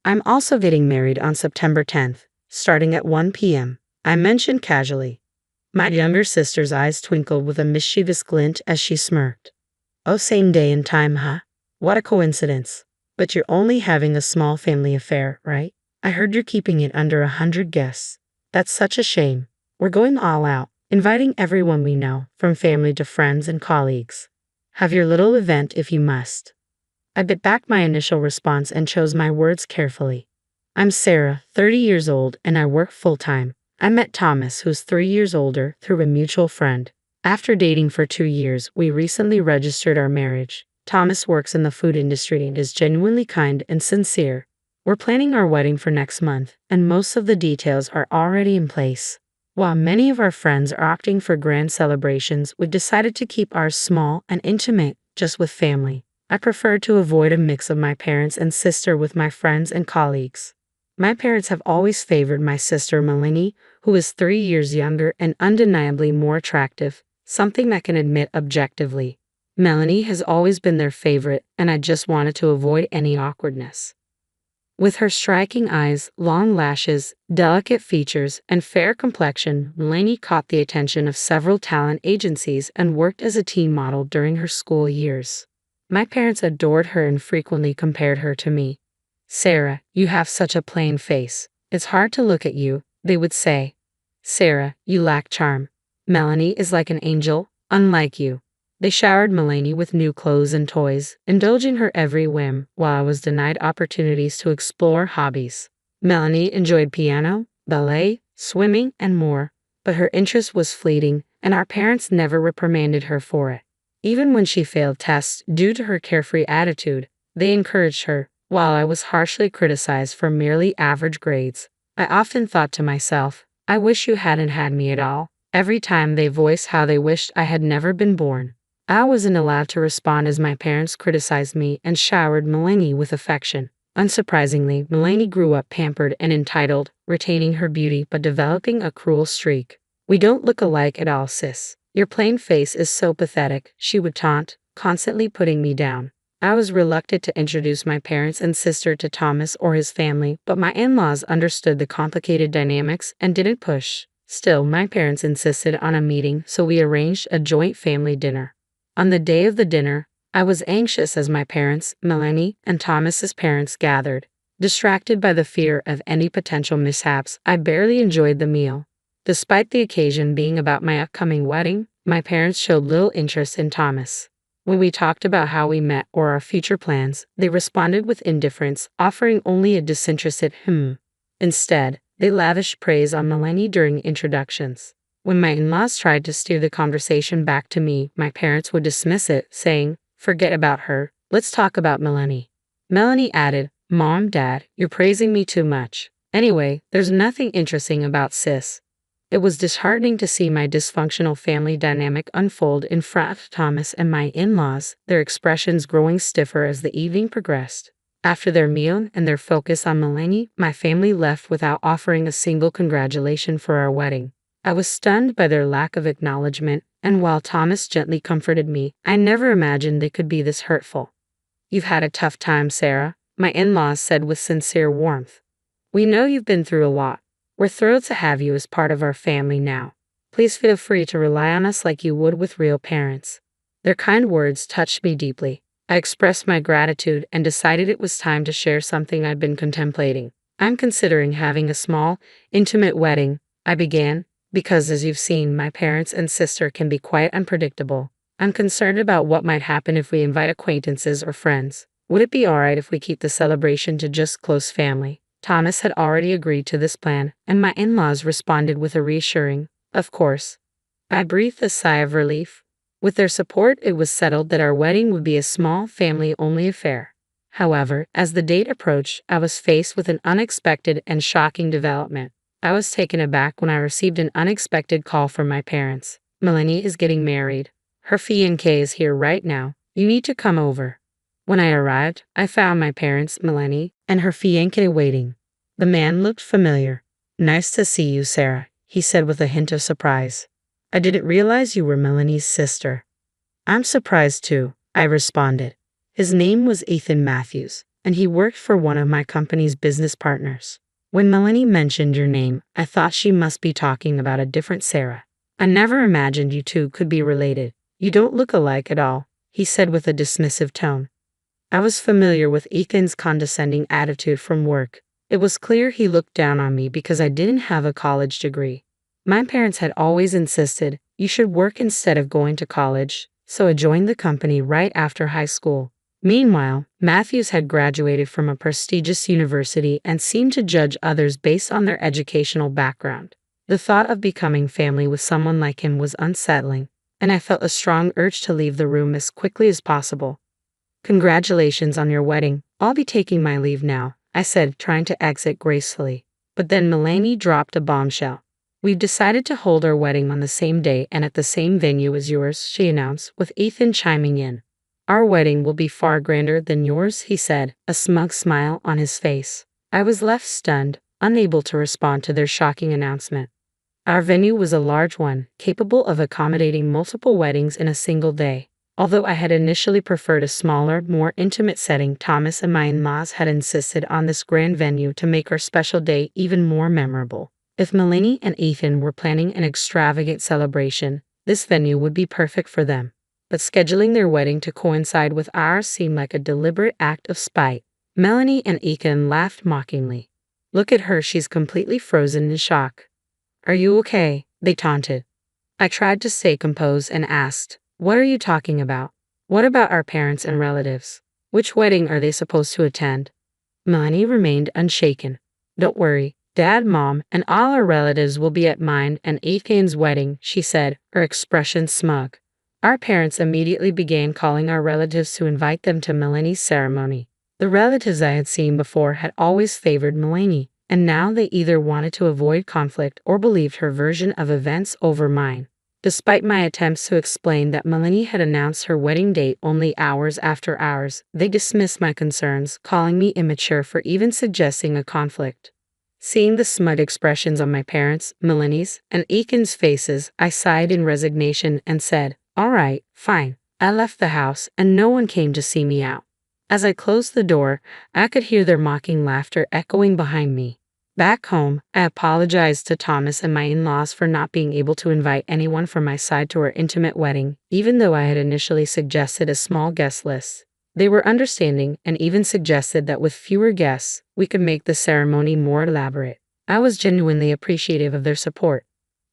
I'm also getting married on September 10th, starting at 1 p.m., I mentioned casually. My younger sister's eyes twinkled with a mischievous glint as she smirked. Oh, same day and time, huh? What a coincidence. But you're only having a small family affair, right? I heard you're keeping it under 100 guests. That's such a shame. We're going all out, inviting everyone we know, from family to friends and colleagues. Have your little event if you must. I bit back my initial response and chose my words carefully. I'm Sarah, 30 years old, and I work full-time. I met Thomas, who's 3 years older, through a mutual friend. After dating for 2 years, we recently registered our marriage. Thomas works in the food industry and is genuinely kind and sincere. We're planning our wedding for next month, and most of the details are already in place. While many of our friends are opting for grand celebrations, we've decided to keep ours small and intimate, just with family. I prefer to avoid a mix of my parents and sister with my friends and colleagues. My parents have always favored my sister Melanie, who is 3 years younger and undeniably more attractive, something I can admit objectively. Melanie has always been their favorite, and I just wanted to avoid any awkwardness. With her striking eyes, long lashes, delicate features, and fair complexion, Melanie caught the attention of several talent agencies and worked as a teen model during her school years. My parents adored her and frequently compared her to me. Sarah, you have such a plain face. It's hard to look at you, they would say. Sarah, you lack charm. Melanie is like an angel, unlike you. They showered Melanie with new clothes and toys, indulging her every whim, while I was denied opportunities to explore hobbies. Melanie enjoyed piano, ballet, swimming, and more, but her interest was fleeting, and our parents never reprimanded her for it. Even when she failed tests due to her carefree attitude, they encouraged her, while I was harshly criticized for merely average grades. I often thought to myself, I wish you hadn't had me at all. Every time they voiced how they wished I had never been born. I wasn't allowed to respond as my parents criticized me and showered Melanie with affection. Unsurprisingly, Melanie grew up pampered and entitled, retaining her beauty but developing a cruel streak. We don't look alike at all, sis. Your plain face is so pathetic, she would taunt, constantly putting me down. I was reluctant to introduce my parents and sister to Thomas or his family, but my in-laws understood the complicated dynamics and didn't push. Still, my parents insisted on a meeting, so we arranged a joint family dinner. On the day of the dinner, I was anxious as my parents, Melanie, and Thomas's parents gathered. Distracted by the fear of any potential mishaps, I barely enjoyed the meal. Despite the occasion being about my upcoming wedding, my parents showed little interest in Thomas. When we talked about how we met or our future plans, they responded with indifference, offering only a disinterested Instead, they lavished praise on Melanie during introductions. When my in-laws tried to steer the conversation back to me, my parents would dismiss it, saying, "Forget about her, let's talk about Melanie." Melanie added, "Mom, Dad, you're praising me too much. Anyway, there's nothing interesting about sis." It was disheartening to see my dysfunctional family dynamic unfold in front of Thomas and my in-laws, their expressions growing stiffer as the evening progressed. After their meal and their focus on Melanie, my family left without offering a single congratulation for our wedding. I was stunned by their lack of acknowledgement, and while Thomas gently comforted me, I never imagined they could be this hurtful. "You've had a tough time, Sarah," my in-laws said with sincere warmth. "We know you've been through a lot. We're thrilled to have you as part of our family now. Please feel free to rely on us like you would with real parents." Their kind words touched me deeply. I expressed my gratitude and decided it was time to share something I'd been contemplating. "I'm considering having a small, intimate wedding," I began, "because as you've seen, my parents and sister can be quite unpredictable. I'm concerned about what might happen if we invite acquaintances or friends. Would it be alright if we keep the celebration to just close family?" Thomas had already agreed to this plan, and my in-laws responded with a reassuring, "Of course." I breathed a sigh of relief. With their support, it was settled that our wedding would be a small, family-only affair. However, as the date approached, I was faced with an unexpected and shocking development. I was taken aback when I received an unexpected call from my parents. "Melanie is getting married. Her fiancé is here right now. You need to come over." When I arrived, I found my parents, Melanie, and her fiancé waiting. The man looked familiar. "Nice to see you, Sarah," he said with a hint of surprise. "I didn't realize you were Melanie's sister." "I'm surprised too," I responded. His name was Ethan Matthews, and he worked for one of my company's business partners. When Melanie mentioned your name, I thought she must be talking about a different Sarah. I never imagined you two could be related. You don't look alike at all, he said with a dismissive tone. I was familiar with Ethan's condescending attitude from work. It was clear he looked down on me because I didn't have a college degree. My parents had always insisted, you should work instead of going to college, so I joined the company right after high school. Meanwhile, Matthews had graduated from a prestigious university and seemed to judge others based on their educational background. The thought of becoming family with someone like him was unsettling, and I felt a strong urge to leave the room as quickly as possible. Congratulations on your wedding. I'll be taking my leave now, I said, trying to exit gracefully. But then Melanie dropped a bombshell. We've decided to hold our wedding on the same day and at the same venue as yours, she announced, with Ethan chiming in. Our wedding will be far grander than yours, he said, a smug smile on his face. I was left stunned, unable to respond to their shocking announcement. Our venue was a large one, capable of accommodating multiple weddings in a single day. Although I had initially preferred a smaller, more intimate setting, Thomas and my in-laws had insisted on this grand venue to make our special day even more memorable. If Melanie and Ethan were planning an extravagant celebration, this venue would be perfect for them. But scheduling their wedding to coincide with ours seemed like a deliberate act of spite. Melanie and Ethan laughed mockingly. Look at her, she's completely frozen in shock. Are you okay? They taunted. I tried to stay composed and asked, what are you talking about? What about our parents and relatives? Which wedding are they supposed to attend? Melanie remained unshaken. Don't worry, Dad, Mom, and all our relatives will be at mine and Ethan's wedding, she said, her expression smug. Our parents immediately began calling our relatives to invite them to Melanie's ceremony. The relatives I had seen before had always favored Melanie, and now they either wanted to avoid conflict or believed her version of events over mine. Despite my attempts to explain that Melanie had announced her wedding date only hours after ours, they dismissed my concerns, calling me immature for even suggesting a conflict. Seeing the smug expressions on my parents', Melanie's, and Ethan's faces, I sighed in resignation and said, all right, fine. I left the house, and no one came to see me out. As I closed the door, I could hear their mocking laughter echoing behind me. Back home, I apologized to Thomas and my in-laws for not being able to invite anyone from my side to our intimate wedding, even though I had initially suggested a small guest list. They were understanding and even suggested that with fewer guests, we could make the ceremony more elaborate. I was genuinely appreciative of their support.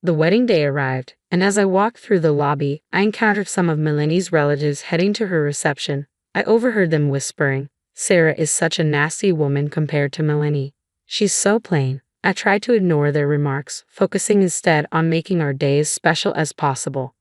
The wedding day arrived, and as I walked through the lobby, I encountered some of Melanie's relatives heading to her reception. I overheard them whispering, Sarah is such a nasty woman compared to Melanie. She's so plain. I tried to ignore their remarks, focusing instead on making our day as special as possible.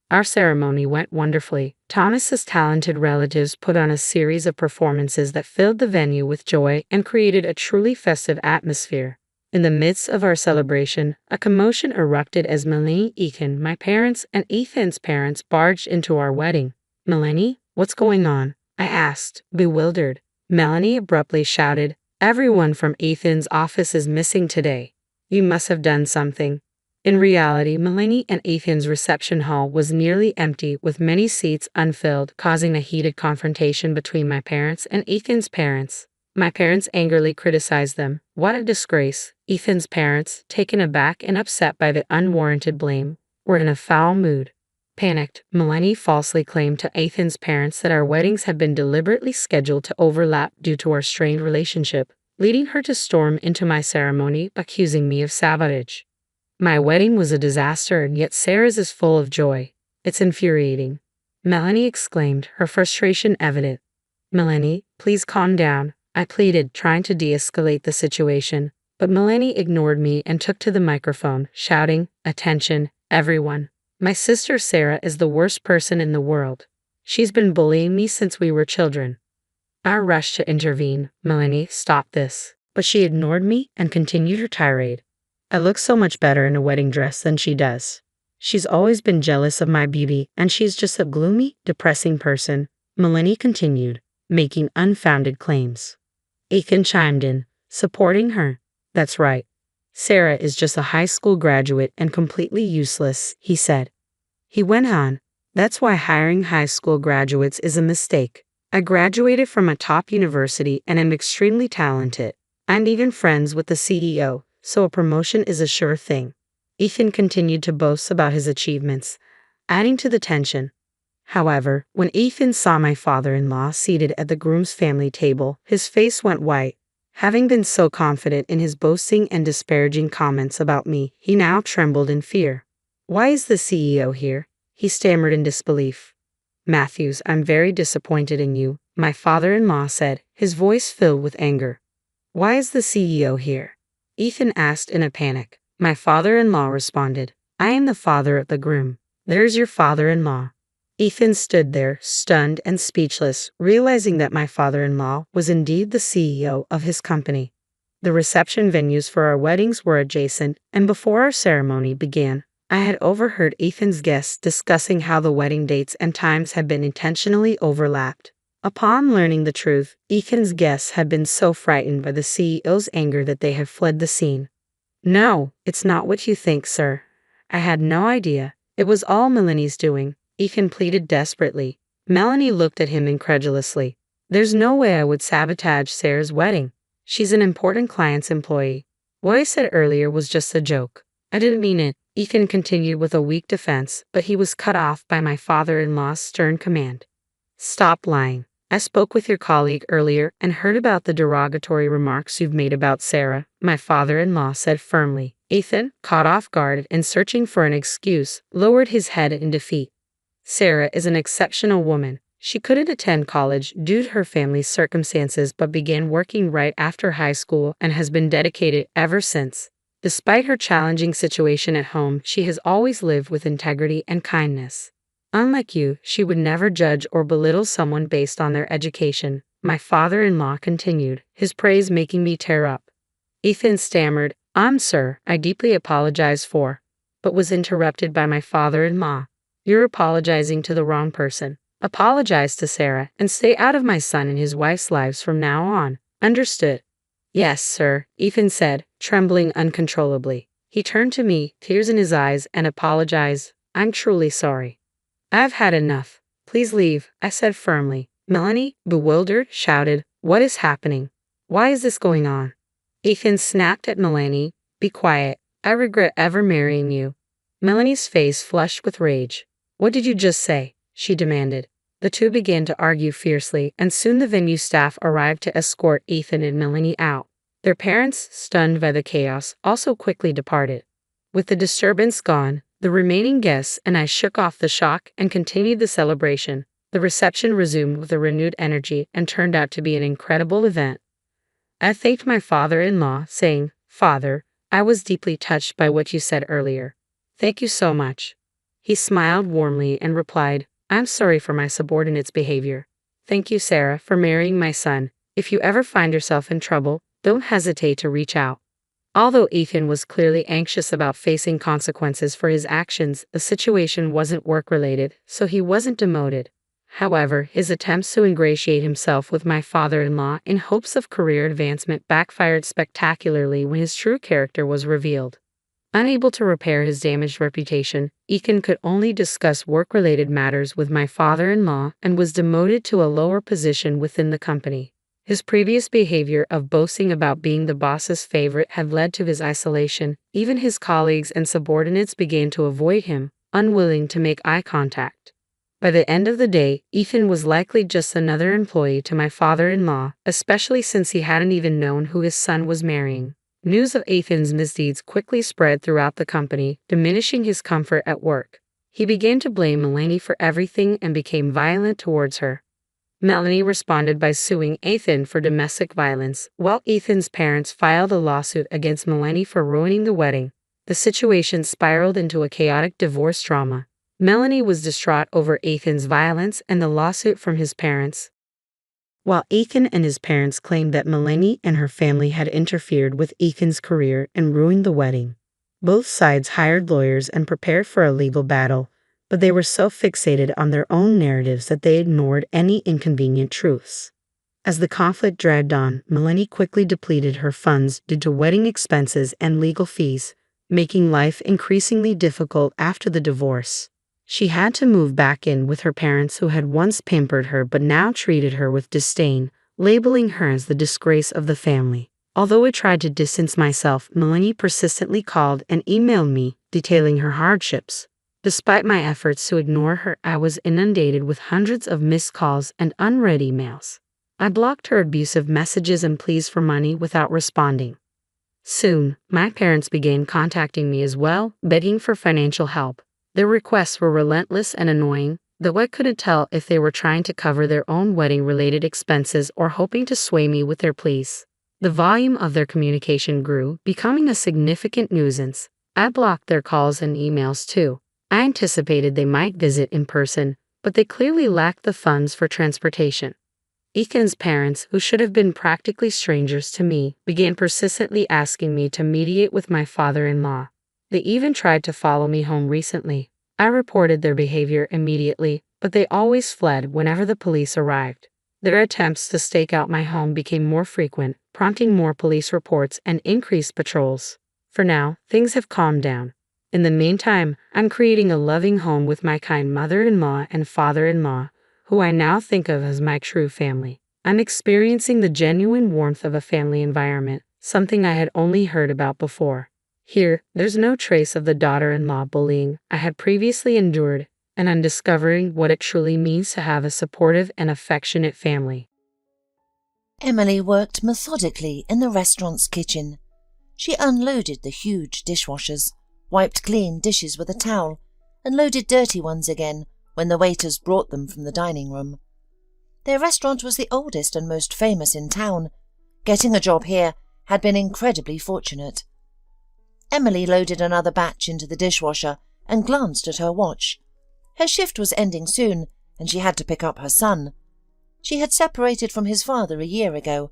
Our ceremony went wonderfully. Thomas's talented relatives put on a series of performances that filled the venue with joy and created a truly festive atmosphere. In the midst of our celebration, a commotion erupted as Melanie, Ethan, my parents, and Ethan's parents barged into our wedding. Melanie, what's going on? I asked, bewildered. Melanie abruptly shouted, everyone from Ethan's office is missing today. You must have done something. In reality, Melanie and Ethan's reception hall was nearly empty, with many seats unfilled, causing a heated confrontation between my parents and Ethan's parents. My parents angrily criticized them. What a disgrace. Ethan's parents, taken aback and upset by the unwarranted blame, were in a foul mood. Panicked, Melanie falsely claimed to Ethan's parents that our weddings had been deliberately scheduled to overlap due to our strained relationship, leading her to storm into my ceremony, accusing me of sabotage. My wedding was a disaster, and yet Sarah's is full of joy. It's infuriating. Melanie exclaimed, her frustration evident. Melanie, please calm down, I pleaded, trying to de-escalate the situation. But Melanie ignored me and took to the microphone, shouting, attention, everyone. My sister Sarah is the worst person in the world. She's been bullying me since we were children. I rushed to intervene. Melanie, stop this. But she ignored me and continued her tirade. I look so much better in a wedding dress than she does. She's always been jealous of my beauty, and she's just a gloomy, depressing person. Melanie continued, making unfounded claims. Ethan chimed in, supporting her. That's right. Sarah is just a high school graduate and completely useless, he said. He went on, that's why hiring high school graduates is a mistake. I graduated from a top university and am extremely talented. I'm even friends with the CEO, so a promotion is a sure thing. Ethan continued to boast about his achievements, adding to the tension. However, when Ethan saw my father-in-law seated at the groom's family table, his face went white. Having been so confident in his boasting and disparaging comments about me, he now trembled in fear. "Why is the CEO here?" he stammered in disbelief. "Matthews, I'm very disappointed in you," my father-in-law said, his voice filled with anger. "Why is the CEO here?" Ethan asked in a panic. My father-in-law responded, "I am the father of the groom. There's your father-in-law." Ethan stood there, stunned and speechless, realizing that my father-in-law was indeed the CEO of his company. The reception venues for our weddings were adjacent, and before our ceremony began, I had overheard Ethan's guests discussing how the wedding dates and times had been intentionally overlapped. Upon learning the truth, Ethan's guests had been so frightened by the CEO's anger that they had fled the scene. "No, it's not what you think, sir. I had no idea. It was all Melanie's doing," Ethan pleaded desperately. Melanie looked at him incredulously. "There's no way I would sabotage Sarah's wedding. She's an important client's employee. What I said earlier was just a joke. I didn't mean it," Ethan continued with a weak defense, but he was cut off by my father-in-law's stern command. "Stop lying. I spoke with your colleague earlier and heard about the derogatory remarks you've made about Sarah," my father-in-law said firmly. Ethan, caught off guard and searching for an excuse, lowered his head in defeat. "Sarah is an exceptional woman. She couldn't attend college due to her family's circumstances but began working right after high school and has been dedicated ever since. Despite her challenging situation at home, she has always lived with integrity and kindness. Unlike you, she would never judge or belittle someone based on their education," my father-in-law continued, his praise making me tear up. Ethan stammered, Sir, I deeply apologize for," but was interrupted by my father-in-law. "You're apologizing to the wrong person. Apologize to Sarah and stay out of my son and his wife's lives from now on. Understood?" "Yes, sir," Ethan said, trembling uncontrollably. He turned to me, tears in his eyes, and apologized. "I'm truly sorry. I've had enough. Please leave," I said firmly. Melanie, bewildered, shouted, "What is happening? Why is this going on?" Ethan snapped at Melanie, "Be quiet. I regret ever marrying you." Melanie's face flushed with rage. "What did you just say?" she demanded. The two began to argue fiercely, and soon the venue staff arrived to escort Ethan and Melanie out. Their parents, stunned by the chaos, also quickly departed. With the disturbance gone, the remaining guests and I shook off the shock and continued the celebration. The reception resumed with a renewed energy and turned out to be an incredible event. I thanked my father-in-law, saying, "Father, I was deeply touched by what you said earlier. Thank you so much." He smiled warmly and replied, "I'm sorry for my subordinate's behavior. Thank you, Sarah, for marrying my son. If you ever find yourself in trouble, don't hesitate to reach out." Although Ethan was clearly anxious about facing consequences for his actions, the situation wasn't work-related, so he wasn't demoted. However, his attempts to ingratiate himself with my father-in-law in hopes of career advancement backfired spectacularly when his true character was revealed. Unable to repair his damaged reputation, Ethan could only discuss work-related matters with my father-in-law and was demoted to a lower position within the company. His previous behavior of boasting about being the boss's favorite had led to his isolation. Even his colleagues and subordinates began to avoid him, unwilling to make eye contact. By the end of the day, Ethan was likely just another employee to my father-in-law, especially since he hadn't even known who his son was marrying. News of Ethan's misdeeds quickly spread throughout the company, diminishing his comfort at work. He began to blame Melanie for everything and became violent towards her. Melanie responded by suing Ethan for domestic violence, while Ethan's parents filed a lawsuit against Melanie for ruining the wedding. The situation spiraled into a chaotic divorce drama. Melanie was distraught over Ethan's violence and the lawsuit from his parents, while Ethan and his parents claimed that Melanie and her family had interfered with Ethan's career and ruined the wedding. Both sides hired lawyers and prepared for a legal battle, but they were so fixated on their own narratives that they ignored any inconvenient truths. As the conflict dragged on, Melanie quickly depleted her funds due to wedding expenses and legal fees, making life increasingly difficult after the divorce. She had to move back in with her parents who had once pampered her but now treated her with disdain, labeling her as the disgrace of the family. Although I tried to distance myself, Melanie persistently called and emailed me, detailing her hardships. Despite my efforts to ignore her, I was inundated with hundreds of missed calls and unread emails. I blocked her abusive messages and pleas for money without responding. Soon, my parents began contacting me as well, begging for financial help. Their requests were relentless and annoying, though I couldn't tell if they were trying to cover their own wedding-related expenses or hoping to sway me with their pleas. The volume of their communication grew, becoming a significant nuisance. I blocked their calls and emails too. I anticipated they might visit in person, but they clearly lacked the funds for transportation. Ethan's parents, who should have been practically strangers to me, began persistently asking me to mediate with my father-in-law. They even tried to follow me home recently. I reported their behavior immediately, but they always fled whenever the police arrived. Their attempts to stake out my home became more frequent, prompting more police reports and increased patrols. For now, things have calmed down. In the meantime, I'm creating a loving home with my kind mother-in-law and father-in-law, who I now think of as my true family. I'm experiencing the genuine warmth of a family environment, something I had only heard about before. Here, there's no trace of the daughter-in-law bullying I had previously endured, and I'm discovering what it truly means to have a supportive and affectionate family. Emily worked methodically in the restaurant's kitchen. She unloaded the huge dishwashers, wiped clean dishes with a towel, and loaded dirty ones again when the waiters brought them from the dining room. Their restaurant was the oldest and most famous in town. Getting a job here had been incredibly fortunate. Emily loaded another batch into the dishwasher and glanced at her watch. Her shift was ending soon, and she had to pick up her son. She had separated from his father a year ago,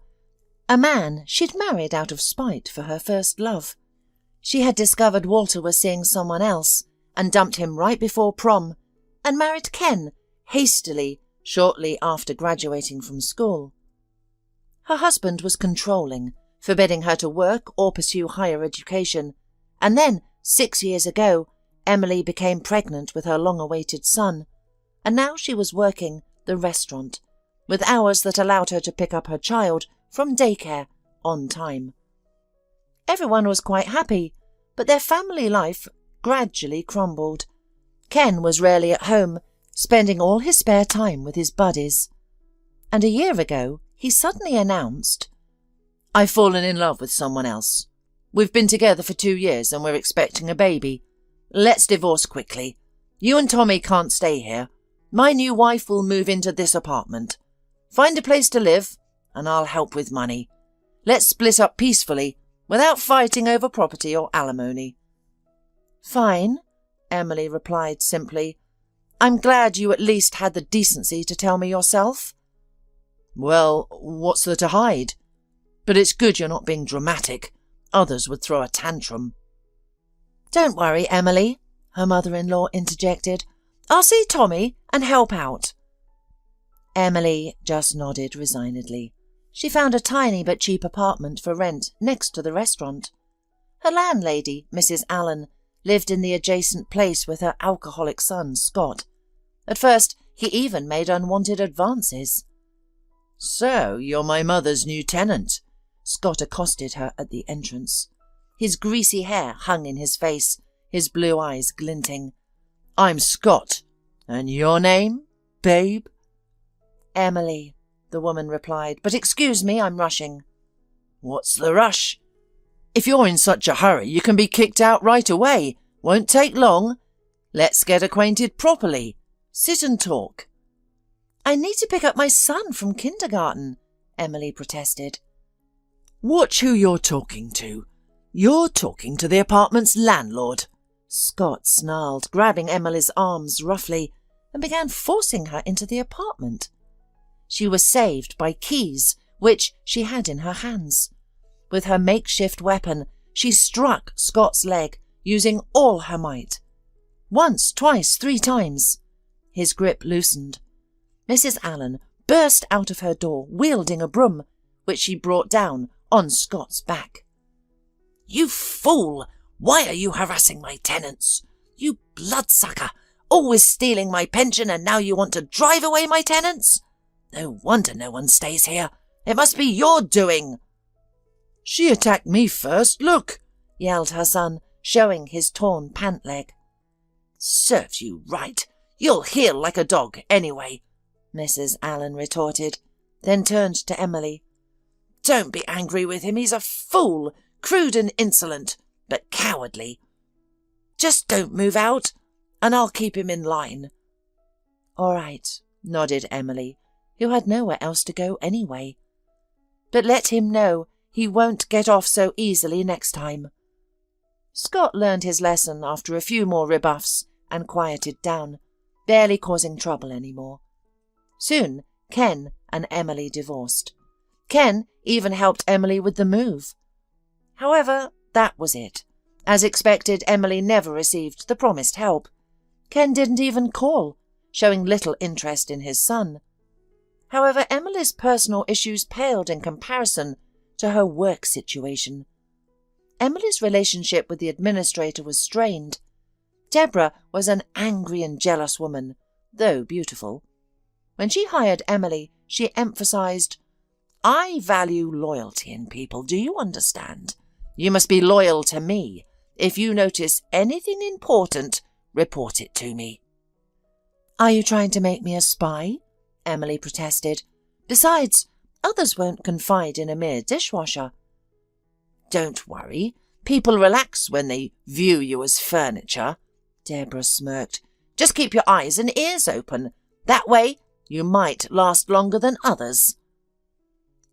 a man she'd married out of spite for her first love. She had discovered Walter was seeing someone else and dumped him right before prom, and married Ken hastily shortly after graduating from school. Her husband was controlling, forbidding her to work or pursue higher education, and then, 6 years ago, Emily became pregnant with her long-awaited son, and now she was working the restaurant, with hours that allowed her to pick up her child from daycare on time. Everyone was quite happy, but their family life gradually crumbled. Ken was rarely at home, spending all his spare time with his buddies. And a year ago, he suddenly announced, "I've fallen in love with someone else. We've been together for 2 years and we're expecting a baby. Let's divorce quickly. You and Tommy can't stay here. My new wife will move into this apartment. Find a place to live, and I'll help with money. Let's split up peacefully, without fighting over property or alimony." "Fine," Emily replied simply. "I'm glad you at least had the decency to tell me yourself." "Well, what's there to hide? But it's good you're not being dramatic. Others would throw a tantrum." "Don't worry, Emily," her mother-in-law interjected. "I'll see Tommy and help out." Emily just nodded resignedly. She found a tiny but cheap apartment for rent next to the restaurant. Her landlady, Mrs. Allen, lived in the adjacent place with her alcoholic son, Scott. At first, he even made unwanted advances. "So, you're my mother's new tenant," Scott accosted her at the entrance. His greasy hair hung in his face, his blue eyes glinting. "I'm Scott. And your name, babe?" "Emily," the woman replied. "But excuse me, I'm rushing." "What's the rush? If you're in such a hurry, you can be kicked out right away. Won't take long. Let's get acquainted properly. Sit and talk." "I need to pick up my son from kindergarten," Emily protested. "Watch who you're talking to. You're talking to the apartment's landlord," Scott snarled, grabbing Emily's arms roughly, and began forcing her into the apartment. She was saved by keys, which she had in her hands. With her makeshift weapon, she struck Scott's leg, using all her might. Once, twice, 3 times. His grip loosened. Mrs. Allen burst out of her door, wielding a broom, which she brought down on Scott's back. "You fool! Why are you harassing my tenants? You bloodsucker! Always stealing my pension, and now you want to drive away my tenants? No wonder no one stays here. It must be your doing." "She attacked me first, look," yelled her son, showing his torn pant leg. "Serves you right. You'll heel like a dog anyway," Mrs. Allen retorted, then turned to Emily. "Don't be angry with him. He's a fool, crude and insolent, but cowardly. Just don't move out, and I'll keep him in line." "All right," nodded Emily, who had nowhere else to go anyway. "But let him know he won't get off so easily next time." Scott learned his lesson after a few more rebuffs and quieted down, barely causing trouble anymore. Soon, Ken and Emily divorced. Ken even helped Emily with the move. However, that was it. As expected, Emily never received the promised help. Ken didn't even call, showing little interest in his son. However, Emily's personal issues paled in comparison to her work situation. Emily's relationship with the administrator was strained. Deborah was an angry and jealous woman, though beautiful. When she hired Emily, she emphasized, "I value loyalty in people, do you understand? You must be loyal to me. If you notice anything important, report it to me." "Are you trying to make me a spy?" Emily protested. "Besides, others won't confide in a mere dishwasher." "Don't worry. People relax when they view you as furniture," Deborah smirked. "Just keep your eyes and ears open. That way, you might last longer than others."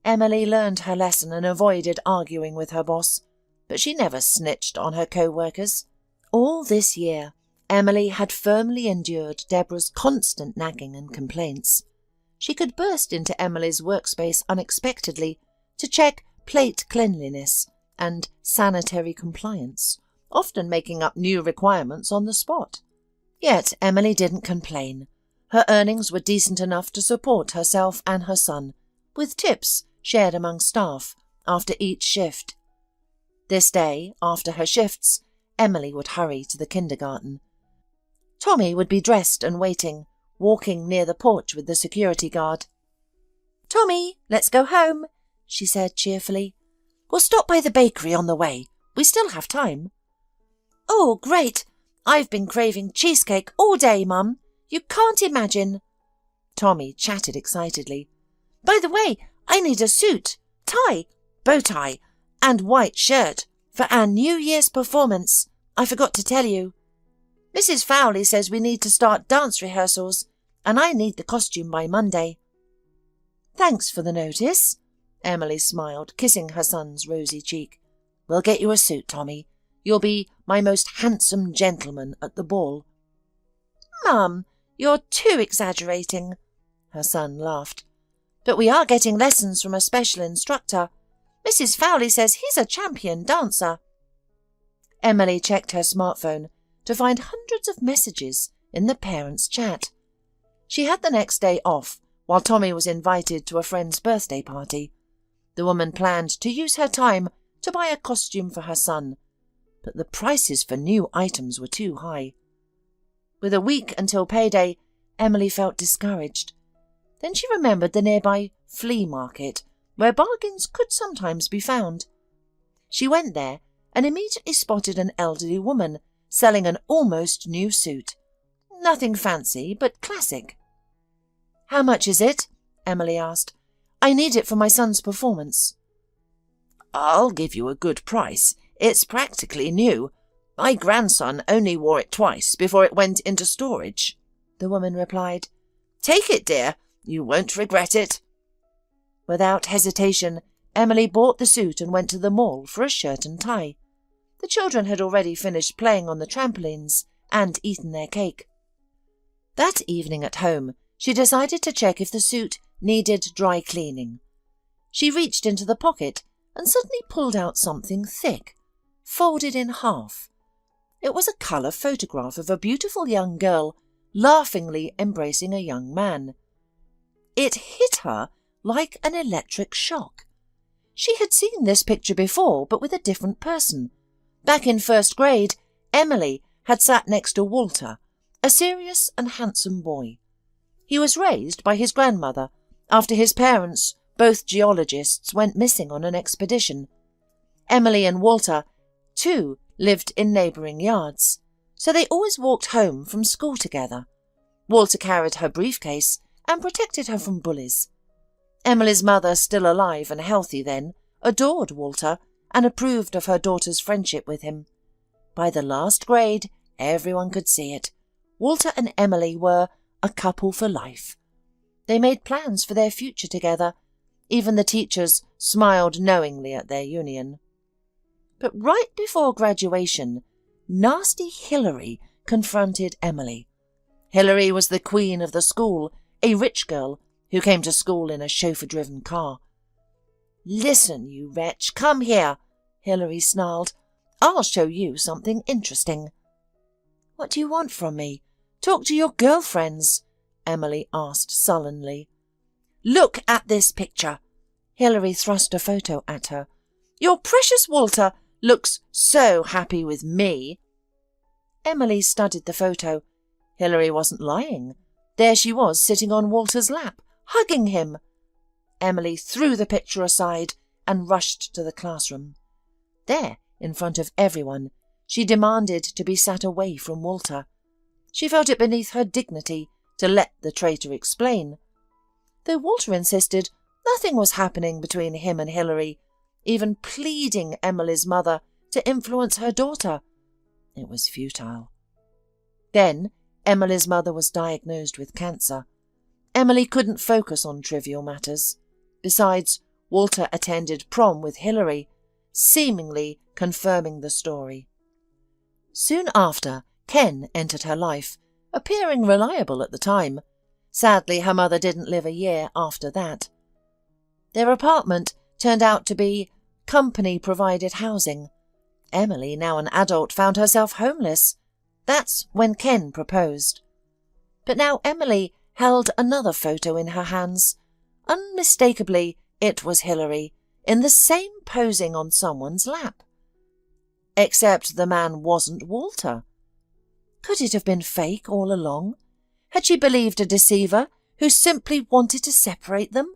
Emily learned her lesson and avoided arguing with her boss, but she never snitched on her co-workers. All this year, Emily had firmly endured Deborah's constant nagging and complaints. She could burst into Emily's workspace unexpectedly to check plate cleanliness and sanitary compliance, often making up new requirements on the spot. Yet Emily didn't complain. Her earnings were decent enough to support herself and her son, with tips shared among staff after each shift. This day, after her shifts, Emily would hurry to the kindergarten. Tommy would be dressed and waiting, walking near the porch with the security guard. "Tommy, let's go home," she said cheerfully. "We'll stop by the bakery on the way. We still have time." "Oh, great! I've been craving cheesecake all day, Mum. You can't imagine." Tommy chatted excitedly. "By the way, I need a suit, tie, bow tie, and white shirt for our New Year's performance. I forgot to tell you. Mrs. Fowley says we need to start dance rehearsals, and I need the costume by Monday." "Thanks for the notice," Emily smiled, kissing her son's rosy cheek. "We'll get you a suit, Tommy. You'll be my most handsome gentleman at the ball." "Mum, you're too exaggerating," her son laughed. "But we are getting lessons from a special instructor. Mrs. Fowley says he's a champion dancer." Emily checked her smartphone to find hundreds of messages in the parents' chat. She had the next day off, while Tommy was invited to a friend's birthday party. The woman planned to use her time to buy a costume for her son, but the prices for new items were too high. With a week until payday, Emily felt discouraged. Then she remembered the nearby flea market, where bargains could sometimes be found. She went there and immediately spotted an elderly woman selling an almost new suit. Nothing fancy, but classic. "How much is it?" Emily asked. "I need it for my son's performance." "I'll give you a good price. It's practically new. My grandson only wore it twice before it went into storage," the woman replied. "Take it, dear. You won't regret it." Without hesitation, Emily bought the suit and went to the mall for a shirt and tie. The children had already finished playing on the trampolines and eaten their cake. That evening at home, she decided to check if the suit needed dry cleaning. She reached into the pocket and suddenly pulled out something thick, folded in half. It was a colour photograph of a beautiful young girl laughingly embracing a young man. It hit her like an electric shock. She had seen this picture before, but with a different person. Back in first grade, Emily had sat next to Walter, a serious and handsome boy. He was raised by his grandmother after his parents, both geologists, went missing on an expedition. Emily and Walter, too, lived in neighbouring yards, so they always walked home from school together. Walter carried her briefcase and protected her from bullies. Emily's mother, still alive and healthy then, adored Walter and approved of her daughter's friendship with him. By the last grade, everyone could see it. Walter and Emily were a couple for life. They made plans for their future together. Even the teachers smiled knowingly at their union. But right before graduation, nasty Hilary confronted Emily. Hilary was the queen of the school, a rich girl who came to school in a chauffeur-driven car. "Listen, you wretch, come here," Hilary snarled. "I'll show you something interesting." "What do you want from me? Talk to your girlfriends," Emily asked sullenly. "Look at this picture." Hilary thrust a photo at her. "Your precious Walter looks so happy with me." Emily studied the photo. Hilary wasn't lying. There she was, sitting on Walter's lap, hugging him. Emily threw the picture aside and rushed to the classroom. There, in front of everyone, she demanded to be sat away from Walter. She felt it beneath her dignity to let the traitor explain. Though Walter insisted nothing was happening between him and Hilary, even pleading Emily's mother to influence her daughter. It was futile. Then Emily's mother was diagnosed with cancer. Emily couldn't focus on trivial matters. Besides, Walter attended prom with Hilary, seemingly confirming the story. Soon after, Ken entered her life, appearing reliable at the time. Sadly, her mother didn't live a year after that. Their apartment turned out to be company-provided housing. Emily, now an adult, found herself homeless. That's when Ken proposed. But now Emily held another photo in her hands. Unmistakably, it was Hilary, in the same posing on someone's lap. Except the man wasn't Walter. Could it have been fake all along? Had she believed a deceiver who simply wanted to separate them?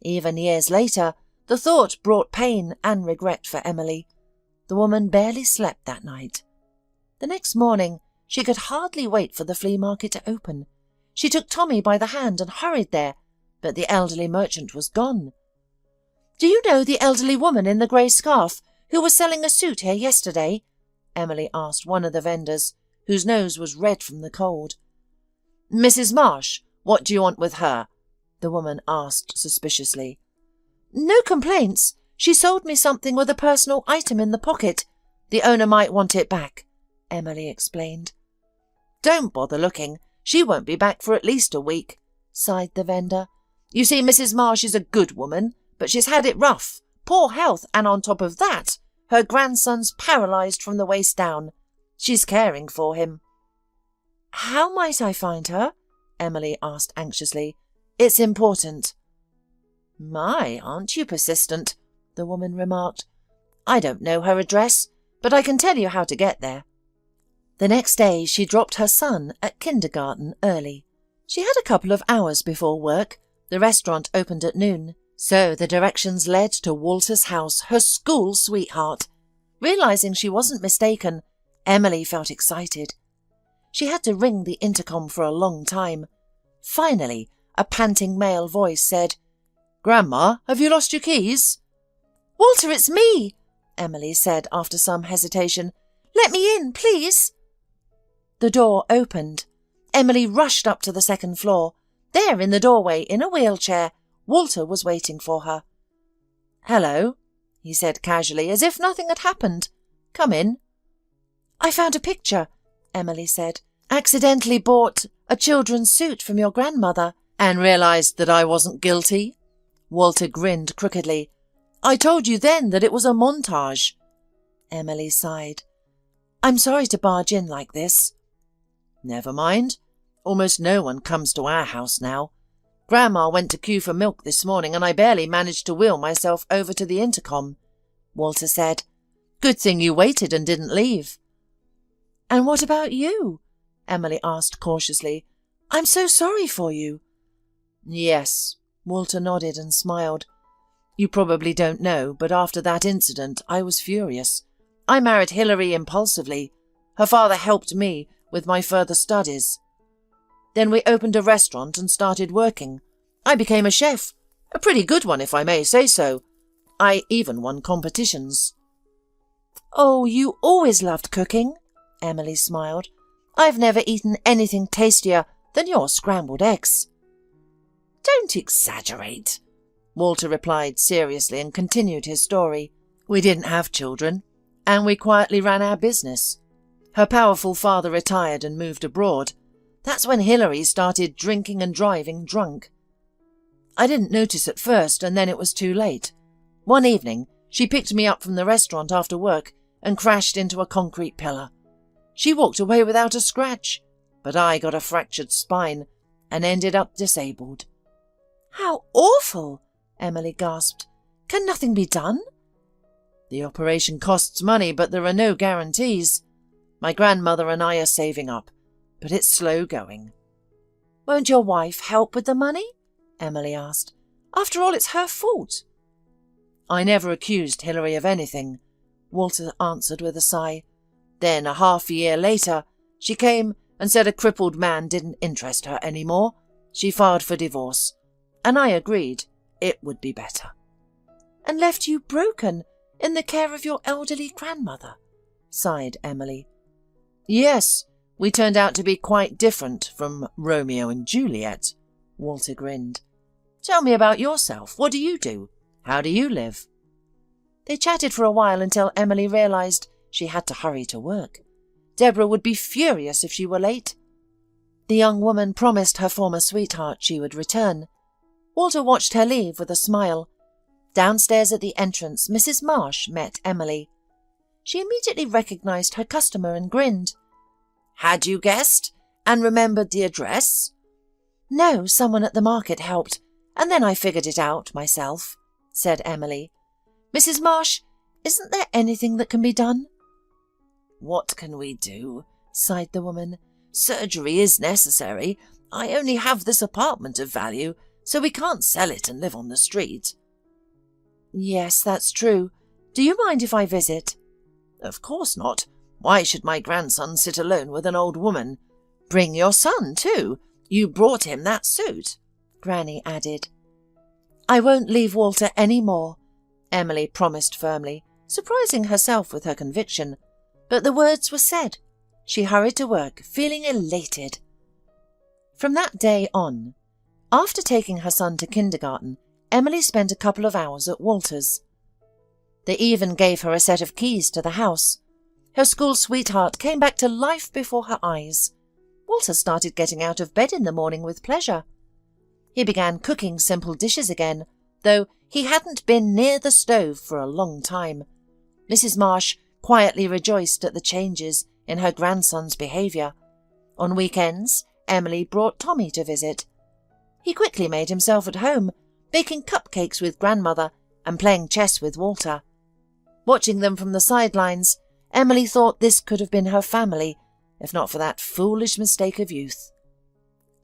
Even years later, the thought brought pain and regret for Emily. The woman barely slept that night. The next morning, she could hardly wait for the flea market to open. She took Tommy by the hand and hurried there, but the elderly merchant was gone. "Do you know the elderly woman in the grey scarf who was selling a suit here yesterday?" Emily asked one of the vendors, whose nose was red from the cold. "Mrs. Marsh, what do you want with her?" the woman asked suspiciously. "No complaints. She sold me something with a personal item in the pocket. The owner might want it back," Emily explained. "Don't bother looking. She won't be back for at least a week," sighed the vendor. "You see, Mrs. Marsh is a good woman, but she's had it rough. Poor health, and on top of that, her grandson's paralysed from the waist down. She's caring for him." "How might I find her?" Emily asked anxiously. "It's important." "My, aren't you persistent?" the woman remarked. "I don't know her address, but I can tell you how to get there." The next day she dropped her son at kindergarten early. She had a couple of hours before work. The restaurant opened at noon, so the directions led to Walter's house, her school sweetheart. Realising she wasn't mistaken, Emily felt excited. She had to ring the intercom for a long time. Finally, a panting male voice said, "Grandma, have you lost your keys?" "Walter, it's me," Emily said after some hesitation. "Let me in, please." The door opened. Emily rushed up to the second floor. There, in the doorway, in a wheelchair, Walter was waiting for her. "Hello," he said casually, as if nothing had happened. "Come in." "I found a picture," Emily said. "Accidentally bought a children's suit from your grandmother." "And realised that I wasn't guilty?" Walter grinned crookedly. "I told you then that it was a montage." Emily sighed. "I'm sorry to barge in like this." "Never mind. Almost no one comes to our house now. Grandma went to queue for milk this morning and I barely managed to wheel myself over to the intercom," Walter said. "Good thing you waited and didn't leave." "And what about you?" Emily asked cautiously. "I'm so sorry for you." "Yes," Walter nodded and smiled. "You probably don't know, but after that incident I was furious. I married Hilary impulsively. Her father helped me with my further studies. Then we opened a restaurant and started working. I became a chef, a pretty good one if I may say so. I even won competitions." "Oh, you always loved cooking," Emily smiled. "I've never eaten anything tastier than your scrambled eggs." "Don't exaggerate," Walter replied seriously and continued his story. "We didn't have children, and we quietly ran our business. Her powerful father retired and moved abroad. That's when Hilary started drinking and driving drunk. I didn't notice at first, and then it was too late. One evening, she picked me up from the restaurant after work and crashed into a concrete pillar. She walked away without a scratch, but I got a fractured spine and ended up disabled." "How awful!" Emily gasped. "Can nothing be done?" "The operation costs money, but there are no guarantees. My grandmother and I are saving up, but it's slow going." "Won't your wife help with the money?" Emily asked. "After all, it's her fault." "I never accused Hilary of anything," Walter answered with a sigh. "Then, a half a year later, she came and said a crippled man didn't interest her anymore. She filed for divorce, and I agreed it would be better." "And left you broken in the care of your elderly grandmother," sighed Emily. "Yes, we turned out to be quite different from Romeo and Juliet," Walter grinned. "Tell me about yourself. What do you do? How do you live?" They chatted for a while until Emily realised she had to hurry to work. Deborah would be furious if she were late. The young woman promised her former sweetheart she would return. Walter watched her leave with a smile. Downstairs at the entrance, Mrs. Marsh met Emily. She immediately recognised her customer and grinned. "Had you guessed and remembered the address?" "No, someone at the market helped, and then I figured it out myself," said Emily. "Mrs. Marsh, isn't there anything that can be done?" "What can we do?" sighed the woman. "Surgery is necessary. I only have this apartment of value, so we can't sell it and live on the street." "Yes, that's true. Do you mind if I visit?" "Of course not. Why should my grandson sit alone with an old woman? Bring your son, too. You brought him that suit," Granny added. "I won't leave Walter any more," Emily promised firmly, surprising herself with her conviction. But the words were said. She hurried to work, feeling elated. From that day on, after taking her son to kindergarten, Emily spent a couple of hours at Walter's. They even gave her a set of keys to the house. Her school sweetheart came back to life before her eyes. Walter started getting out of bed in the morning with pleasure. He began cooking simple dishes again, though he hadn't been near the stove for a long time. Mrs. Marsh quietly rejoiced at the changes in her grandson's behaviour. On weekends, Emily brought Tommy to visit. He quickly made himself at home, baking cupcakes with grandmother and playing chess with Walter. Watching them from the sidelines, Emily thought this could have been her family, if not for that foolish mistake of youth.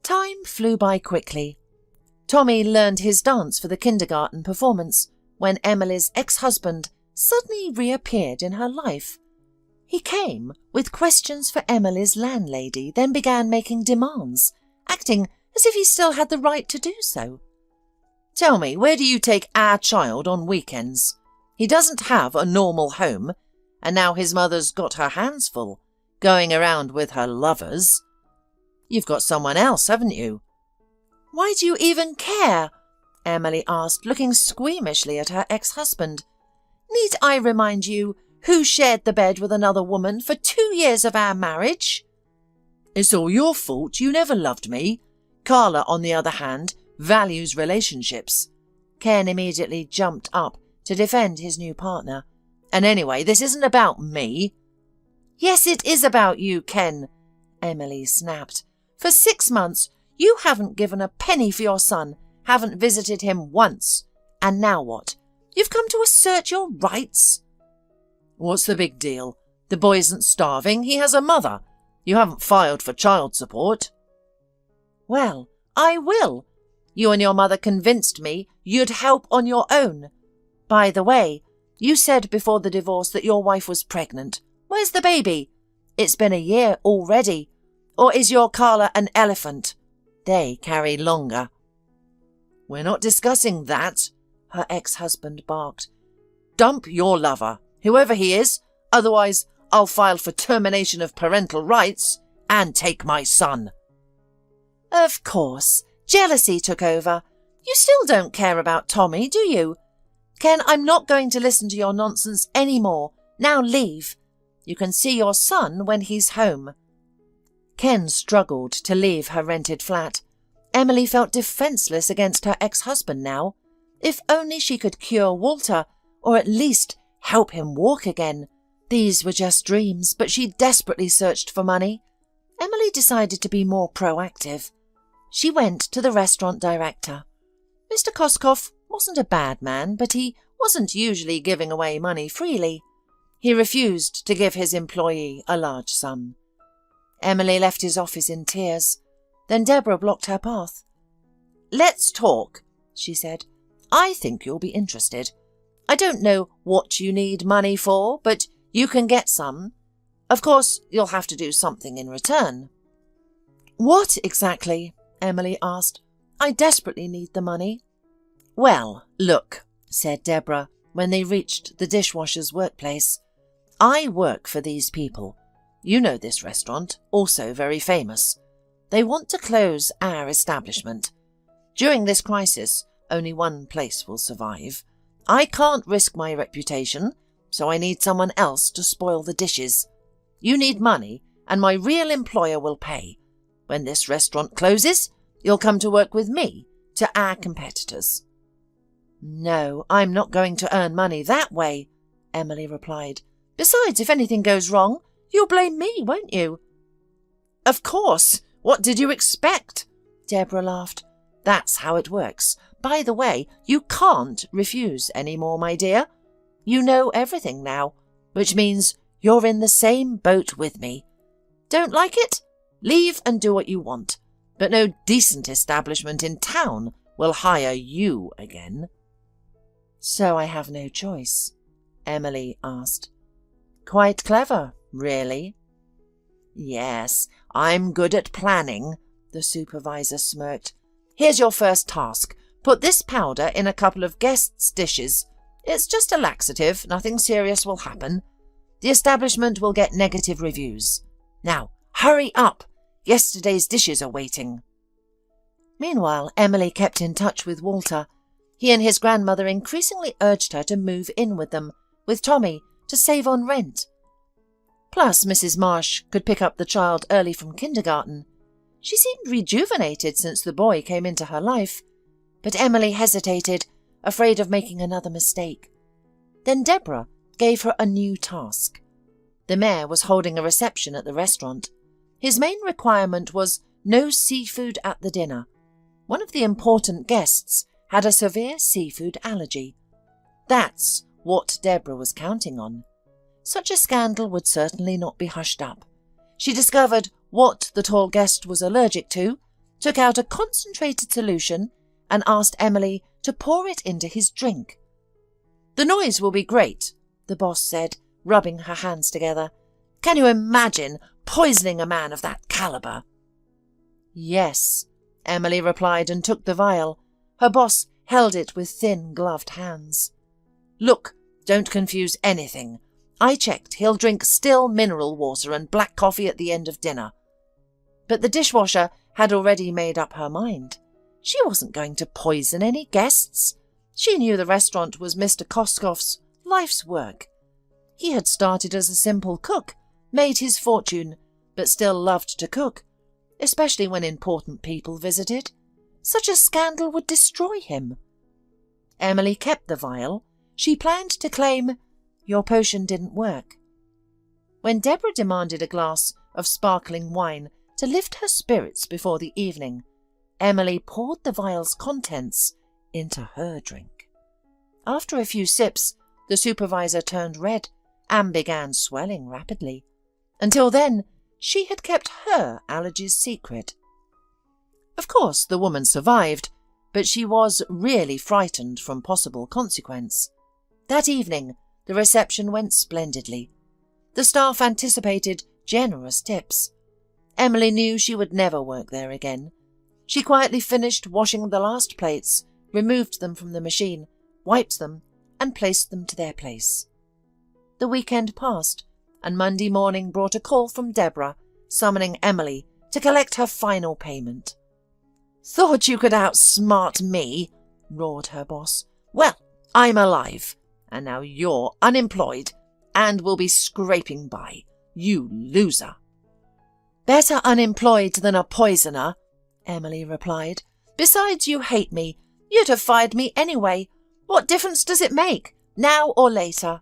Time flew by quickly. Tommy learned his dance for the kindergarten performance when Emily's ex-husband suddenly reappeared in her life. He came with questions for Emily's landlady, then began making demands, acting as if he still had the right to do so. "Tell me, where do you take our child on weekends? He doesn't have a normal home, and now his mother's got her hands full, going around with her lovers. You've got someone else, haven't you?" "Why do you even care?" Emily asked, looking squeamishly at her ex-husband. "Need I remind you who shared the bed with another woman for 2 years of our marriage?" "It's all your fault. You never loved me. Carla, on the other hand, values relationships." Ken immediately jumped up to defend his new partner. "And anyway, this isn't about me." "Yes, it is about you, Ken," Emily snapped. "For 6 months, you haven't given a penny for your son, haven't visited him once. And now what? You've come to assert your rights?" "What's the big deal? The boy isn't starving. He has a mother. You haven't filed for child support." "Well, I will. You and your mother convinced me you'd help on your own. By the way, you said before the divorce that your wife was pregnant. Where's the baby? It's been a year already. Or is your Carla an elephant? They carry longer." "We're not discussing that," her ex-husband barked. "Dump your lover, whoever he is, otherwise I'll file for termination of parental rights and take my son." "Of course, jealousy took over. You still don't care about Tommy, do you? Ken, I'm not going to listen to your nonsense anymore. Now leave. You can see your son when he's home." Ken struggled to leave her rented flat. Emily felt defenceless against her ex-husband now. If only she could cure Walter, or at least help him walk again. These were just dreams, but she desperately searched for money. Emily decided to be more proactive. She went to the restaurant director. Mr. Koskov wasn't a bad man, but he wasn't usually giving away money freely. He refused to give his employee a large sum. Emily left his office in tears. Then Deborah blocked her path. "Let's talk," she said. "I think you'll be interested. I don't know what you need money for, but you can get some. Of course, you'll have to do something in return." "What exactly?" Emily asked. "I desperately need the money." "Well, look," said Deborah when they reached the dishwasher's workplace. "I work for these people. You know this restaurant, also very famous. They want to close our establishment. During this crisis, only one place will survive. I can't risk my reputation, so I need someone else to spoil the dishes. You need money, and my real employer will pay. When this restaurant closes, you'll come to work with me, to our competitors." "No, I'm not going to earn money that way," Emily replied. "Besides, if anything goes wrong, you'll blame me, won't you?" "Of course. What did you expect?" Deborah laughed. "That's how it works. By the way, you can't refuse any more, my dear. You know everything now, which means you're in the same boat with me. Don't like it? Leave and do what you want. But no decent establishment in town will hire you again." "So I have no choice?" Emily asked. "Quite clever, really." "Yes, I'm good at planning," the supervisor smirked. "Here's your first task. Put this powder in a couple of guests' dishes. It's just a laxative, nothing serious will happen. The establishment will get negative reviews. Now, hurry up. Yesterday's dishes are waiting." Meanwhile, Emily kept in touch with Walter. He and his grandmother increasingly urged her to move in with them, with Tommy, to save on rent. Plus, Mrs. Marsh could pick up the child early from kindergarten. She seemed rejuvenated since the boy came into her life. But Emily hesitated, afraid of making another mistake. Then Deborah gave her a new task. The mayor was holding a reception at the restaurant. His main requirement was no seafood at the dinner. One of the important guests had a severe seafood allergy. That's what Deborah was counting on. Such a scandal would certainly not be hushed up. She discovered what the tall guest was allergic to, took out a concentrated solution, and asked Emily to pour it into his drink. "The noise will be great," the boss said, rubbing her hands together. "Can you imagine poisoning a man of that caliber?" "Yes," Emily replied and took the vial. Her boss held it with thin, gloved hands. "Look, don't confuse anything. I checked. He'll drink still mineral water and black coffee at the end of dinner." But the dishwasher had already made up her mind. She wasn't going to poison any guests. She knew the restaurant was Mr. Koskov's life's work. He had started as a simple cook, made his fortune, but still loved to cook, especially when important people visited. Such a scandal would destroy him. Emily kept the vial. She planned to claim, "Your potion didn't work." When Deborah demanded a glass of sparkling wine to lift her spirits before the evening, Emily poured the vial's contents into her drink. After a few sips, the supervisor turned red and began swelling rapidly. Until then, she had kept her allergies secret. Of course, the woman survived, but she was really frightened from possible consequence. That evening, the reception went splendidly. The staff anticipated generous tips. Emily knew she would never work there again. She quietly finished washing the last plates, removed them from the machine, wiped them, and placed them to their place. The weekend passed, and Monday morning brought a call from Deborah, summoning Emily to collect her final payment. "Thought you could outsmart me," roared her boss. "Well, I'm alive, and now you're unemployed and will be scraping by. You loser." "Better unemployed than a poisoner," Emily replied. "Besides, you hate me. You'd have fired me anyway. What difference does it make, now or later?"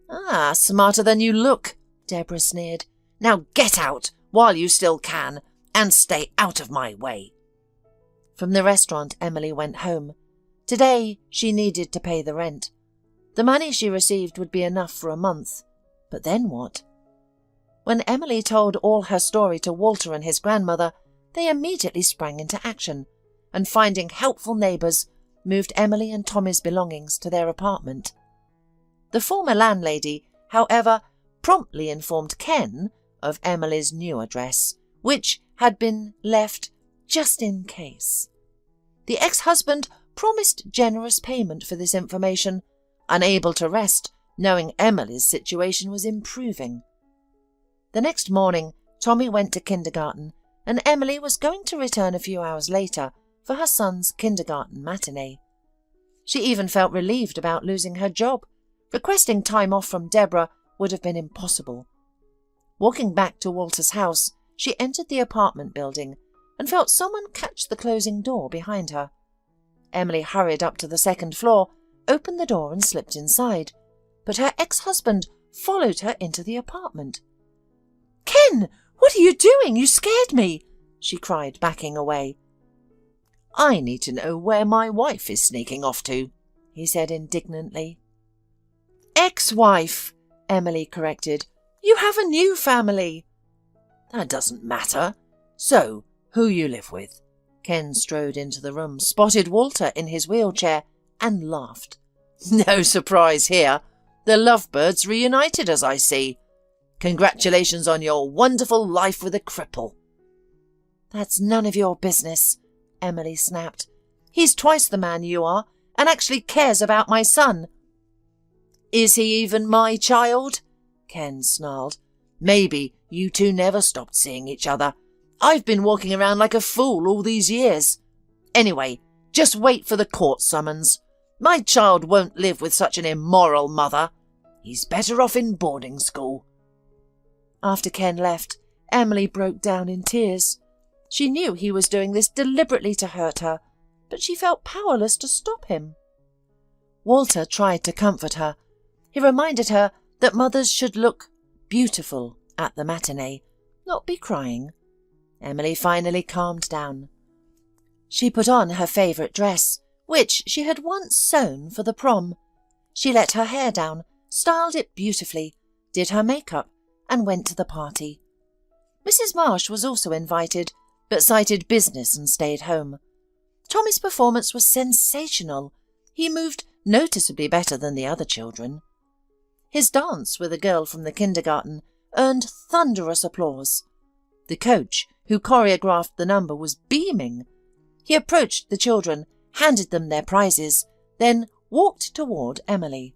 "Ah, smarter than you look," Deborah sneered. "Now get out while you still can, and stay out of my way." From the restaurant, Emily went home. Today, she needed to pay the rent. The money she received would be enough for a month. But then what? When Emily told all her story to Walter and his grandmother, they immediately sprang into action, and finding helpful neighbours, moved Emily and Tommy's belongings to their apartment. The former landlady, however, promptly informed Ken of Emily's new address, which had been left just in case. The ex-husband promised generous payment for this information, unable to rest, knowing Emily's situation was improving. The next morning, Tommy went to kindergarten, and Emily was going to return a few hours later for her son's kindergarten matinee. She even felt relieved about losing her job. Requesting time off from Deborah would have been impossible. Walking back to Walter's house, she entered the apartment building and felt someone catch the closing door behind her. Emily hurried up to the second floor, opened the door and slipped inside, but her ex-husband followed her into the apartment. "Ken, what are you doing? You scared me!" she cried, backing away. "I need to know where my wife is sneaking off to," he said indignantly. "Ex-wife," Emily corrected. "You have a new family." "That doesn't matter. So, who you live with?" Ken strode into the room, spotted Walter in his wheelchair, and laughed. "No surprise here. The lovebirds reunited, as I see. Congratulations on your wonderful life with a cripple." "That's none of your business," Emily snapped. "He's twice the man you are, and actually cares about my son." "Is he even my child?" Ken snarled. "Maybe you two never stopped seeing each other. I've been walking around like a fool all these years. Anyway, just wait for the court summons. My child won't live with such an immoral mother. He's better off in boarding school." After Ken left, Emily broke down in tears. She knew he was doing this deliberately to hurt her, but she felt powerless to stop him. Walter tried to comfort her. He reminded her that mothers should look beautiful at the matinee, not be crying. Emily finally calmed down. She put on her favourite dress, which she had once sewn for the prom. She let her hair down, styled it beautifully, did her makeup, and went to the party. Mrs. Marsh was also invited, but cited business and stayed home. Tommy's performance was sensational. He moved noticeably better than the other children. His dance with a girl from the kindergarten earned thunderous applause. The coach, who choreographed the number, was beaming. He approached the children, handed them their prizes, then walked toward Emily.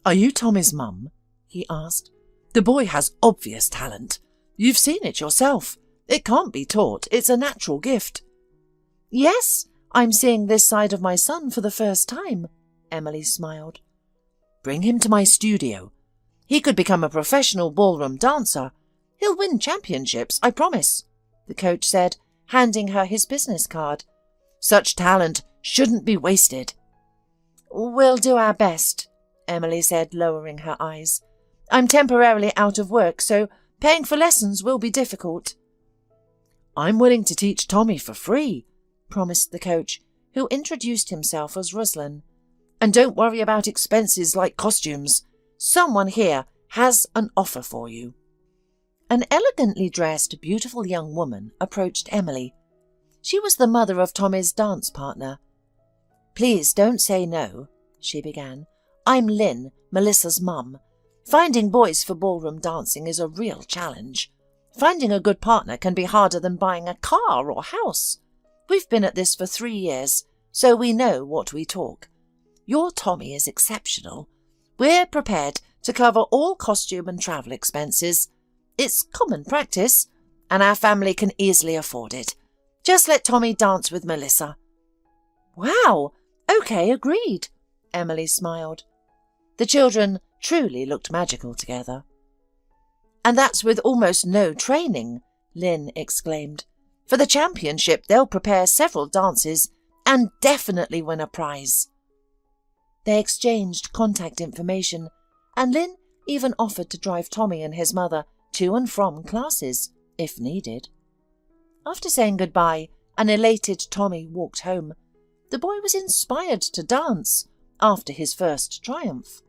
"Are you Tommy's mum?" he asked. "The boy has obvious talent. You've seen it yourself. It can't be taught. It's a natural gift." "Yes, I'm seeing this side of my son for the first time," Emily smiled. "Bring him to my studio. He could become a professional ballroom dancer. He'll win championships, I promise," the coach said, handing her his business card. "Such talent shouldn't be wasted." "We'll do our best," Emily said, lowering her eyes. "I'm temporarily out of work, so paying for lessons will be difficult." "I'm willing to teach Tommy for free," promised the coach, who introduced himself as Ruslan. "And don't worry about expenses like costumes. Someone here has an offer for you." An elegantly dressed, beautiful young woman approached Emily. She was the mother of Tommy's dance partner. "Please don't say no," she began. "I'm Lynn, Melissa's mum. Finding boys for ballroom dancing is a real challenge. Finding a good partner can be harder than buying a car or house. We've been at this for 3 years, so we know what we talk. Your Tommy is exceptional. We're prepared to cover all costume and travel expenses. It's common practice, and our family can easily afford it. Just let Tommy dance with Melissa." "Wow! OK, agreed," Emily smiled. The children truly looked magical together. "And that's with almost no training," Lynn exclaimed. "For the championship, they'll prepare several dances and definitely win a prize." They exchanged contact information, and Lynn even offered to drive Tommy and his mother to and from classes, if needed. After saying goodbye, an elated Tommy walked home. The boy was inspired to dance after his first triumph.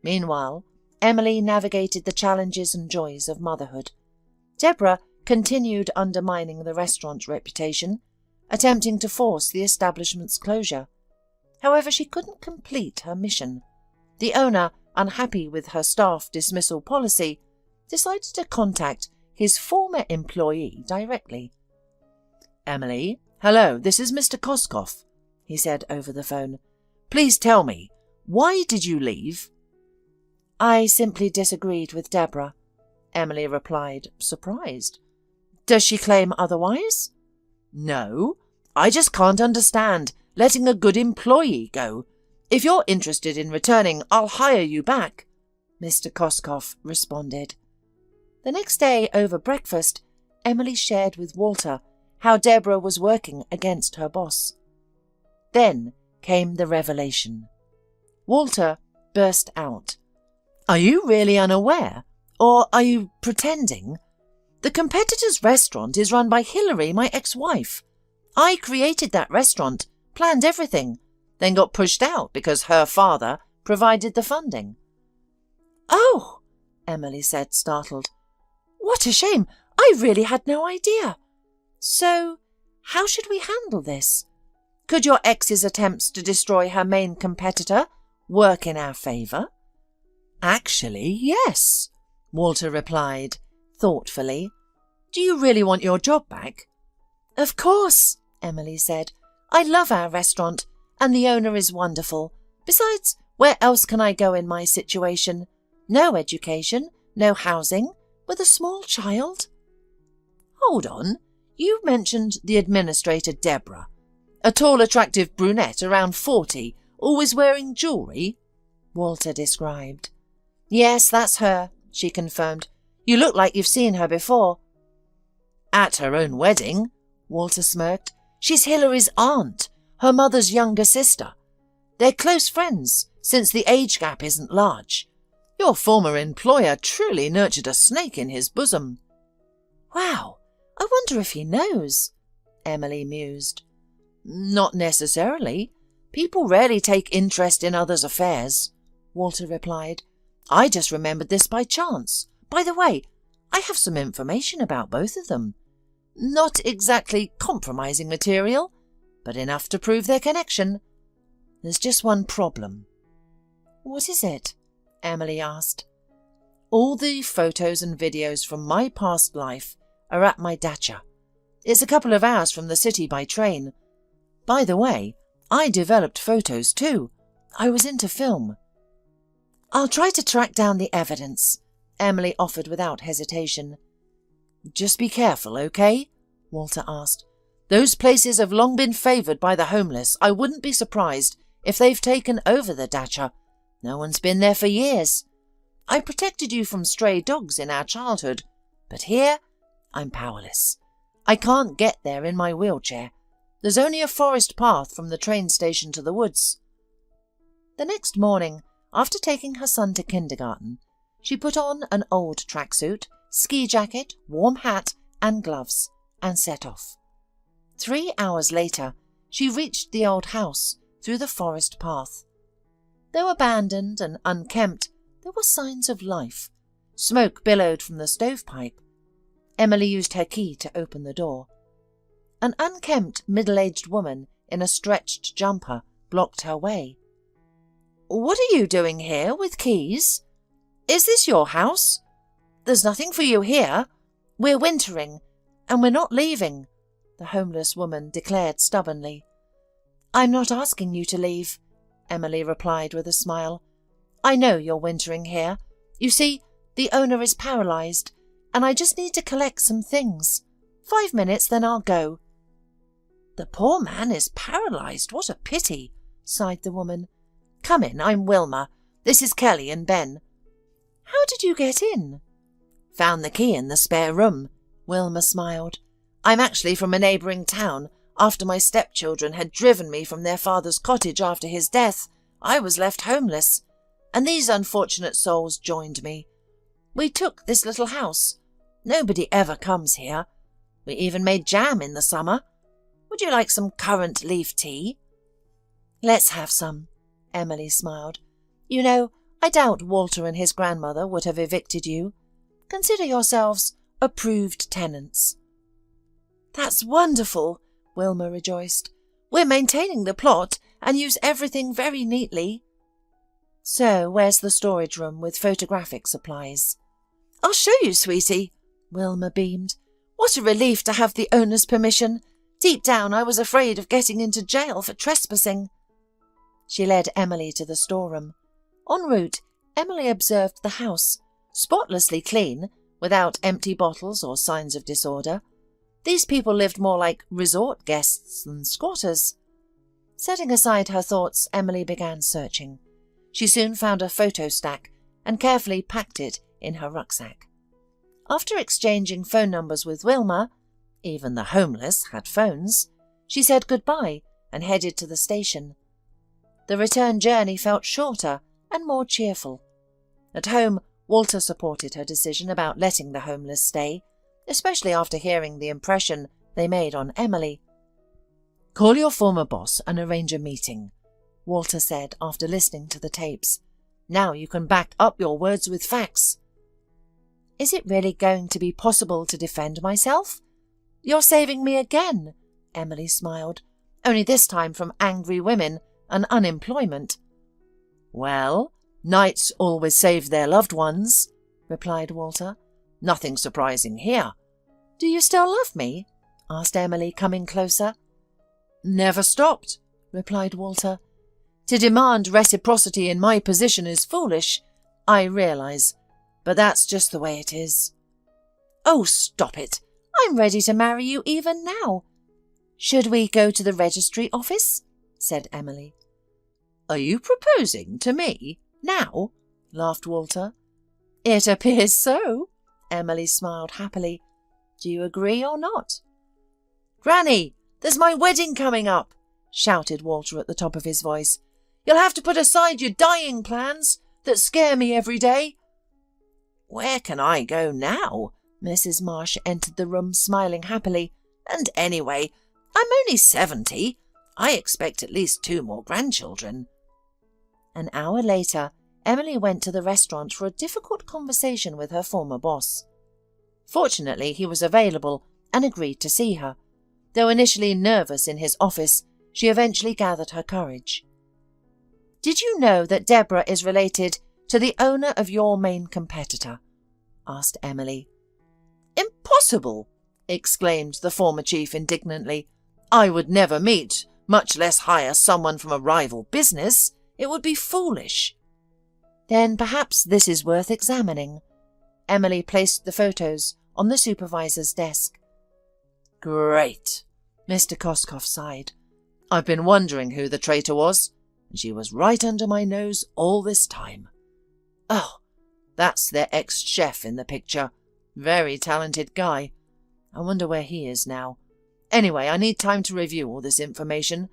Meanwhile, Emily navigated the challenges and joys of motherhood. Deborah continued undermining the restaurant's reputation, attempting to force the establishment's closure. However, she couldn't complete her mission. The owner, unhappy with her staff dismissal policy, decided to contact his former employee directly. "Emily, hello, this is Mr. Koskoff," he said over the phone. "Please tell me, why did you leave?" "I simply disagreed with Deborah," Emily replied, surprised. "Does she claim otherwise?" "No, I just can't understand letting a good employee go. If you're interested in returning, I'll hire you back," Mr. Koskoff responded. The next day, over breakfast, Emily shared with Walter how Deborah was working against her boss. Then came the revelation. Walter burst out. "Are you really unaware? Or are you pretending? The competitor's restaurant is run by Hillary, my ex-wife. I created that restaurant, planned everything, then got pushed out because her father provided the funding." "Oh," Emily said, startled. "What a shame! I really had no idea. So, how should we handle this? Could your ex's attempts to destroy her main competitor work in our favour?" "Actually, yes," Walter replied, thoughtfully. "Do you really want your job back?" "Of course," Emily said. "I love our restaurant, and the owner is wonderful. Besides, where else can I go in my situation? No education, no housing, with a small child." "Hold on, you mentioned the administrator Deborah, a tall, attractive brunette around 40, always wearing jewellery," Walter described. "Yes, that's her," she confirmed. "You look like you've seen her before." "At her own wedding," Walter smirked. "She's Hillary's aunt, her mother's younger sister. They're close friends, since the age gap isn't large. Your former employer truly nurtured a snake in his bosom." "Wow, I wonder if he knows," Emily mused. "Not necessarily. People rarely take interest in others' affairs," Walter replied. "I just remembered this by chance. By the way, I have some information about both of them. Not exactly compromising material, but enough to prove their connection. There's just one problem." "What is it?" Emily asked. "All the photos and videos from my past life are at my dacha. It's a couple of hours from the city by train. By the way, I developed photos too. I was into film." "I'll try to track down the evidence," Emily offered without hesitation. "Just be careful, OK?" Walter asked. "Those places have long been favoured by the homeless. I wouldn't be surprised if they've taken over the dacha. No one's been there for years. I protected you from stray dogs in our childhood, but here I'm powerless. I can't get there in my wheelchair. There's only a forest path from the train station to the woods." The next morning, after taking her son to kindergarten, she put on an old tracksuit, ski jacket, warm hat and gloves, and set off. 3 hours later, she reached the old house through the forest path. Though abandoned and unkempt, there were signs of life. Smoke billowed from the stovepipe. Emily used her key to open the door. An unkempt, middle-aged woman in a stretched jumper blocked her way. "What are you doing here with keys? Is this your house? There's nothing for you here. We're wintering, and we're not leaving," the homeless woman declared stubbornly. "I'm not asking you to leave," Emily replied with a smile. "I know you're wintering here. You see, the owner is paralysed, and I just need to collect some things. 5 minutes, then I'll go." "The poor man is paralysed. What a pity," sighed the woman. "Come in, I'm Wilma. This is Kelly and Ben." "How did you get in?" "Found the key in the spare room," Wilma smiled. "I'm actually from a neighbouring town. After my stepchildren had driven me from their father's cottage after his death, I was left homeless, and these unfortunate souls joined me. We took this little house. Nobody ever comes here. We even made jam in the summer. Would you like some currant leaf tea?" "Let's have some," Emily smiled. "You know, I doubt Walter and his grandmother would have evicted you. Consider yourselves approved tenants." "That's wonderful," Wilma rejoiced. "We're maintaining the plot and use everything very neatly." "So where's the storage room with photographic supplies?" "I'll show you, sweetie," Wilma beamed. "What a relief to have the owner's permission. Deep down I was afraid of getting into jail for trespassing." She led Emily to the storeroom. En route, Emily observed the house, spotlessly clean, without empty bottles or signs of disorder. These people lived more like resort guests than squatters. Setting aside her thoughts, Emily began searching. She soon found a photo stack and carefully packed it in her rucksack. After exchanging phone numbers with Wilma, even the homeless had phones, she said goodbye and headed to the station. The return journey felt shorter and more cheerful. At home, Walter supported her decision about letting the homeless stay, especially after hearing the impression they made on Emily. "Call your former boss and arrange a meeting," Walter said after listening to the tapes. "Now you can back up your words with facts." "Is it really going to be possible to defend myself?" "You're saving me again," Emily smiled, "only this time from angry women and unemployment." "Well, knights always save their loved ones," replied Walter. "Nothing surprising here." "Do you still love me?" asked Emily, coming closer. "Never stopped," replied Walter. "To demand reciprocity in my position is foolish, I realise, but that's just the way it is." "Oh, stop it. I'm ready to marry you even now." "Should we go to the registry office?" said Emily. "Are you proposing to me now?" laughed Walter. "It appears so," Emily smiled happily. "Do you agree or not?" "Granny, there's my wedding coming up," shouted Walter at the top of his voice. "You'll have to put aside your dying plans that scare me every day." "Where can I go now?" Mrs. Marsh entered the room smiling happily. "And anyway, I'm only 70. I expect at least 2 more grandchildren." An hour later, Emily went to the restaurant for a difficult conversation with her former boss. Fortunately, he was available and agreed to see her. Though initially nervous in his office, she eventually gathered her courage. "Did you know that Deborah is related to the owner of your main competitor?" asked Emily. "Impossible!" exclaimed the former chief indignantly. "I would never meet, much less hire someone from a rival business. It would be foolish." "Then perhaps this is worth examining." Emily placed the photos on the supervisor's desk. "Great," Mr. Koskov sighed. "I've been wondering who the traitor was, and she was right under my nose all this time. Oh, that's their ex-chef in the picture. Very talented guy. I wonder where he is now. Anyway, I need time to review all this information.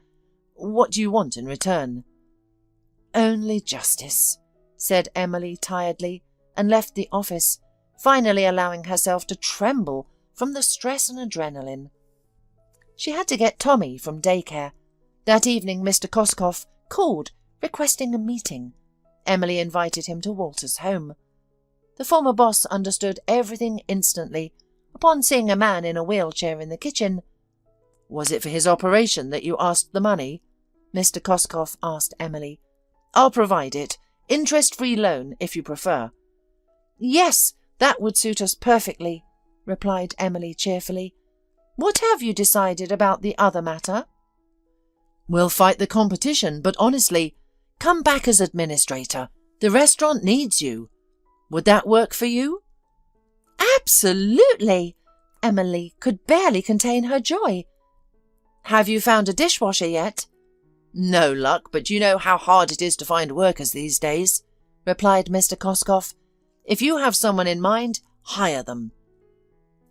What do you want in return?" "Only justice," said Emily tiredly, and left the office, finally allowing herself to tremble from the stress and adrenaline. She had to get Tommy from daycare. That evening Mr. Koskov called, requesting a meeting. Emily invited him to Walter's home. The former boss understood everything instantly upon seeing a man in a wheelchair in the kitchen. "Was it for his operation that you asked the money?" Mr. Koskoff asked Emily. "I'll provide it. Interest-free loan, if you prefer." "Yes, that would suit us perfectly," replied Emily cheerfully. "What have you decided about the other matter?" "We'll fight the competition, but honestly, come back as administrator. The restaurant needs you. Would that work for you?" "Absolutely!" Emily could barely contain her joy. "Have you found a dishwasher yet?" "No luck, but you know how hard it is to find workers these days," replied Mr. Koskoff. "If you have someone in mind, hire them."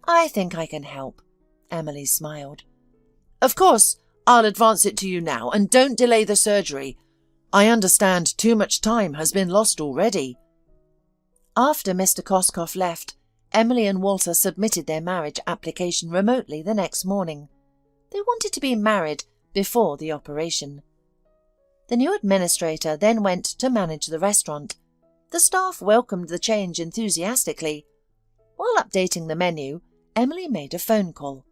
"I think I can help," Emily smiled. "Of course, I'll advance it to you now, and don't delay the surgery. I understand too much time has been lost already." After Mr. Koskoff left, Emily and Walter submitted their marriage application remotely the next morning. They wanted to be married before the operation. The new administrator then went to manage the restaurant. The staff welcomed the change enthusiastically. While updating the menu, Emily made a phone call.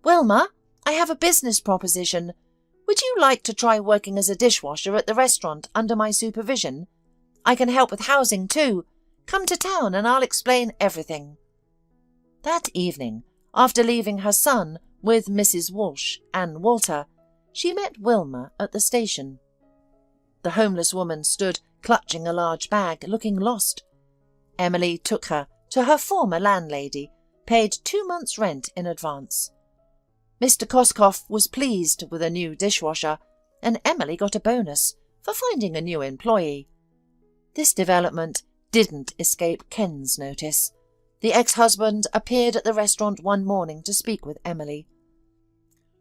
"Wilma, I have a business proposition. Would you like to try working as a dishwasher at the restaurant under my supervision? I can help with housing too. Come to town and I'll explain everything." That evening, after leaving her son with Mrs. Walsh and Walter, she met Wilma at the station. The homeless woman stood clutching a large bag, looking lost. Emily took her to her former landlady, paid 2 months' rent in advance. Mr. Koskoff was pleased with a new dishwasher, and Emily got a bonus for finding a new employee. This development didn't escape Ken's notice. The ex-husband appeared at the restaurant one morning to speak with Emily.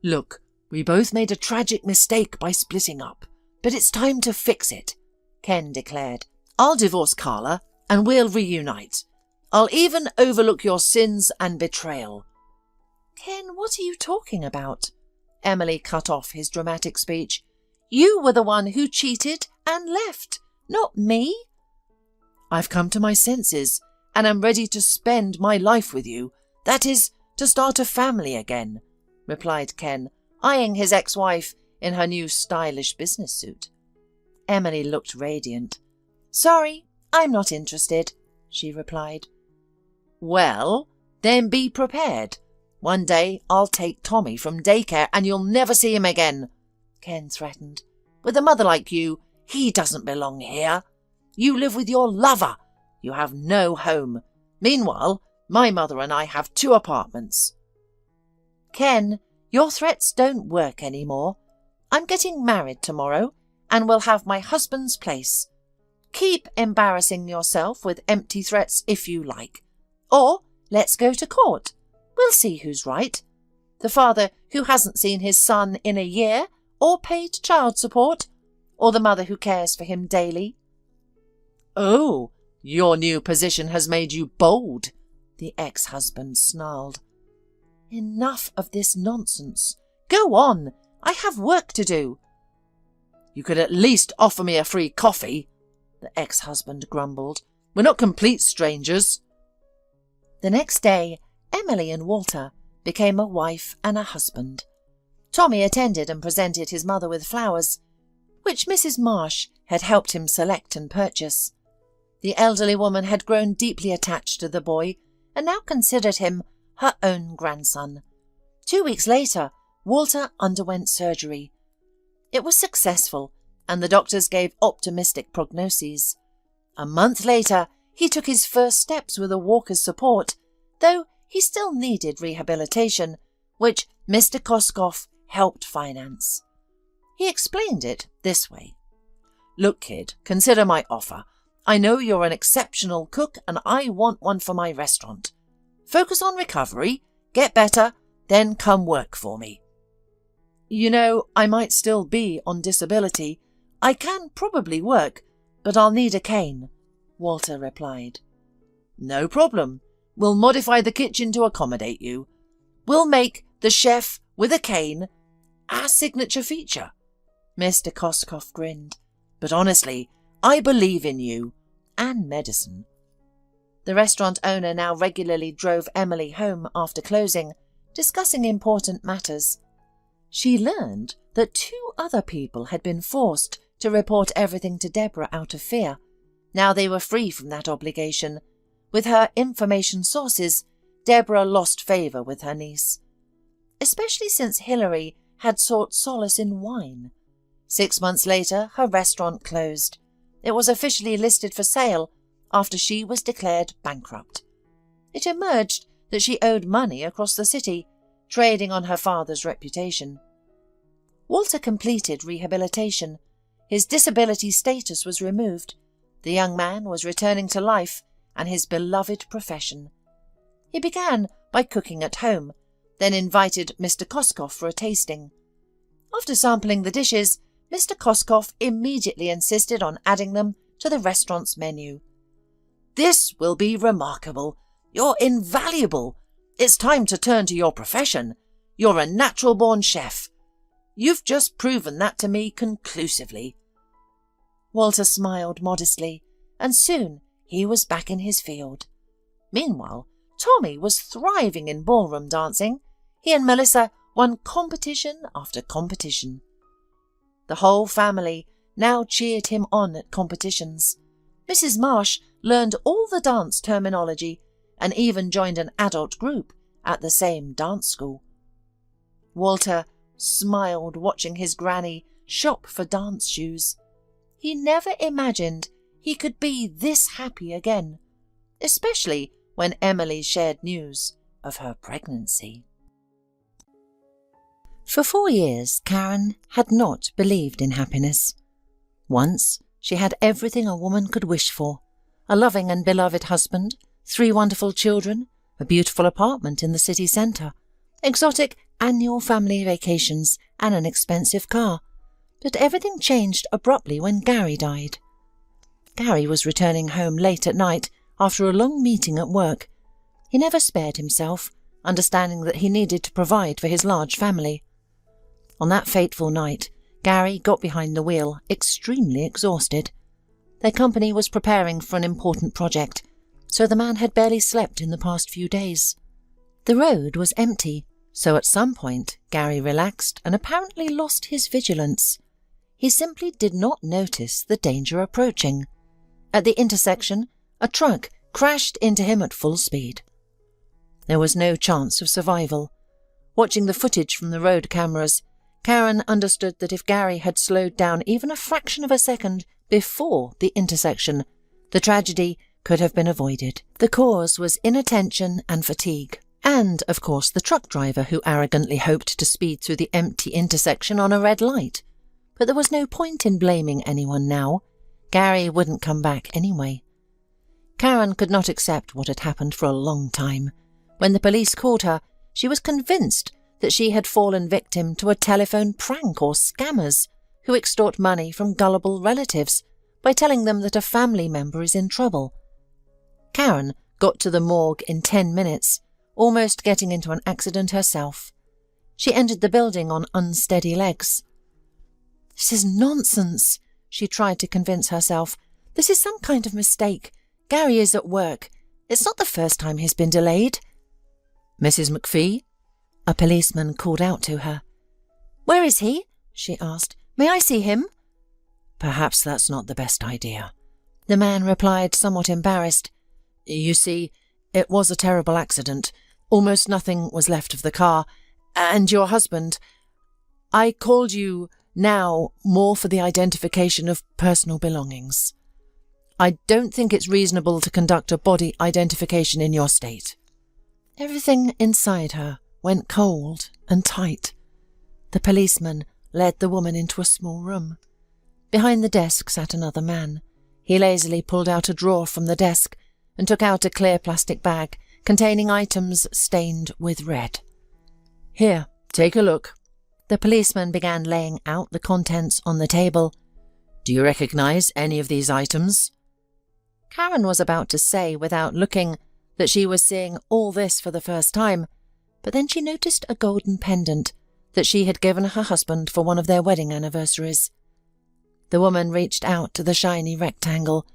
"Look, we both made a tragic mistake by splitting up, but it's time to fix it," Ken declared. "I'll divorce Carla and we'll reunite. I'll even overlook your sins and betrayal." "Ken, what are you talking about?" Emily cut off his dramatic speech. "You were the one who cheated and left, not me." "I've come to my senses and am ready to spend my life with you. That is, to start a family again," replied Ken, eyeing his ex-wife in her new stylish business suit. Emily looked radiant. "Sorry, I'm not interested," she replied. "Well, then be prepared. One day I'll take Tommy from daycare and you'll never see him again," Ken threatened. "With a mother like you, he doesn't belong here. You live with your lover. You have no home. Meanwhile, my mother and I have 2 apartments. "Ken, your threats don't work anymore. I'm getting married tomorrow and will have my husband's place. Keep embarrassing yourself with empty threats if you like. Or let's go to court. We'll see who's right. The father who hasn't seen his son in a year or paid child support, or the mother who cares for him daily." "Oh, your new position has made you bold," the ex-husband snarled. "Enough of this nonsense. Go on. I have work to do." "You could at least offer me a free coffee," the ex-husband grumbled. "We're not complete strangers." The next day, Emily and Walter became a wife and a husband. Tommy attended and presented his mother with flowers, which Mrs. Marsh had helped him select and purchase. The elderly woman had grown deeply attached to the boy and now considered him her own grandson. 2 weeks later, Walter underwent surgery. It was successful, and the doctors gave optimistic prognoses. A month later, he took his first steps with a walker's support, though he still needed rehabilitation, which Mr. Koskoff helped finance. He explained it this way. "Look, kid, consider my offer. I know you're an exceptional cook and I want one for my restaurant. Focus on recovery, get better, then come work for me. You know, I might still be on disability. I can probably work, but I'll need a cane," Walter replied. "No problem. We'll modify the kitchen to accommodate you. We'll make the chef with a cane our signature feature." Mr. Koskoff grinned. "But honestly, I believe in you and medicine." The restaurant owner now regularly drove Emily home after closing, discussing important matters. She learned that 2 other people had been forced to report everything to Deborah out of fear. Now they were free from that obligation. With her information sources, Deborah lost favour with her niece, especially since Hilary had sought solace in wine. 6 months later, her restaurant closed. It was officially listed for sale after she was declared bankrupt. It emerged that she owed money across the city, trading on her father's reputation. Walter completed rehabilitation. His disability status was removed. The young man was returning to life and his beloved profession. He began by cooking at home, then invited Mr. Koskov for a tasting. After sampling the dishes, Mr. Koskov immediately insisted on adding them to the restaurant's menu. "This will be remarkable. You're invaluable. It's time to turn to your profession. You're a natural-born chef. You've just proven that to me conclusively." Walter smiled modestly, and soon he was back in his field. Meanwhile, Tommy was thriving in ballroom dancing. He and Melissa won competition after competition. The whole family now cheered him on at competitions. Mrs. Marsh learned all the dance terminology and even joined an adult group at the same dance school. Walter smiled watching his granny shop for dance shoes. He never imagined he could be this happy again, especially when Emily shared news of her pregnancy. For 4 years, Karen had not believed in happiness. Once, she had everything a woman could wish for: a loving and beloved husband, 3 wonderful children, a beautiful apartment in the city centre, exotic annual family vacations, and an expensive car. But everything changed abruptly when Gary died. Gary was returning home late at night after a long meeting at work. He never spared himself, understanding that he needed to provide for his large family. On that fateful night, Gary got behind the wheel, extremely exhausted. Their company was preparing for an important project, so the man had barely slept in the past few days. The road was empty, so at some point Gary relaxed and apparently lost his vigilance. He simply did not notice the danger approaching. At the intersection, a truck crashed into him at full speed. There was no chance of survival. Watching the footage from the road cameras, Karen understood that if Gary had slowed down even a fraction of a second before the intersection, the tragedy could have been avoided. The cause was inattention and fatigue, and, of course, the truck driver who arrogantly hoped to speed through the empty intersection on a red light. But there was no point in blaming anyone now. Gary wouldn't come back anyway. Karen could not accept what had happened for a long time. When the police called her, she was convinced that she had fallen victim to a telephone prank or scammers who extort money from gullible relatives by telling them that a family member is in trouble. Karen got to the morgue in 10 minutes, almost getting into an accident herself. She entered the building on unsteady legs. "This is nonsense," she tried to convince herself. "This is some kind of mistake. Gary is at work. It's not the first time he's been delayed." "Mrs. McPhee?" A policeman called out to her. "Where is he?" she asked. "May I see him?" "Perhaps that's not the best idea," the man replied, somewhat embarrassed. "You see, it was a terrible accident. Almost nothing was left of the car. And your husband... I called you now more for the identification of personal belongings. I don't think it's reasonable to conduct a body identification in your state." Everything inside her went cold and tight. The policeman led the woman into a small room. Behind the desk sat another man. He lazily pulled out a drawer from the desk and took out a clear plastic bag containing items stained with red. "Here, take a look." The policeman began laying out the contents on the table. "Do you recognize any of these items?" Karen was about to say, without looking, that she was seeing all this for the first time, but then she noticed a golden pendant that she had given her husband for one of their wedding anniversaries. The woman reached out to the shiny rectangle,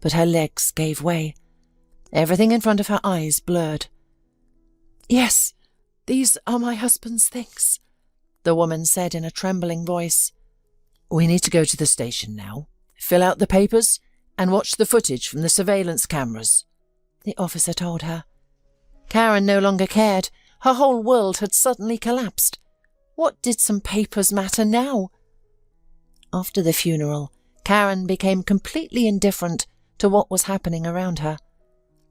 but her legs gave way. Everything in front of her eyes blurred. "Yes, these are my husband's things," the woman said in a trembling voice. "We need to go to the station now, fill out the papers, and watch the footage from the surveillance cameras," the officer told her. Karen no longer cared. Her whole world had suddenly collapsed. What did some papers matter now? After the funeral, Karen became completely indifferent to what was happening around her.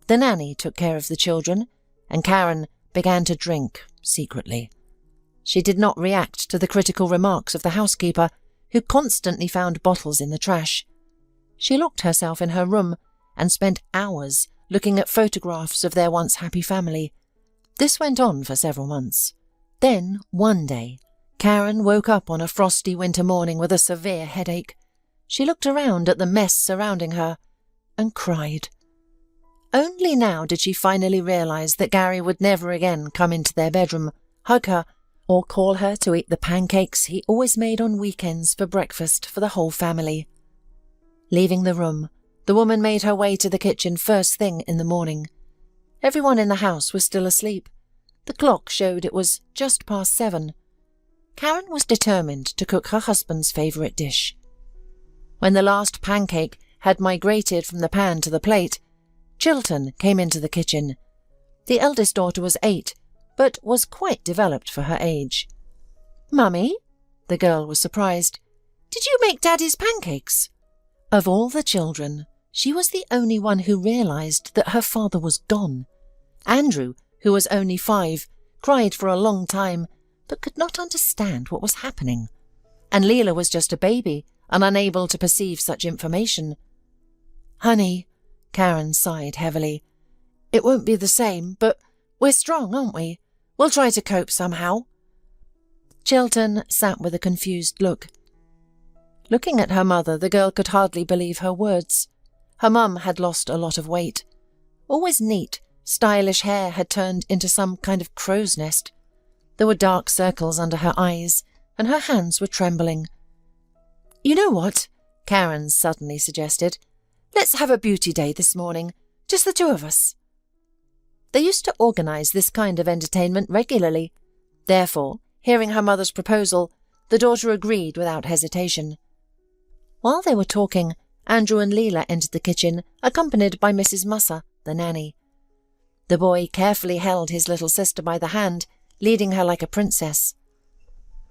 The nanny took care of the children, and Karen began to drink secretly. She did not react to the critical remarks of the housekeeper, who constantly found bottles in the trash. She locked herself in her room and spent hours looking at photographs of their once happy family. This went on for several months. Then, one day, Karen woke up on a frosty winter morning with a severe headache. She looked around at the mess surrounding her and cried. Only now did she finally realize that Gary would never again come into their bedroom, hug her, or call her to eat the pancakes he always made on weekends for breakfast for the whole family. Leaving the room, the woman made her way to the kitchen first thing in the morning. Everyone in the house was still asleep. The clock showed it was just past 7. Karen was determined to cook her husband's favourite dish. When the last pancake had migrated from the pan to the plate, Chilton came into the kitchen. The eldest daughter was 8, but was quite developed for her age. "Mummy," the girl was surprised, "did you make Daddy's pancakes?" Of all the children, she was the only one who realised that her father was gone. Andrew, who was only 5, cried for a long time, but could not understand what was happening. And Leela was just a baby and unable to perceive such information. "Honey," Karen sighed heavily, "it won't be the same, but we're strong, aren't we? We'll try to cope somehow." Chilton sat with a confused look. Looking at her mother, the girl could hardly believe her words. Her mum had lost a lot of weight. Always neat, stylish hair had turned into some kind of crow's nest. There were dark circles under her eyes, and her hands were trembling. "You know what?" Karen suddenly suggested. "Let's have a beauty day this morning, just the 2 of us." They used to organise this kind of entertainment regularly. Therefore, hearing her mother's proposal, the daughter agreed without hesitation. While they were talking, Andrew and Leela entered the kitchen, accompanied by Mrs. Musser, the nanny. The boy carefully held his little sister by the hand, leading her like a princess.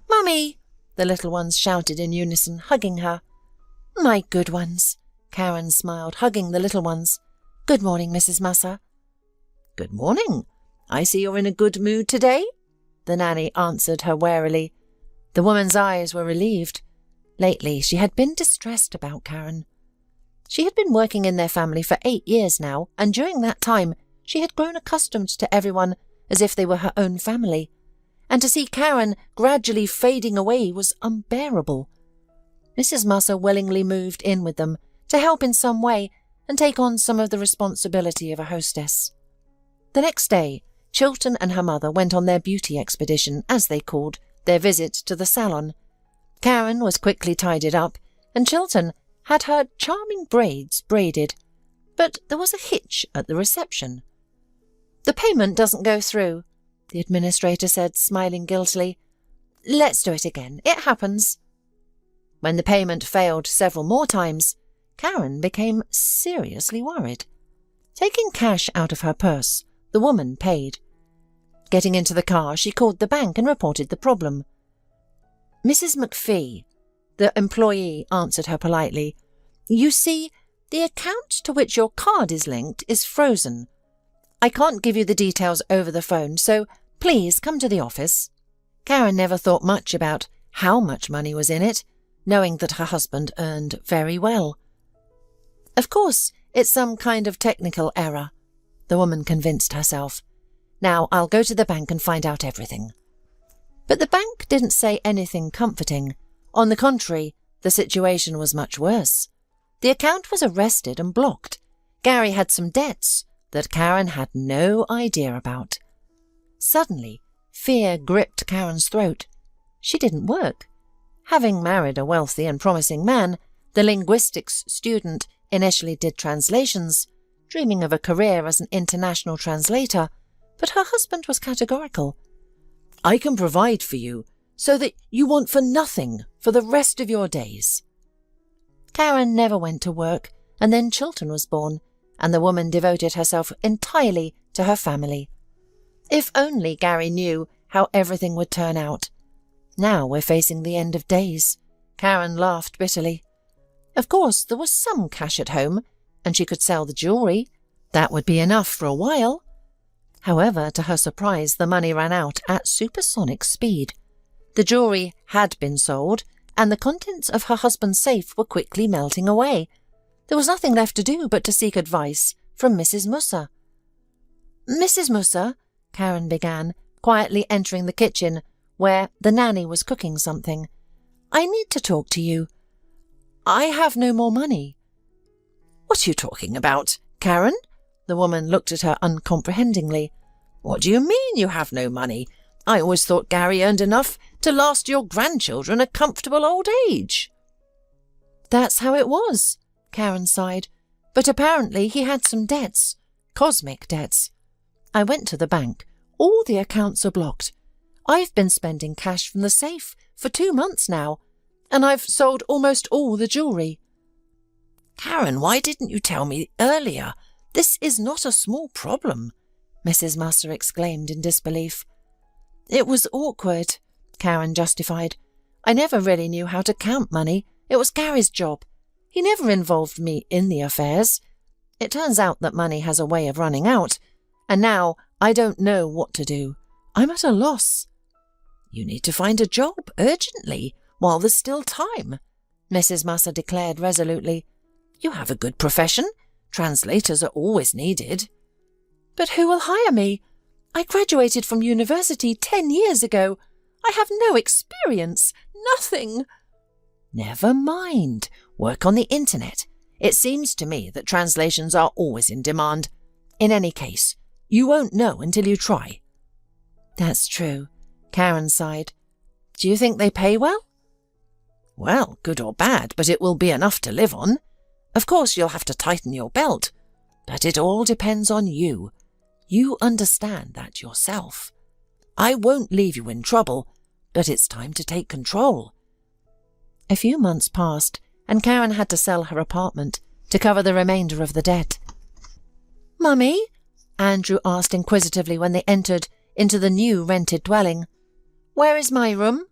"Mummy!" the little ones shouted in unison, hugging her. "My good ones!" Karen smiled, hugging the little ones. "Good morning, Mrs. Musser." "Good morning. I see you're in a good mood today," the nanny answered her warily. The woman's eyes were relieved. Lately, she had been distressed about Karen. She had been working in their family for 8 years now, and during that time, she had grown accustomed to everyone as if they were her own family. And to see Karen gradually fading away was unbearable. Mrs. Musser willingly moved in with them to help in some way and take on some of the responsibility of a hostess. The next day, Chilton and her mother went on their beauty expedition, as they called their visit to the salon. Karen was quickly tidied up, and Chilton had her charming braids braided. But there was a hitch at the reception. "The payment doesn't go through," the administrator said, smiling guiltily. "Let's do it again. It happens." When the payment failed several more times, Karen became seriously worried. Taking cash out of her purse, the woman paid. Getting into the car, she called the bank and reported the problem. "Mrs. McPhee," the employee answered her politely, "you see, the account to which your card is linked is frozen. I can't give you the details over the phone, so please come to the office." Karen never thought much about how much money was in it, knowing that her husband earned very well. "Of course, it's some kind of technical error," the woman convinced herself. "Now I'll go to the bank and find out everything." But the bank didn't say anything comforting. On the contrary, the situation was much worse. The account was arrested and blocked. Gary had some debts that Karen had no idea about. Suddenly, fear gripped Karen's throat. She didn't work. Having married a wealthy and promising man, the linguistics student initially did translations, dreaming of a career as an international translator, but her husband was categorical. "I can provide for you so that you want for nothing for the rest of your days." Karen never went to work, and then Chilton was born, and the woman devoted herself entirely to her family. If only Gary knew how everything would turn out. Now we're facing the end of days. Karen laughed bitterly. Of course, there was some cash at home, and she could sell the jewellery. That would be enough for a while. However, to her surprise, the money ran out at supersonic speed. The jewellery had been sold, and the contents of her husband's safe were quickly melting away. There was nothing left to do but to seek advice from Mrs. Musser. "Mrs. Musser," Karen began, quietly entering the kitchen, where the nanny was cooking something, "I need to talk to you. I have no more money." "What are you talking about, Karen?" The woman looked at her uncomprehendingly. "What do you mean you have no money? I always thought Gary earned enough to last your grandchildren a comfortable old age." "That's how it was," Karen sighed. "But apparently he had some debts. Cosmic debts. I went to the bank. All the accounts are blocked. I've been spending cash from the safe for 2 months now, and I've sold almost all the jewellery." "Karen, why didn't you tell me earlier? This is not a small problem," Mrs. Musser exclaimed in disbelief. "It was awkward," Karen justified. "I never really knew how to count money. It was Gary's job. He never involved me in the affairs. It turns out that money has a way of running out, and now I don't know what to do. I'm at a loss." "You need to find a job urgently while there's still time," Mrs. Musser declared resolutely. "You have a good profession. Translators are always needed." "But who will hire me? I graduated from university 10 years ago. I have no experience. Nothing." "Never mind. Work on the internet. It seems to me that translations are always in demand. In any case, you won't know until you try." "That's true," Karen sighed. "Do you think they pay well?" "Well, good or bad, but it will be enough to live on. Of course, you'll have to tighten your belt, but it all depends on you. You understand that yourself. I won't leave you in trouble, but it's time to take control." A few months passed, and Karen had to sell her apartment to cover the remainder of the debt. "Mummy?" Andrew asked inquisitively when they entered into the new rented dwelling. "Where is my room?"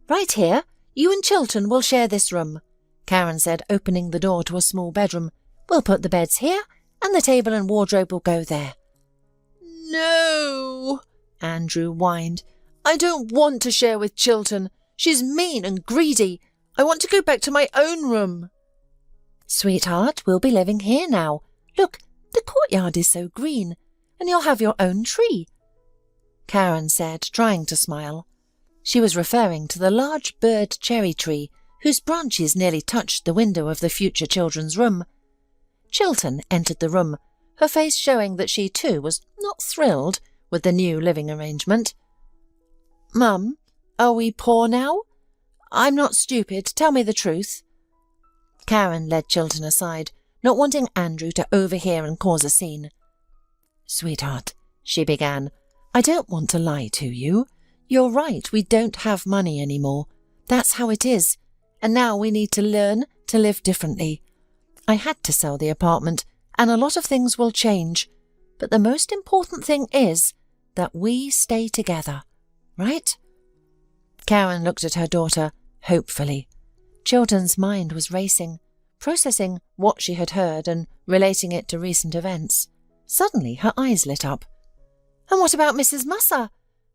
"Right here. You and Chilton will share this room," Karen said, opening the door to a small bedroom. "We'll put the beds here, and the table and wardrobe will go there." "No," Andrew whined. "I don't want to share with Chilton. She's mean and greedy. I want to go back to my own room." "Sweetheart, we'll be living here now. Look, the courtyard is so green, and you'll have your own tree," Karen said, trying to smile. She was referring to the large bird cherry tree whose branches nearly touched the window of the future children's room. Chilton entered the room, her face showing that she too was not thrilled with the new living arrangement. "Mum, are we poor now? I'm not stupid. Tell me the truth." Karen led Chilton aside, not wanting Andrew to overhear and cause a scene. "Sweetheart," she began, "I don't want to lie to you. You're right, we don't have money anymore. That's how it is, and now we need to learn to live differently. I had to sell the apartment, and a lot of things will change, but the most important thing is that we stay together, right?" Karen looked at her daughter hopefully. Chilton's mind was racing, processing what she had heard and relating it to recent events. Suddenly her eyes lit up. "And what about Mrs. Musser?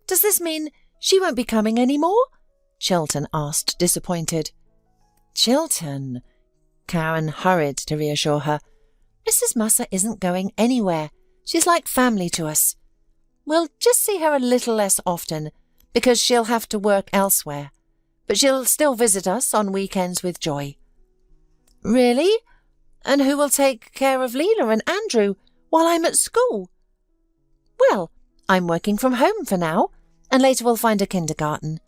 Does this mean she won't be coming any more?" Chilton asked, disappointed. "Chilton," Karen hurried to reassure her. "Mrs. Musser isn't going anywhere. She's like family to us. We'll just see her a little less often, because she'll have to work elsewhere. But she'll still visit us on weekends with joy." "Really? And who will take care of Leela and Andrew while I'm at school?" "Well, I'm working from home for now, and later we'll find a kindergarten,"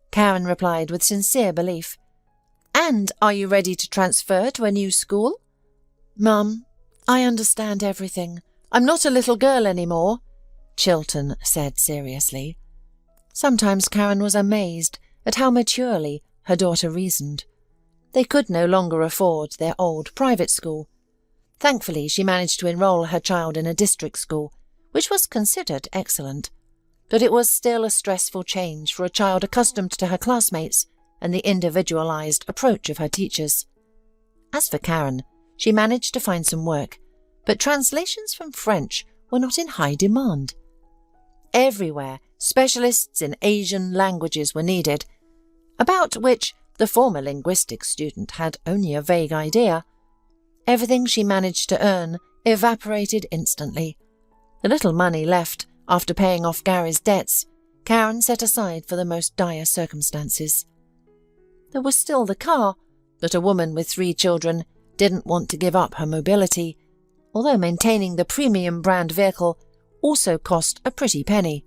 Karen replied with sincere belief. "And are you ready to transfer to a new school?" "Mum, I understand everything. I'm not a little girl anymore, Chilton said seriously. Sometimes Karen was amazed at how maturely her daughter reasoned. They could no longer afford their old private school. Thankfully, she managed to enroll her child in a district school, which was considered excellent. But it was still a stressful change for a child accustomed to her classmates and the individualized approach of her teachers. As for Karen, she managed to find some work, but translations from French were not in high demand. Everywhere, specialists in Asian languages were needed, about which the former linguistics student had only a vague idea. Everything she managed to earn evaporated instantly. The little money left after paying off Gary's debts, Karen set aside for the most dire circumstances. There was still the car, but a woman with 3 children didn't want to give up her mobility, although maintaining the premium brand vehicle also cost a pretty penny.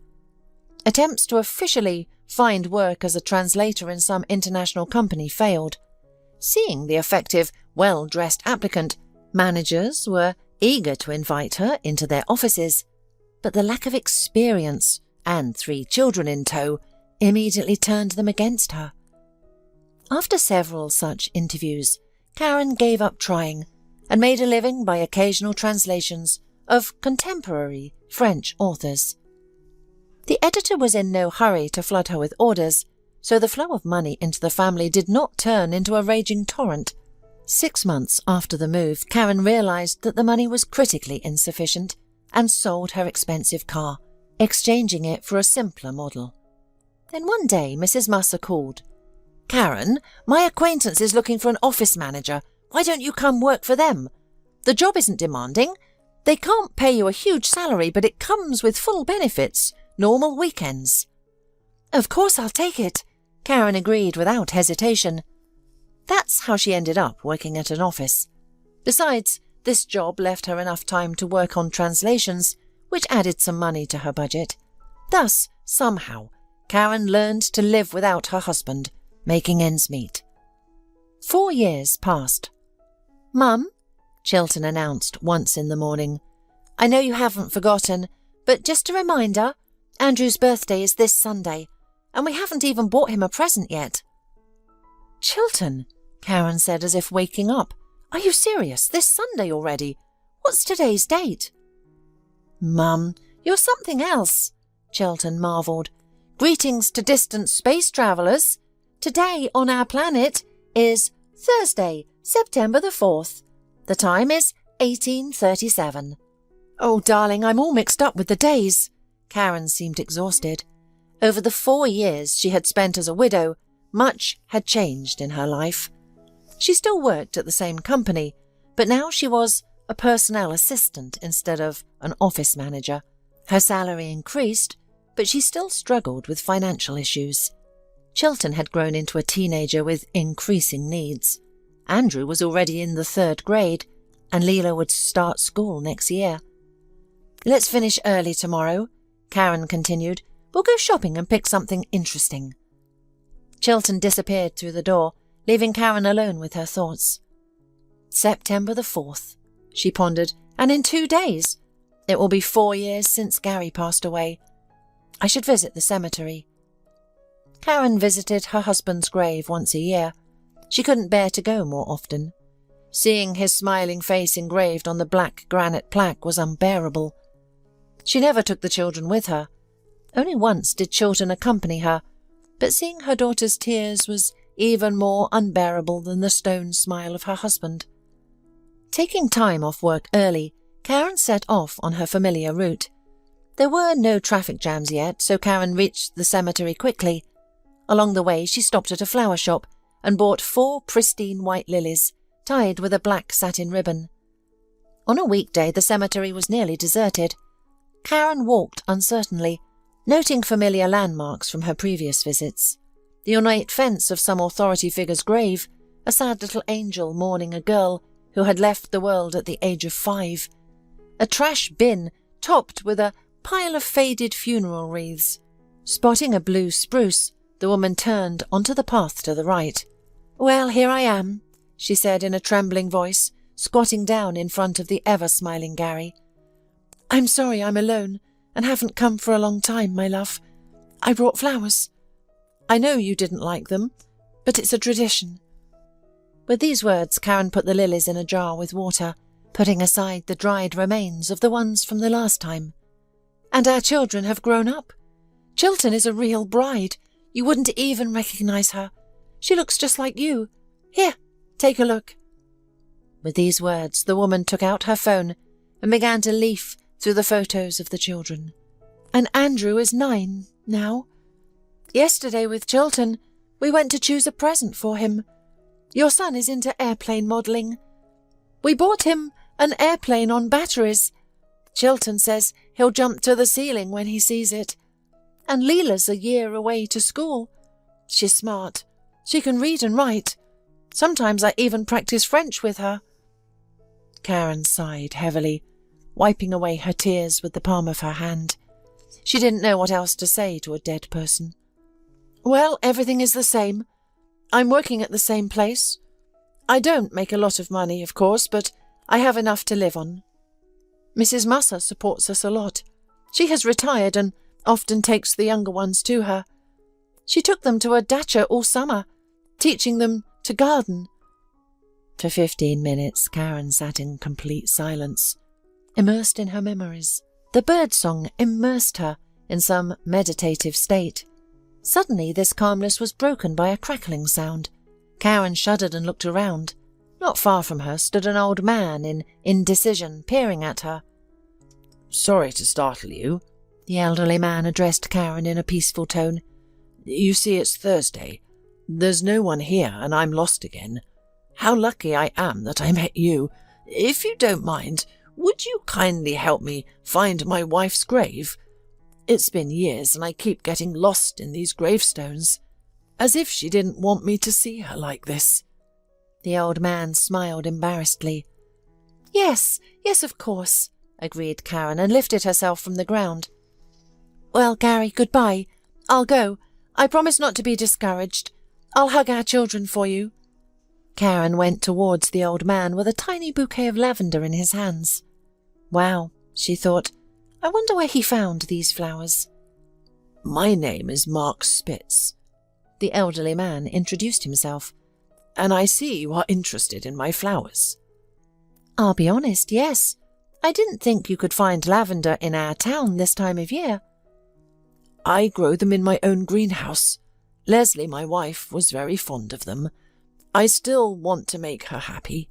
Attempts to officially find work as a translator in some international company failed. Seeing the effective, well-dressed applicant, managers were eager to invite her into their offices, but the lack of experience and 3 children in tow immediately turned them against her. After several such interviews, Karen gave up trying and made a living by occasional translations of contemporary French authors. The editor was in no hurry to flood her with orders, so the flow of money into the family did not turn into a raging torrent. 6 months after the move, Karen realized that the money was critically insufficient and sold her expensive car, exchanging it for a simpler model. Then one day Mrs. Musser called. "Karen, my acquaintance is looking for an office manager. Why don't you come work for them? The job isn't demanding. They can't pay you a huge salary, but it comes with full benefits, normal weekends." "Of course I'll take it," Karen agreed without hesitation. That's how she ended up working at an office. Besides, this job left her enough time to work on translations, which added some money to her budget. Thus, somehow, Karen learned to live without her husband, making ends meet. 4 years passed. "Mum," Chilton announced once in the morning, "I know you haven't forgotten, but just a reminder, Andrew's birthday is this Sunday, and we haven't even bought him a present yet." "Chilton," Karen said as if waking up, "are you serious? This Sunday already? What's today's date?" "Mum, you're something else," Chilton marvelled. "Greetings to distant space travellers. Today on our planet is Thursday, September the 4th. The time is 1837. "Oh, darling, I'm all mixed up with the days." Karen seemed exhausted. Over the 4 years she had spent as a widow, much had changed in her life. She still worked at the same company, but now she was a personnel assistant instead of an office manager. Her salary increased, but she still struggled with financial issues. Chilton had grown into a teenager with increasing needs. Andrew was already in the 3rd grade, and Leela would start school next year. "Let's finish early tomorrow," Karen continued. "We'll go shopping and pick something interesting." Chilton disappeared through the door, leaving Karen alone with her thoughts. September the 4th, she pondered, and in 2 days. It will be 4 years since Gary passed away. I should visit the cemetery. Karen visited her husband's grave once a year. She couldn't bear to go more often. Seeing his smiling face engraved on the black granite plaque was unbearable. She never took the children with her. Only once did Chilton accompany her, but seeing her daughter's tears was even more unbearable than the stone smile of her husband. Taking time off work early, Karen set off on her familiar route. There were no traffic jams yet, so Karen reached the cemetery quickly. Along the way, she stopped at a flower shop and bought 4 pristine white lilies, tied with a black satin ribbon. On a weekday, the cemetery was nearly deserted. Karen walked uncertainly, noting familiar landmarks from her previous visits. The ornate fence of some authority figure's grave, a sad little angel mourning a girl who had left the world at the age of 5. A trash bin topped with a pile of faded funeral wreaths. Spotting a blue spruce, the woman turned onto the path to the right. "Well, here I am," she said in a trembling voice, squatting down in front of the ever-smiling Gary. "I'm sorry I'm alone and haven't come for a long time, my love. I brought flowers. I know you didn't like them, but it's a tradition." With these words, Karen put the lilies in a jar with water, putting aside the dried remains of the ones from the last time. "And our children have grown up. Chilton is a real bride. You wouldn't even recognize her. She looks just like you. Here, take a look." With these words, the woman took out her phone and began to leaf through the photos of the children. "And Andrew is 9 now. Yesterday with Chilton, we went to choose a present for him. Your son is into airplane modelling. We bought him an airplane on batteries. Chilton says he'll jump to the ceiling when he sees it. And Leela's a year away to school. She's smart. She can read and write. Sometimes I even practice French with her." Karen sighed heavily, wiping away her tears with the palm of her hand. She didn't know what else to say to a dead person. "Well, everything is the same. I'm working at the same place. I don't make a lot of money, of course, but I have enough to live on. Mrs. Musser supports us a lot. She has retired and often takes the younger ones to her. She took them to a dacha all summer, teaching them to garden." For 15 minutes, Karen sat in complete silence, immersed in her memories. The birdsong immersed her in some meditative state. Suddenly, this calmness was broken by a crackling sound. Karen shuddered and looked around. Not far from her stood an old man in indecision, peering at her. "Sorry to startle you," the elderly man addressed Karen in a peaceful tone. "You see, it's Thursday. There's no one here, and I'm lost again. How lucky I am that I met you. If you don't mind, would you kindly help me find my wife's grave? It's been years, and I keep getting lost in these gravestones. As if she didn't want me to see her like this." The old man smiled embarrassedly. Yes, of course," agreed Karen, and lifted herself from the ground. "Well, Gary, goodbye. I'll go. I promise not to be discouraged. I'll hug our children for you." Karen went towards the old man with a tiny bouquet of lavender in his hands. Wow, she thought, I wonder where he found these flowers. "My name is Mark Spitz," the elderly man introduced himself. "and I see you are interested in my flowers." "I'll be honest, yes. I didn't think you could find lavender in our town this time of year." "I grow them in my own greenhouse. Leslie, my wife, was very fond of them. I still want to make her happy.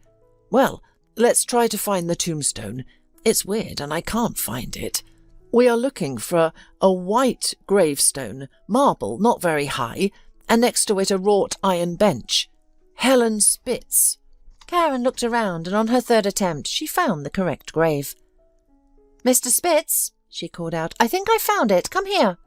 Well, let's try to find the tombstone. It's weird and I can't find it. We are looking for a white gravestone, marble, not very high, and next to it a wrought iron bench. Helen Spitz." Karen looked around, and on her third attempt she found the correct grave. "Mr. Spitz," she called out, "I think I found it. Come here."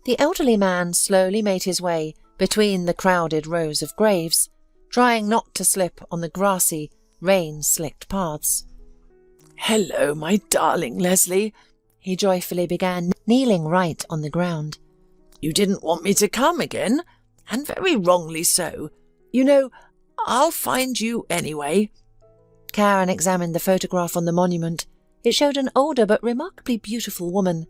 The elderly man slowly made his way between the crowded rows of graves, trying not to slip on the grassy, rain-slicked paths. "Hello, my darling Leslie," he joyfully began, kneeling right on the ground. "You didn't want me to come again, and very wrongly so. You know, I'll find you anyway." Karen examined the photograph on the monument. It showed an older but remarkably beautiful woman.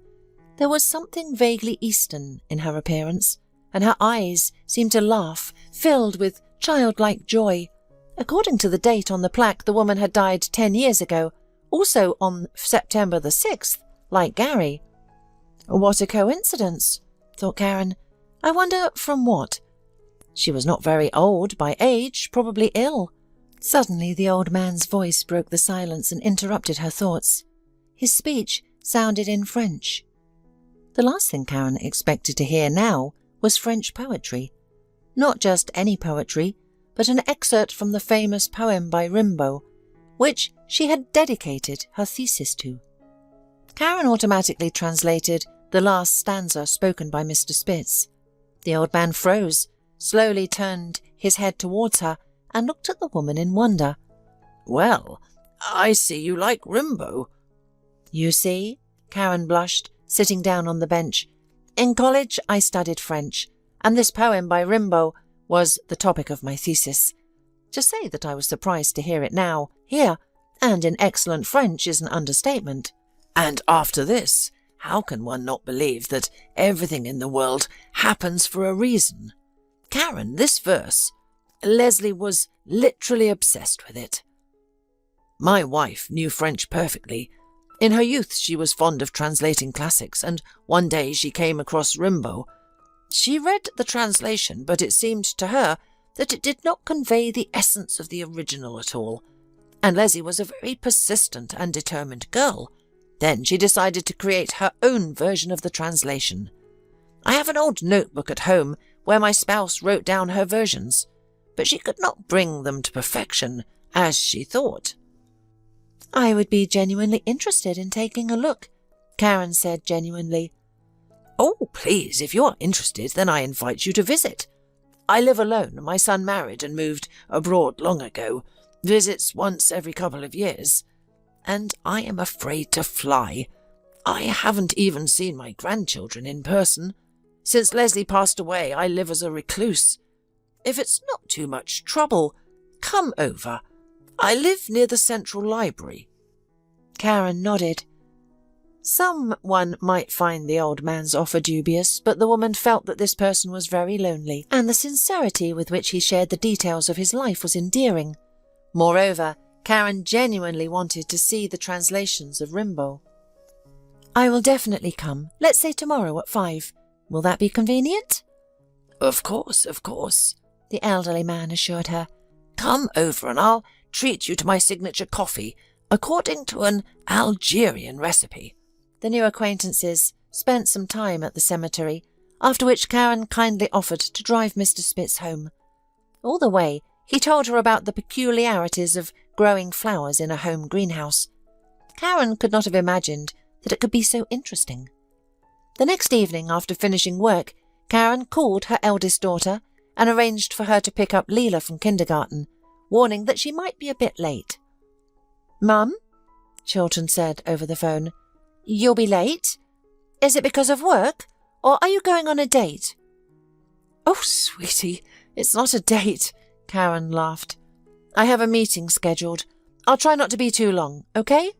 There was something vaguely Eastern in her appearance, and her eyes seemed to laugh, filled with childlike joy. According to the date on the plaque, the woman had died 10 years ago, also on September the 6th, like Gary. What a coincidence, thought Karen. I wonder from what? She was not very old by age, probably ill. Suddenly the old man's voice broke the silence and interrupted her thoughts. His speech sounded in French. The last thing Karen expected to hear now was French poetry. Not just any poetry, but an excerpt from the famous poem by Rimbaud, which she had dedicated her thesis to. Karen automatically translated the last stanza spoken by Mr. Spitz. The old man froze, slowly turned his head towards her, and looked at the woman in wonder. "Well, I see you like Rimbaud." "You see?" Karen blushed, sitting down on the bench. "In college I studied French, and this poem by Rimbaud was the topic of my thesis. To say that I was surprised to hear it now, here, and in excellent French is an understatement. And after this, how can one not believe that everything in the world happens for a reason? Karen, this verse, Leslie was literally obsessed with it. My wife knew French perfectly. In her youth she was fond of translating classics, and one day she came across Rimbaud. She read the translation, but it seemed to her that it did not convey the essence of the original at all. And Leslie was a very persistent and determined girl. Then she decided to create her own version of the translation. I have an old notebook at home where my spouse wrote down her versions, but she could not bring them to perfection, as she thought. I would be genuinely interested in taking a look, Karen said genuinely. Oh, please, if you are interested, then I invite you to visit. I live alone. My son married and moved abroad long ago. Visits once every couple of years. And I am afraid to fly. I haven't even seen my grandchildren in person. Since Leslie passed away, I live as a recluse. If it's not too much trouble, come over. I live near the Central Library. Karen nodded. Someone might find the old man's offer dubious, but the woman felt that this person was very lonely, and the sincerity with which he shared the details of his life was endearing. Moreover, Karen genuinely wanted to see the translations of Rimbaud. I will definitely come. Let's say tomorrow at 5. Will that be convenient? Of course, the elderly man assured her. Come over and I'll treat you to my signature coffee, according to an Algerian recipe. The new acquaintances spent some time at the cemetery, after which Karen kindly offered to drive Mr. Spitz home. All the way, he told her about the peculiarities of growing flowers in a home greenhouse. Karen could not have imagined that it could be so interesting. The next evening, after finishing work, Karen called her eldest daughter and arranged for her to pick up Leela from kindergarten, warning that she might be a bit late. "Mum," Chilton said over the phone, "you'll be late? Is it because of work, or are you going on a date?" "Oh, sweetie, it's not a date," Karen laughed. "I have a meeting scheduled. I'll try not to be too long, okay?"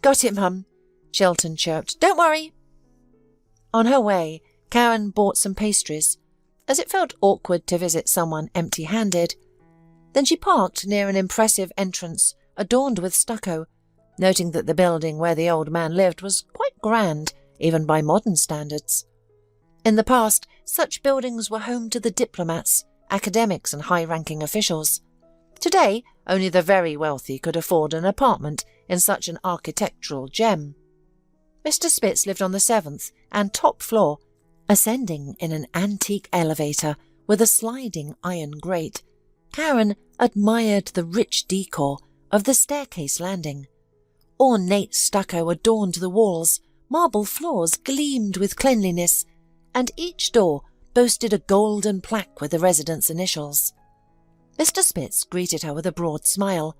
"Got it, Mum," Chilton chirped. "Don't worry." On her way, Karen bought some pastries, as it felt awkward to visit someone empty-handed. Then she parked near an impressive entrance adorned with stucco, noting that the building where the old man lived was quite grand, even by modern standards. In the past, such buildings were home to the diplomats, academics and high-ranking officials. Today, only the very wealthy could afford an apartment in such an architectural gem. Mr. Spitz lived on the 7th and top floor, ascending in an antique elevator with a sliding iron grate. Karen admired the rich decor of the staircase landing. Ornate stucco adorned the walls, marble floors gleamed with cleanliness, and each door boasted a golden plaque with the residents' initials. Mr. Spitz greeted her with a broad smile.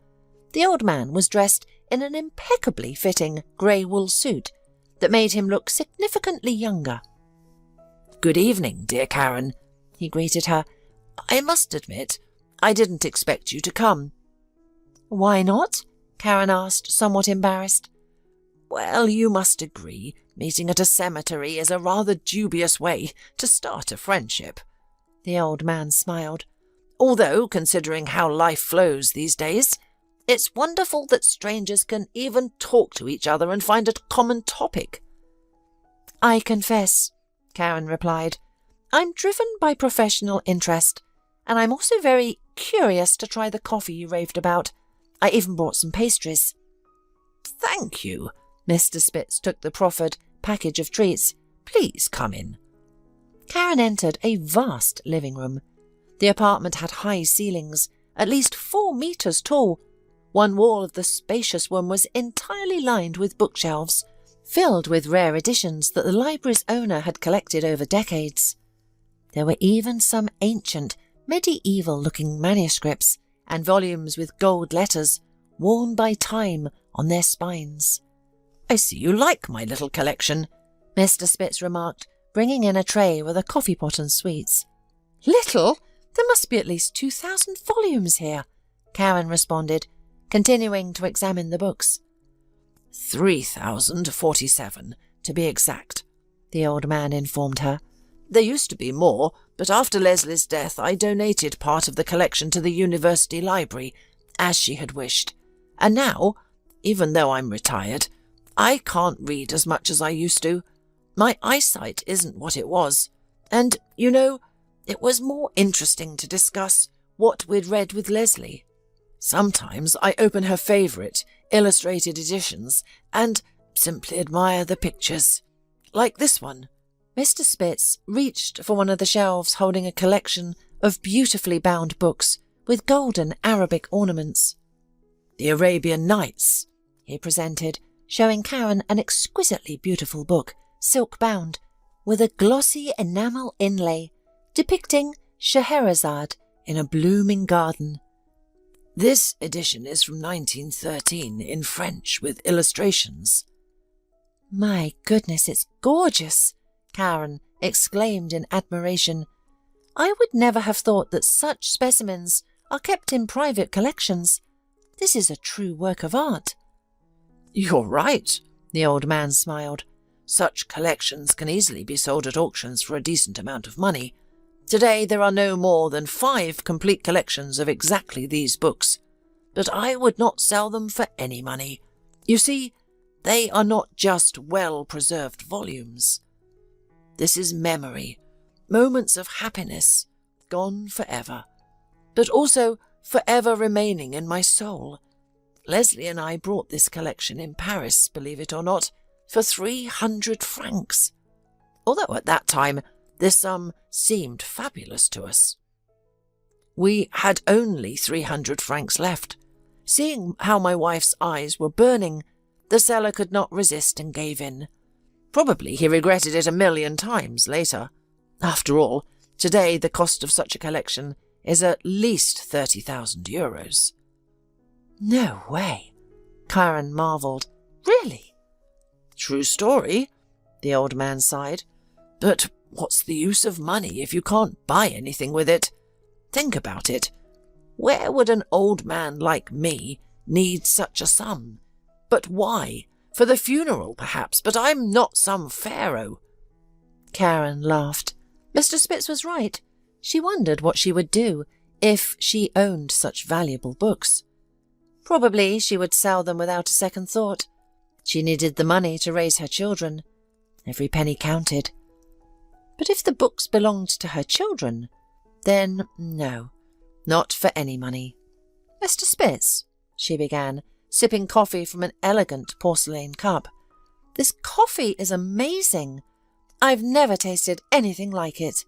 The old man was dressed in an impeccably fitting grey wool suit that made him look significantly younger. "Good evening, dear Karen," he greeted her. "I must admit, I didn't expect you to come." "Why not?" Karen asked, somewhat embarrassed. "Well, you must agree, meeting at a cemetery is a rather dubious way to start a friendship." The old man smiled. "Although, considering how life flows these days, it's wonderful that strangers can even talk to each other and find a common topic." "I confess," Karen replied, "I'm driven by professional interest, and I'm also very curious to try the coffee you raved about. I even brought some pastries." "Thank you." Mr. Spitz took the proffered package of treats. "Please come in." Karen entered a vast living room. The apartment had high ceilings, at least 4 meters tall. One wall of the spacious room was entirely lined with bookshelves, filled with rare editions that the library's owner had collected over decades. There were even some ancient, medieval-looking manuscripts and volumes with gold letters, worn by time, on their spines. "I see you like my little collection," Mr. Spitz remarked, bringing in a tray with a coffee pot and sweets. "Little? There must be at least 2,000 volumes here, Karen responded, continuing to examine the books. 3,047, to be exact, the old man informed her. There used to be more, but after Leslie's death I donated part of the collection to the university library, as she had wished. And now, even though I'm retired, I can't read as much as I used to. My eyesight isn't what it was. And, you know, it was more interesting to discuss what we'd read with Leslie. Sometimes I open her favourite, illustrated editions, and simply admire the pictures. Like this one. Mr. Spitz reached for one of the shelves holding a collection of beautifully bound books with golden Arabic ornaments. The Arabian Nights, he presented, showing Karen an exquisitely beautiful book, silk-bound, with a glossy enamel inlay depicting Scheherazade in a blooming garden. This edition is from 1913 in French with illustrations. My goodness, it's gorgeous, Karen exclaimed in admiration. I would never have thought that such specimens are kept in private collections. This is a true work of art. You're right, the old man smiled. Such collections can easily be sold at auctions for a decent amount of money. Today there are no more than 5 complete collections of exactly these books, but I would not sell them for any money. You see, they are not just well-preserved volumes. This is memory, moments of happiness, gone forever, but also forever remaining in my soul. Leslie and I bought this collection in Paris, believe it or not, for 300 francs, although at that time this sum seemed fabulous to us. We had only 300 francs left. Seeing how my wife's eyes were burning, the seller could not resist and gave in. Probably he regretted it 1,000,000 times later. After all, today the cost of such a collection is at least 30,000 euros. No way, Karen marvelled. Really? True story, the old man sighed. But what's the use of money if you can't buy anything with it? Think about it. Where would an old man like me need such a sum? But why? For the funeral, perhaps, but I'm not some pharaoh. Karen laughed. Mr. Spitz was right. She wondered what she would do if she owned such valuable books. Probably she would sell them without a second thought. She needed the money to raise her children. Every penny counted. But if the books belonged to her children, then no, not for any money. Mr. Spitz, she began, sipping coffee from an elegant porcelain cup. This coffee is amazing. I've never tasted anything like it.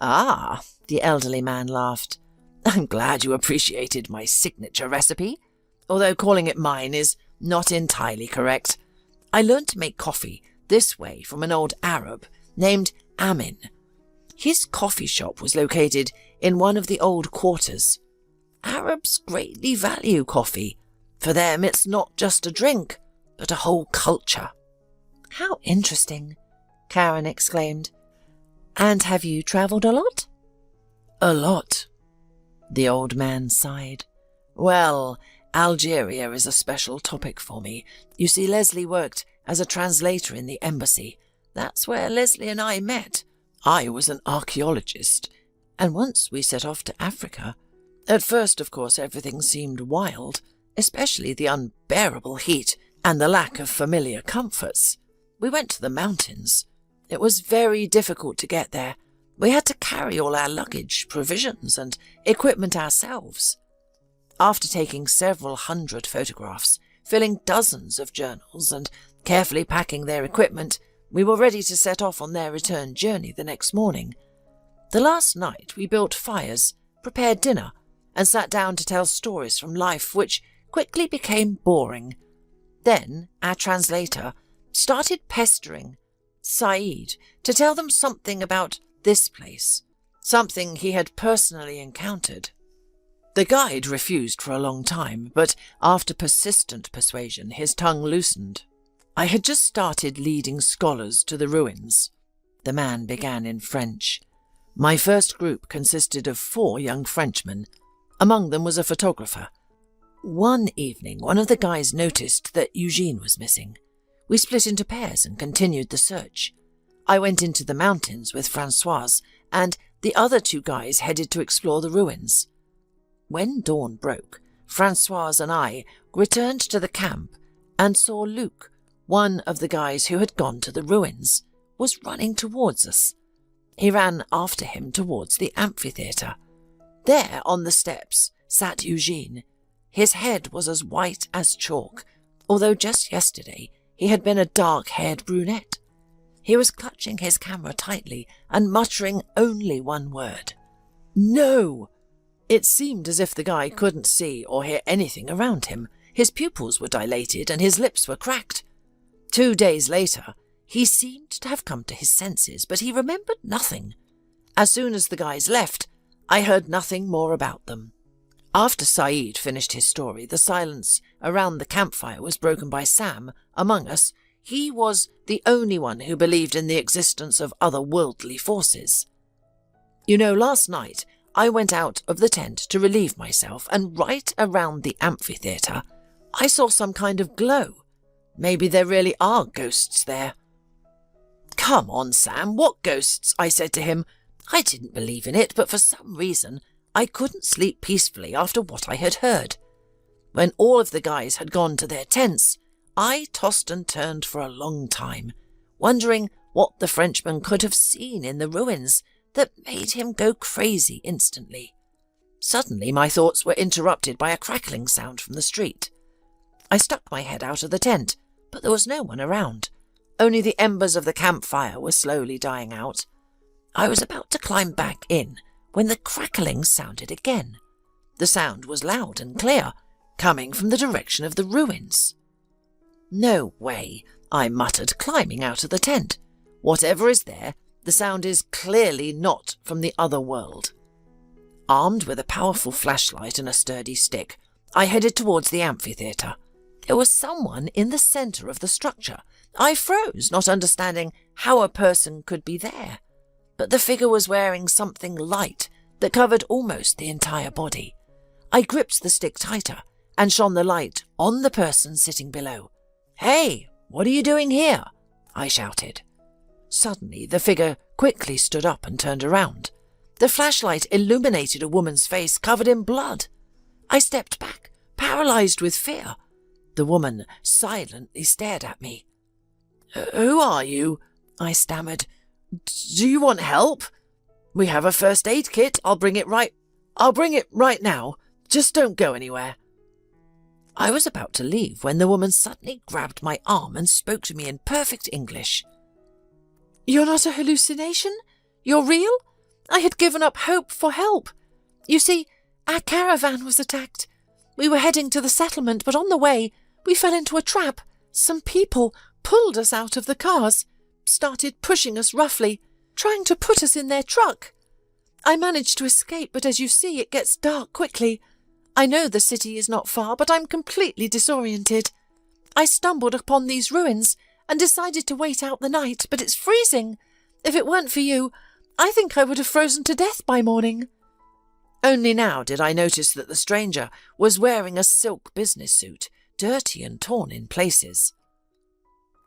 Ah, the elderly man laughed. I'm glad you appreciated my signature recipe, although calling it mine is not entirely correct. I learned to make coffee this way from an old Arab named Amin. His coffee shop was located in one of the old quarters. Arabs greatly value coffee. For them it's not just a drink, but a whole culture. How interesting, Karen exclaimed. And have you travelled a lot? A lot. The old man sighed. Well, Algeria is a special topic for me. You see, Leslie worked as a translator in the embassy. That's where Leslie and I met. I was an archaeologist, and once we set off to Africa. At first, of course, everything seemed wild, especially the unbearable heat and the lack of familiar comforts. We went to the mountains. It was very difficult to get there. We had to carry all our luggage, provisions, and equipment ourselves. After taking several hundred photographs, filling dozens of journals, and carefully packing their equipment, we were ready to set off on their return journey the next morning. The last night we built fires, prepared dinner, and sat down to tell stories from life which quickly became boring. Then our translator started pestering Saeed to tell them something about this place, something he had personally encountered. The guide refused for a long time, but after persistent persuasion his tongue loosened. I had just started leading scholars to the ruins. The man began in French. My first group consisted of 4 young Frenchmen. Among them was a photographer. One evening, one of the guys noticed that Eugene was missing. We split into pairs and continued the search. I went into the mountains with Françoise, and the other 2 guys headed to explore the ruins. When dawn broke, Françoise and I returned to the camp and saw Luc, one of the guys who had gone to the ruins, was running towards us. He ran after him towards the amphitheatre. There, on the steps, sat Eugene. His head was as white as chalk, although just yesterday he had been a dark-haired brunette. He was clutching his camera tightly and muttering only one word. "No!" It seemed as if the guy couldn't see or hear anything around him. His pupils were dilated and his lips were cracked. 2 days later, he seemed to have come to his senses, but he remembered nothing. As soon as the guys left, I heard nothing more about them. After Said finished his story, the silence around the campfire was broken by Sam. Among us, he was the only one who believed in the existence of otherworldly forces. "You know, last night I went out of the tent to relieve myself, and right around the amphitheatre I saw some kind of glow. Maybe there really are ghosts there." "Come on, Sam, what ghosts?" I said to him. I didn't believe in it, but for some reason I couldn't sleep peacefully after what I had heard. When all of the guys had gone to their tents, I tossed and turned for a long time, wondering what the Frenchman could have seen in the ruins that made him go crazy instantly. Suddenly my thoughts were interrupted by a crackling sound from the street. I stuck my head out of the tent, but there was no one around. Only the embers of the campfire were slowly dying out. I was about to climb back in when the crackling sounded again. The sound was loud and clear, coming from the direction of the ruins. "No way," I muttered, climbing out of the tent. "Whatever is there, the sound is clearly not from the other world." Armed with a powerful flashlight and a sturdy stick, I headed towards the amphitheatre. There was someone in the centre of the structure. I froze, not understanding how a person could be there. But the figure was wearing something light that covered almost the entire body. I gripped the stick tighter and shone the light on the person sitting below. "Hey, what are you doing here?" I shouted. Suddenly, the figure quickly stood up and turned around. The flashlight illuminated a woman's face covered in blood. I stepped back, paralyzed with fear. The woman silently stared at me. "Who are you?" I stammered. "Do you want help? We have a first aid kit. I'll bring it right now. Just don't go anywhere." I was about to leave when the woman suddenly grabbed my arm and spoke to me in perfect English. "You're not a hallucination? You're real? I had given up hope for help. You see, our caravan was attacked. We were heading to the settlement, but on the way, we fell into a trap. Some people pulled us out of the cars, started pushing us roughly, trying to put us in their truck. I managed to escape, but as you see, it gets dark quickly. I know the city is not far, but I'm completely disoriented. I stumbled upon these ruins and decided to wait out the night, but it's freezing. If it weren't for you, I think I would have frozen to death by morning." Only now did I notice that the stranger was wearing a silk business suit, dirty and torn in places.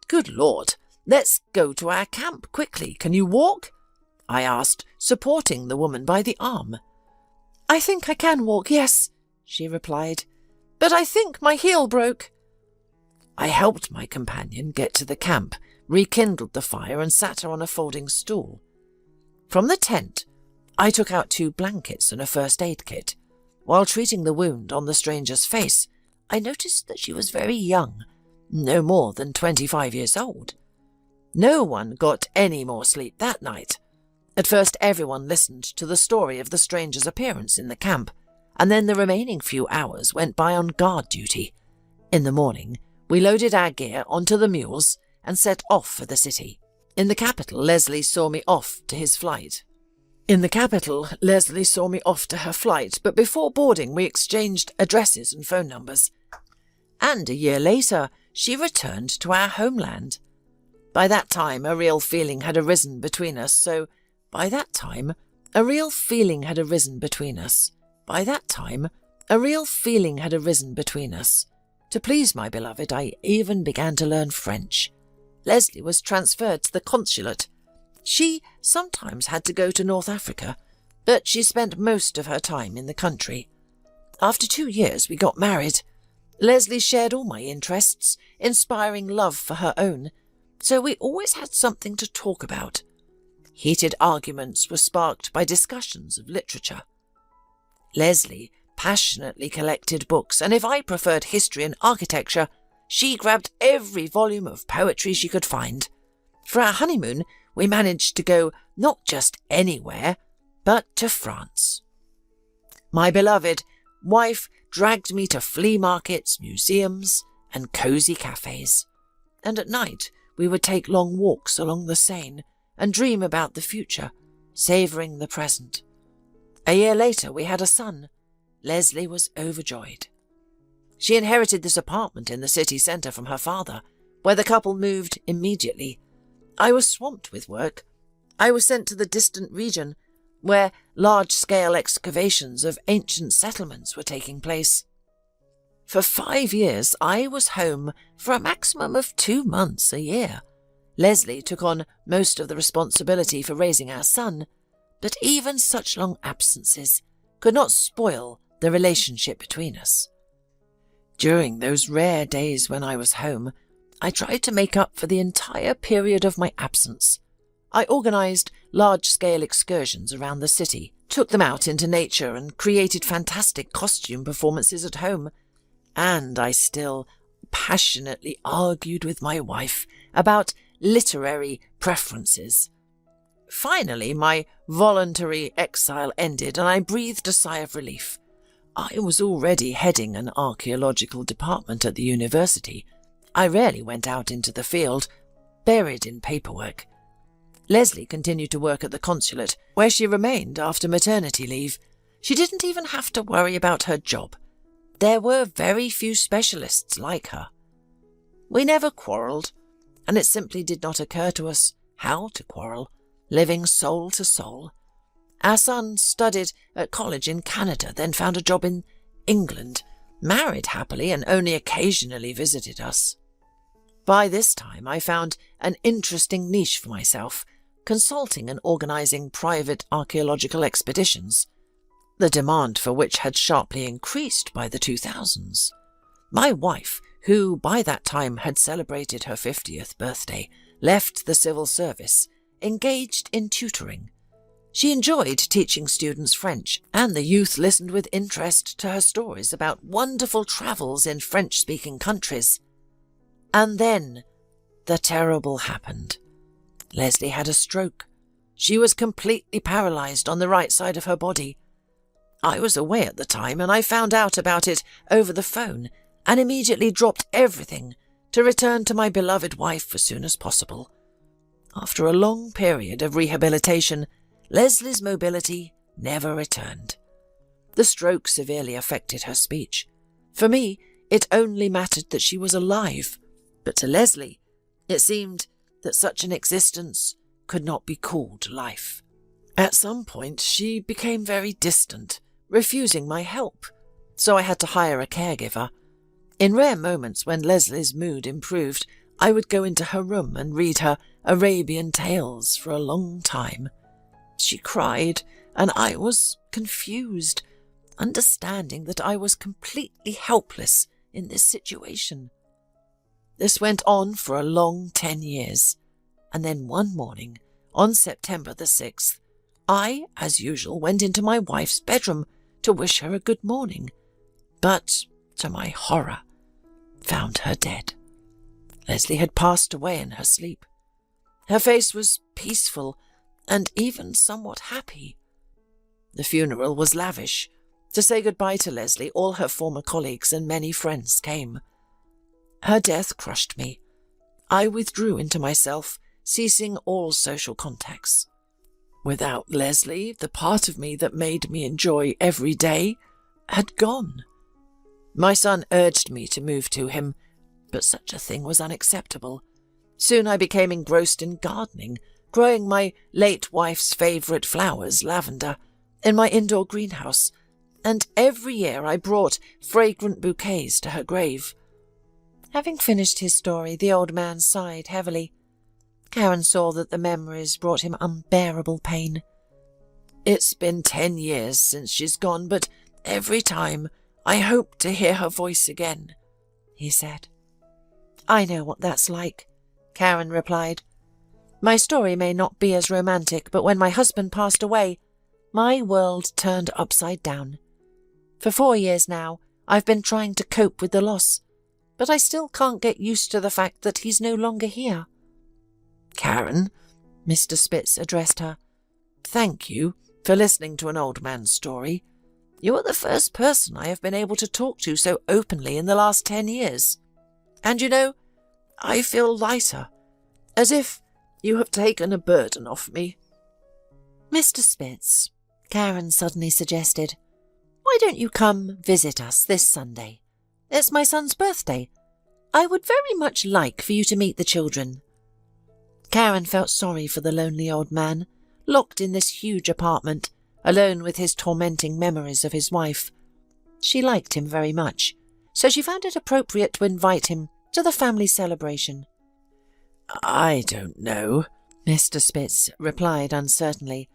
"Good Lord, let's go to our camp quickly. Can you walk?" I asked, supporting the woman by the arm. "I think I can walk, yes," she replied, "but I think my heel broke." I helped my companion get to the camp, rekindled the fire and sat her on a folding stool. From the tent, I took out 2 blankets and a first aid kit. While treating the wound on the stranger's face, I noticed that she was very young, no more than 25 years old. No one got any more sleep that night. At first everyone listened to the story of the stranger's appearance in the camp, and then the remaining few hours went by on guard duty. In the morning, we loaded our gear onto the mules and set off for the city. In the capital, Leslie saw me off to her flight, but before boarding we exchanged addresses and phone numbers. And a year later, she returned to our homeland. By that time, a real feeling had arisen between us, so by that time, A real feeling had arisen between us. By that time, a real feeling had arisen between us. To please my beloved, I even began to learn French. Leslie was transferred to the consulate. She sometimes had to go to North Africa, but she spent most of her time in the country. After 2 years, we got married. Leslie shared all my interests, inspiring love for her own, so we always had something to talk about. Heated arguments were sparked by discussions of literature. Leslie passionately collected books, and if I preferred history and architecture, she grabbed every volume of poetry she could find. For our honeymoon, we managed to go not just anywhere, but to France. My beloved wife dragged me to flea markets, museums, and cosy cafes. And at night, we would take long walks along the Seine and dream about the future, savouring the present. A year later, we had a son. Leslie was overjoyed. She inherited this apartment in the city centre from her father, where the couple moved immediately. I was swamped with work. I was sent to the distant region, where large-scale excavations of ancient settlements were taking place. For 5 years, I was home for a maximum of 2 months a year. Leslie took on most of the responsibility for raising our son, but even such long absences could not spoil the relationship between us. During those rare days when I was home, I tried to make up for the entire period of my absence. I organised large-scale excursions around the city, took them out into nature and created fantastic costume performances at home. And I still passionately argued with my wife about literary preferences. Finally, my voluntary exile ended and I breathed a sigh of relief. I was already heading an archaeological department at the university. I rarely went out into the field, buried in paperwork. Leslie continued to work at the consulate, where she remained after maternity leave. She didn't even have to worry about her job. There were very few specialists like her. We never quarrelled, and it simply did not occur to us how to quarrel, living soul to soul. Our son studied at college in Canada, then found a job in England, married happily and only occasionally visited us. By this time, I found an interesting niche for myself, consulting and organising private archaeological expeditions, the demand for which had sharply increased by the 2000s. My wife, who by that time had celebrated her 50th birthday, left the civil service, engaged in tutoring. She enjoyed teaching students French, and the youth listened with interest to her stories about wonderful travels in French-speaking countries. And then the terrible happened. Leslie had a stroke. She was completely paralysed on the right side of her body. I was away at the time, and I found out about it over the phone and immediately dropped everything to return to my beloved wife as soon as possible. After a long period of rehabilitation, Leslie's mobility never returned. The stroke severely affected her speech. For me, it only mattered that she was alive, but to Leslie, it seemed that such an existence could not be called life. At some point, she became very distant, refusing my help, so I had to hire a caregiver. In rare moments when Leslie's mood improved, I would go into her room and read her Arabian tales for a long time. She cried, and I was confused, understanding that I was completely helpless in this situation. This went on for a long 10 years, and then one morning, on September the 6th, I, as usual, went into my wife's bedroom to wish her a good morning, but, to my horror, found her dead. Leslie had passed away in her sleep. Her face was peaceful and even somewhat happy. The funeral was lavish. To say goodbye to Leslie, all her former colleagues and many friends came. Her death crushed me. I withdrew into myself, ceasing all social contacts. Without Leslie, the part of me that made me enjoy every day had gone. My son urged me to move to him, but such a thing was unacceptable. Soon I became engrossed in gardening, growing my late wife's favourite flowers, lavender, in my indoor greenhouse, and every year I brought fragrant bouquets to her grave." Having finished his story, the old man sighed heavily. Karen saw that the memories brought him unbearable pain. "It's been 10 years since she's gone, but every time I hope to hear her voice again," he said. "I know what that's like," Karen replied. "My story may not be as romantic, but when my husband passed away, my world turned upside down. For 4 years now, I've been trying to cope with the loss, but I still can't get used to the fact that he's no longer here." "Karen," Mr. Spitz addressed her, "thank you for listening to an old man's story. You are the first person I have been able to talk to so openly in the last 10 years. And you know, I feel lighter, as if you have taken a burden off me." "Mr. Spitz," Karen suddenly suggested, "why don't you come visit us this Sunday? It's my son's birthday. I would very much like for you to meet the children." Karen felt sorry for the lonely old man, locked in this huge apartment, alone with his tormenting memories of his wife. She liked him very much, so she found it appropriate to invite him to the family celebration. "I don't know," Mr. Spitz replied uncertainly.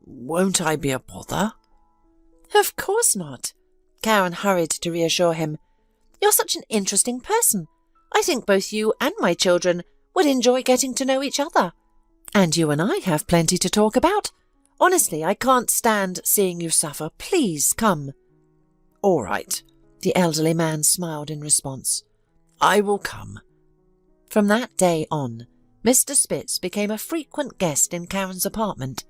"Won't I be a bother?" "Of course not," Karen hurried to reassure him. "You're such an interesting person. I think both you and my children would enjoy getting to know each other. And you and I have plenty to talk about. Honestly, I can't stand seeing you suffer. Please come." "All right," the elderly man smiled in response. "I will come." From that day on, Mr. Spitz became a frequent guest in Karen's apartment.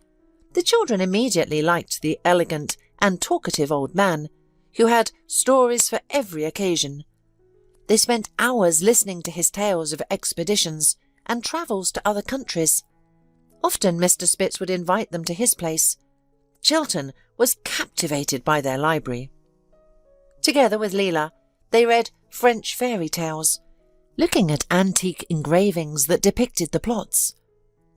The children immediately liked the elegant and talkative old man, who had stories for every occasion. They spent hours listening to his tales of expeditions and travels to other countries. Often Mr. Spitz would invite them to his place. Chilton was captivated by their library. Together with Leela, they read French fairy tales, looking at antique engravings that depicted the plots.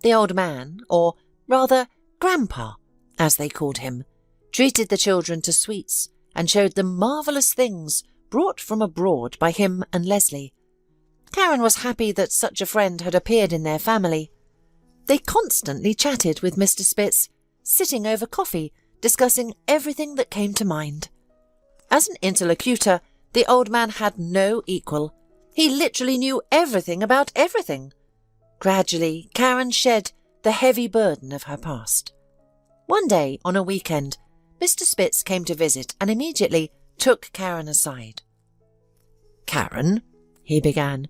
The old man, or rather Grandpa, as they called him, treated the children to sweets and showed them marvellous things brought from abroad by him and Leslie. Karen was happy that such a friend had appeared in their family. They constantly chatted with Mr. Spitz, sitting over coffee, discussing everything that came to mind. As an interlocutor, the old man had no equal. He literally knew everything about everything. Gradually, Karen shed the heavy burden of her past. One day, on a weekend, Mr. Spitz came to visit and immediately took Karen aside. "Karen," he began,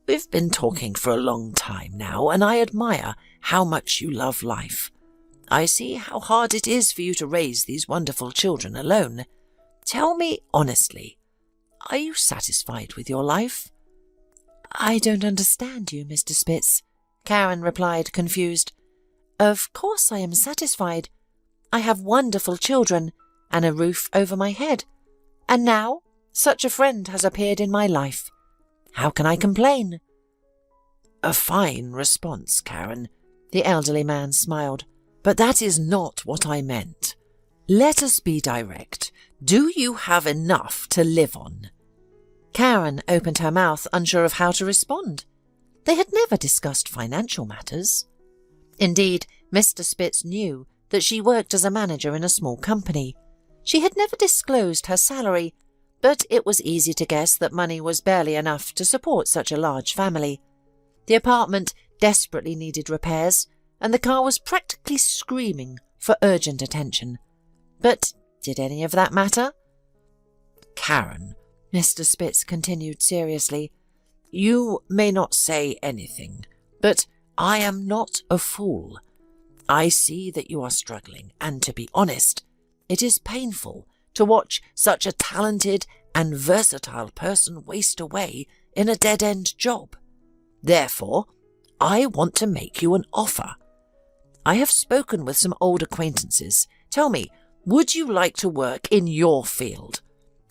"we've been talking for a long time now, and I admire how much you love life. I see how hard it is for you to raise these wonderful children alone. Tell me honestly, are you satisfied with your life?" "I don't understand you, Mr. Spitz," Karen replied, confused. "Of course I am satisfied. I have wonderful children and a roof over my head. And now such a friend has appeared in my life. How can I complain?" "A fine response, Karen," the elderly man smiled. "But that is not what I meant. Let us be direct. Do you have enough to live on?" Karen opened her mouth, unsure of how to respond. They had never discussed financial matters. Indeed, Mr. Spitz knew that she worked as a manager in a small company. She had never disclosed her salary, but it was easy to guess that money was barely enough to support such a large family. The apartment desperately needed repairs, and the car was practically screaming for urgent attention. But did any of that matter? "Karen," Mr. Spitz continued seriously, "you may not say anything, but I am not a fool. I see that you are struggling, and to be honest, it is painful to watch such a talented and versatile person waste away in a dead-end job. Therefore, I want to make you an offer. I have spoken with some old acquaintances. Tell me, would you like to work in your field?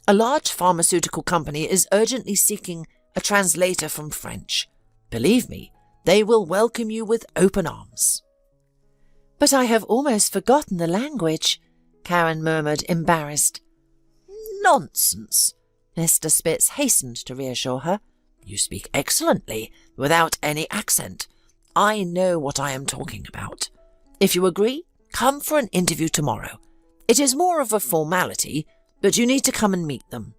A large pharmaceutical company is urgently seeking a translator from French. Believe me, they will welcome you with open arms." But I have almost forgotten the language, Karen murmured, embarrassed. Nonsense. Mr. Spitz hastened to reassure her. You speak excellently, without any accent. I know what I am talking about. If you agree, come for an interview tomorrow. It is more of a formality, but you need to come and meet them.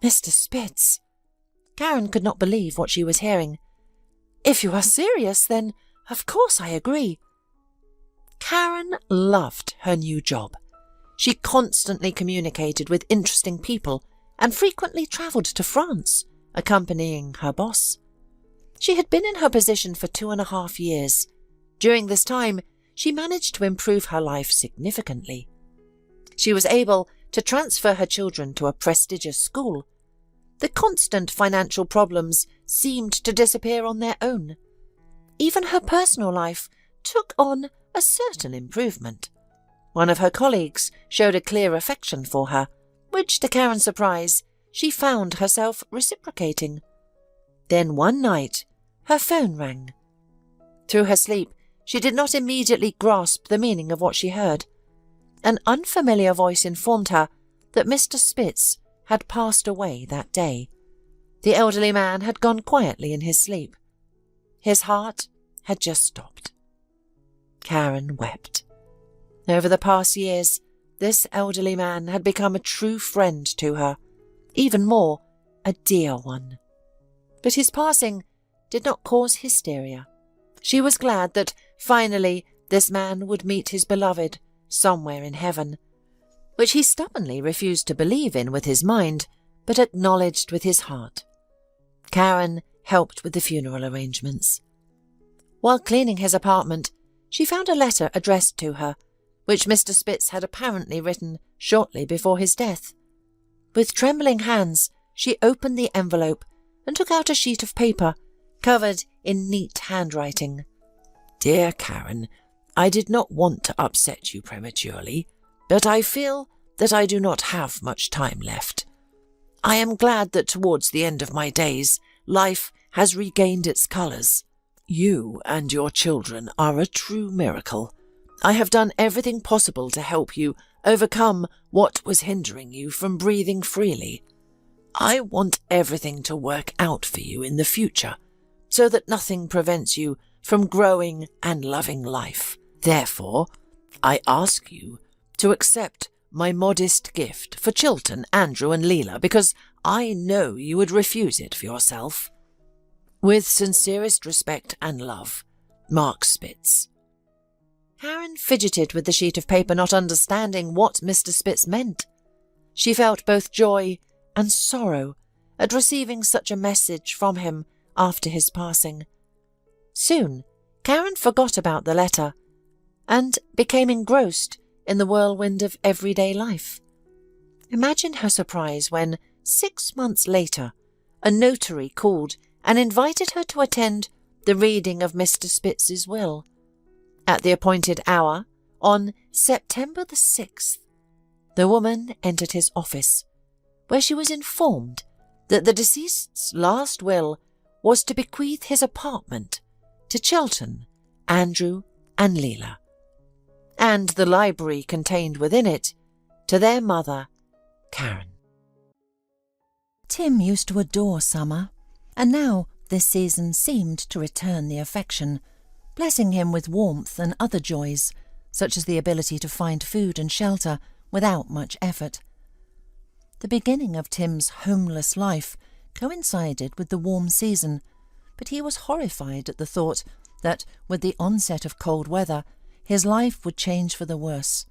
Mr. Spitz. Karen could not believe what she was hearing. If you are serious, then of course I agree. Karen loved her new job. She constantly communicated with interesting people and frequently travelled to France, accompanying her boss. She had been in her position for 2.5 years. During this time, she managed to improve her life significantly. She was able to transfer her children to a prestigious school. The constant financial problems seemed to disappear on their own. Even her personal life took on a certain improvement. One of her colleagues showed a clear affection for her, which, to Karen's surprise, she found herself reciprocating. Then one night, her phone rang. Through her sleep, she did not immediately grasp the meaning of what she heard. An unfamiliar voice informed her that Mr. Spitz had passed away that day. The elderly man had gone quietly in his sleep. His heart had just stopped. Karen wept. Over the past years, this elderly man had become a true friend to her, even more, a dear one. But his passing did not cause hysteria. She was glad that, finally, this man would meet his beloved somewhere in heaven, which he stubbornly refused to believe in with his mind, but acknowledged with his heart. Karen helped with the funeral arrangements. While cleaning his apartment, she found a letter addressed to her, which Mr. Spitz had apparently written shortly before his death. With trembling hands, she opened the envelope and took out a sheet of paper covered in neat handwriting. Dear Karen, I did not want to upset you prematurely, but I feel that I do not have much time left. I am glad that towards the end of my days, life has regained its colours. You and your children are a true miracle. I have done everything possible to help you overcome what was hindering you from breathing freely. I want everything to work out for you in the future, so that nothing prevents you from growing and loving life. Therefore, I ask you to accept my modest gift for Chilton, Andrew and Leela, because I know you would refuse it for yourself. With sincerest respect and love, Mark Spitz. Karen fidgeted with the sheet of paper, not understanding what Mr. Spitz meant. She felt both joy and sorrow at receiving such a message from him after his passing. Soon, Karen forgot about the letter and became engrossed in the whirlwind of everyday life. Imagine her surprise when, 6 months later, a notary called and invited her to attend the reading of Mr. Spitz's will. At the appointed hour, on September the 6th, the woman entered his office, where she was informed that the deceased's last will was to bequeath his apartment to Chilton, Andrew and Leela, and the library contained within it to their mother, Karen. Tim used to adore summer, and now this season seemed to return the affection, blessing him with warmth and other joys, such as the ability to find food and shelter without much effort. The beginning of Tim's homeless life coincided with the warm season, but he was horrified at the thought that, with the onset of cold weather, his life would change for the worse.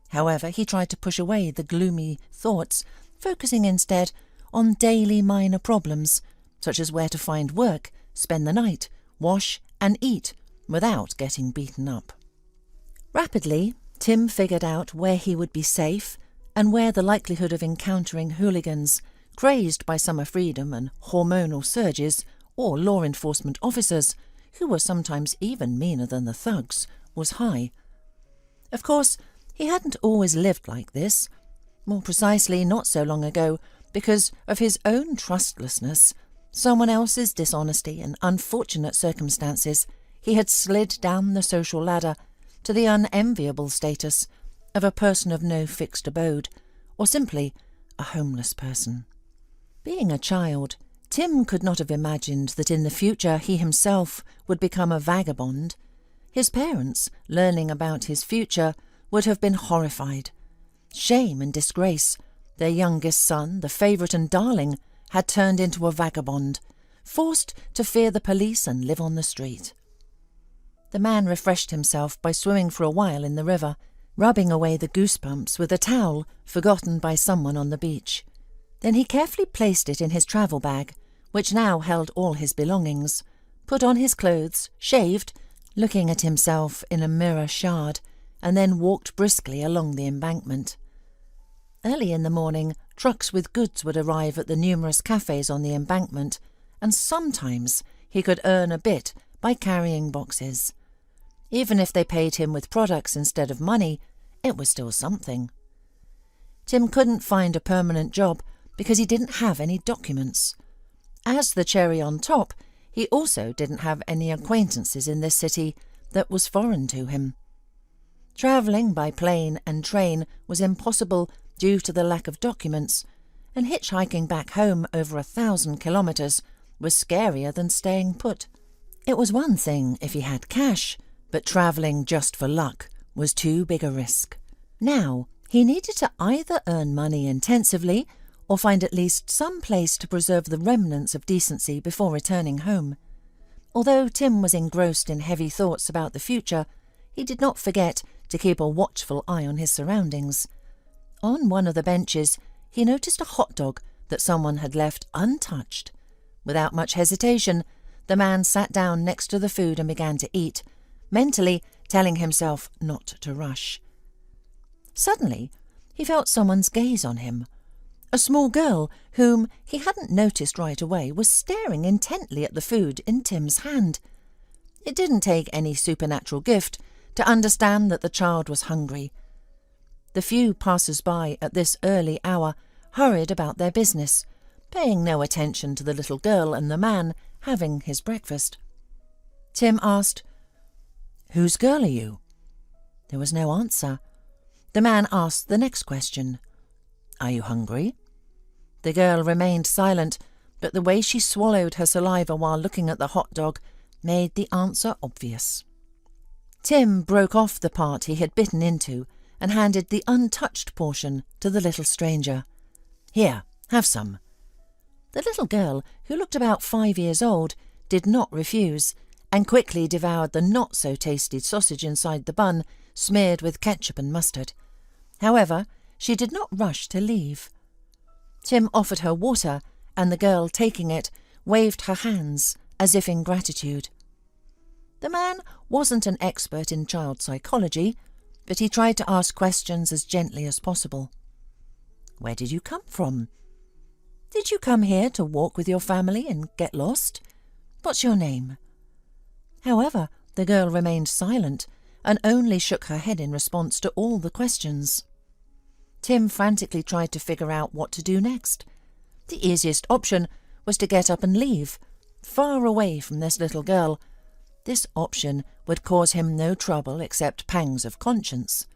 However, he tried to push away the gloomy thoughts, focusing instead on daily minor problems, such as where to find work, spend the night, wash and eat without getting beaten up. Rapidly, Tim figured out where he would be safe and where the likelihood of encountering hooligans, crazed by summer freedom and hormonal surges, or law enforcement officers, who were sometimes even meaner than the thugs, was high. Of course, he hadn't always lived like this. More precisely, not so long ago, because of his own trustlessness, someone else's dishonesty and unfortunate circumstances, he had slid down the social ladder to the unenviable status of a person of no fixed abode, or simply a homeless person. Being a child, Tim could not have imagined that in the future he himself would become a vagabond. His parents, learning about his future, would have been horrified. Shame and disgrace. Their youngest son, the favourite and darling, had turned into a vagabond, forced to fear the police and live on the street. The man refreshed himself by swimming for a while in the river, rubbing away the goosebumps with a towel forgotten by someone on the beach. Then he carefully placed it in his travel bag, which now held all his belongings, put on his clothes, shaved, looking at himself in a mirror shard, and then walked briskly along the embankment. Early in the morning, trucks with goods would arrive at the numerous cafes on the embankment, and sometimes he could earn a bit by carrying boxes. Even if they paid him with products instead of money, it was still something. Tim couldn't find a permanent job because he didn't have any documents. As the cherry on top, he also didn't have any acquaintances in this city that was foreign to him. Travelling by plane and train was impossible due to the lack of documents, and hitchhiking back home over 1,000 kilometres was scarier than staying put. It was one thing if he had cash, but travelling just for luck was too big a risk. Now he needed to either earn money intensively or find at least some place to preserve the remnants of decency before returning home. Although Tim was engrossed in heavy thoughts about the future, he did not forget to keep a watchful eye on his surroundings. On one of the benches he noticed a hot dog that someone had left untouched. Without much hesitation, the man sat down next to the food and began to eat, mentally telling himself not to rush. Suddenly he felt someone's gaze on him. A small girl, whom he hadn't noticed right away, was staring intently at the food in Tim's hand. It didn't take any supernatural gift to understand that the child was hungry. The few passers-by at this early hour hurried about their business, paying no attention to the little girl and the man having his breakfast. Tim asked, "Whose girl are you?" There was no answer. The man asked the next question, "Are you hungry?" The girl remained silent, but the way she swallowed her saliva while looking at the hot dog made the answer obvious. Tim broke off the part he had bitten into and handed the untouched portion to the little stranger. "Here, have some." The little girl, who looked about 5 years old, did not refuse, and quickly devoured the not-so-tasty sausage inside the bun, smeared with ketchup and mustard. However, she did not rush to leave. Tim offered her water, and the girl, taking it, waved her hands as if in gratitude. The man wasn't an expert in child psychology, but he tried to ask questions as gently as possible. "Where did you come from? Did you come here to walk with your family and get lost? What's your name?" However, the girl remained silent and only shook her head in response to all the questions. Tim frantically tried to figure out what to do next. The easiest option was to get up and leave, far away from this little girl. This option would cause him no trouble except pangs of conscience.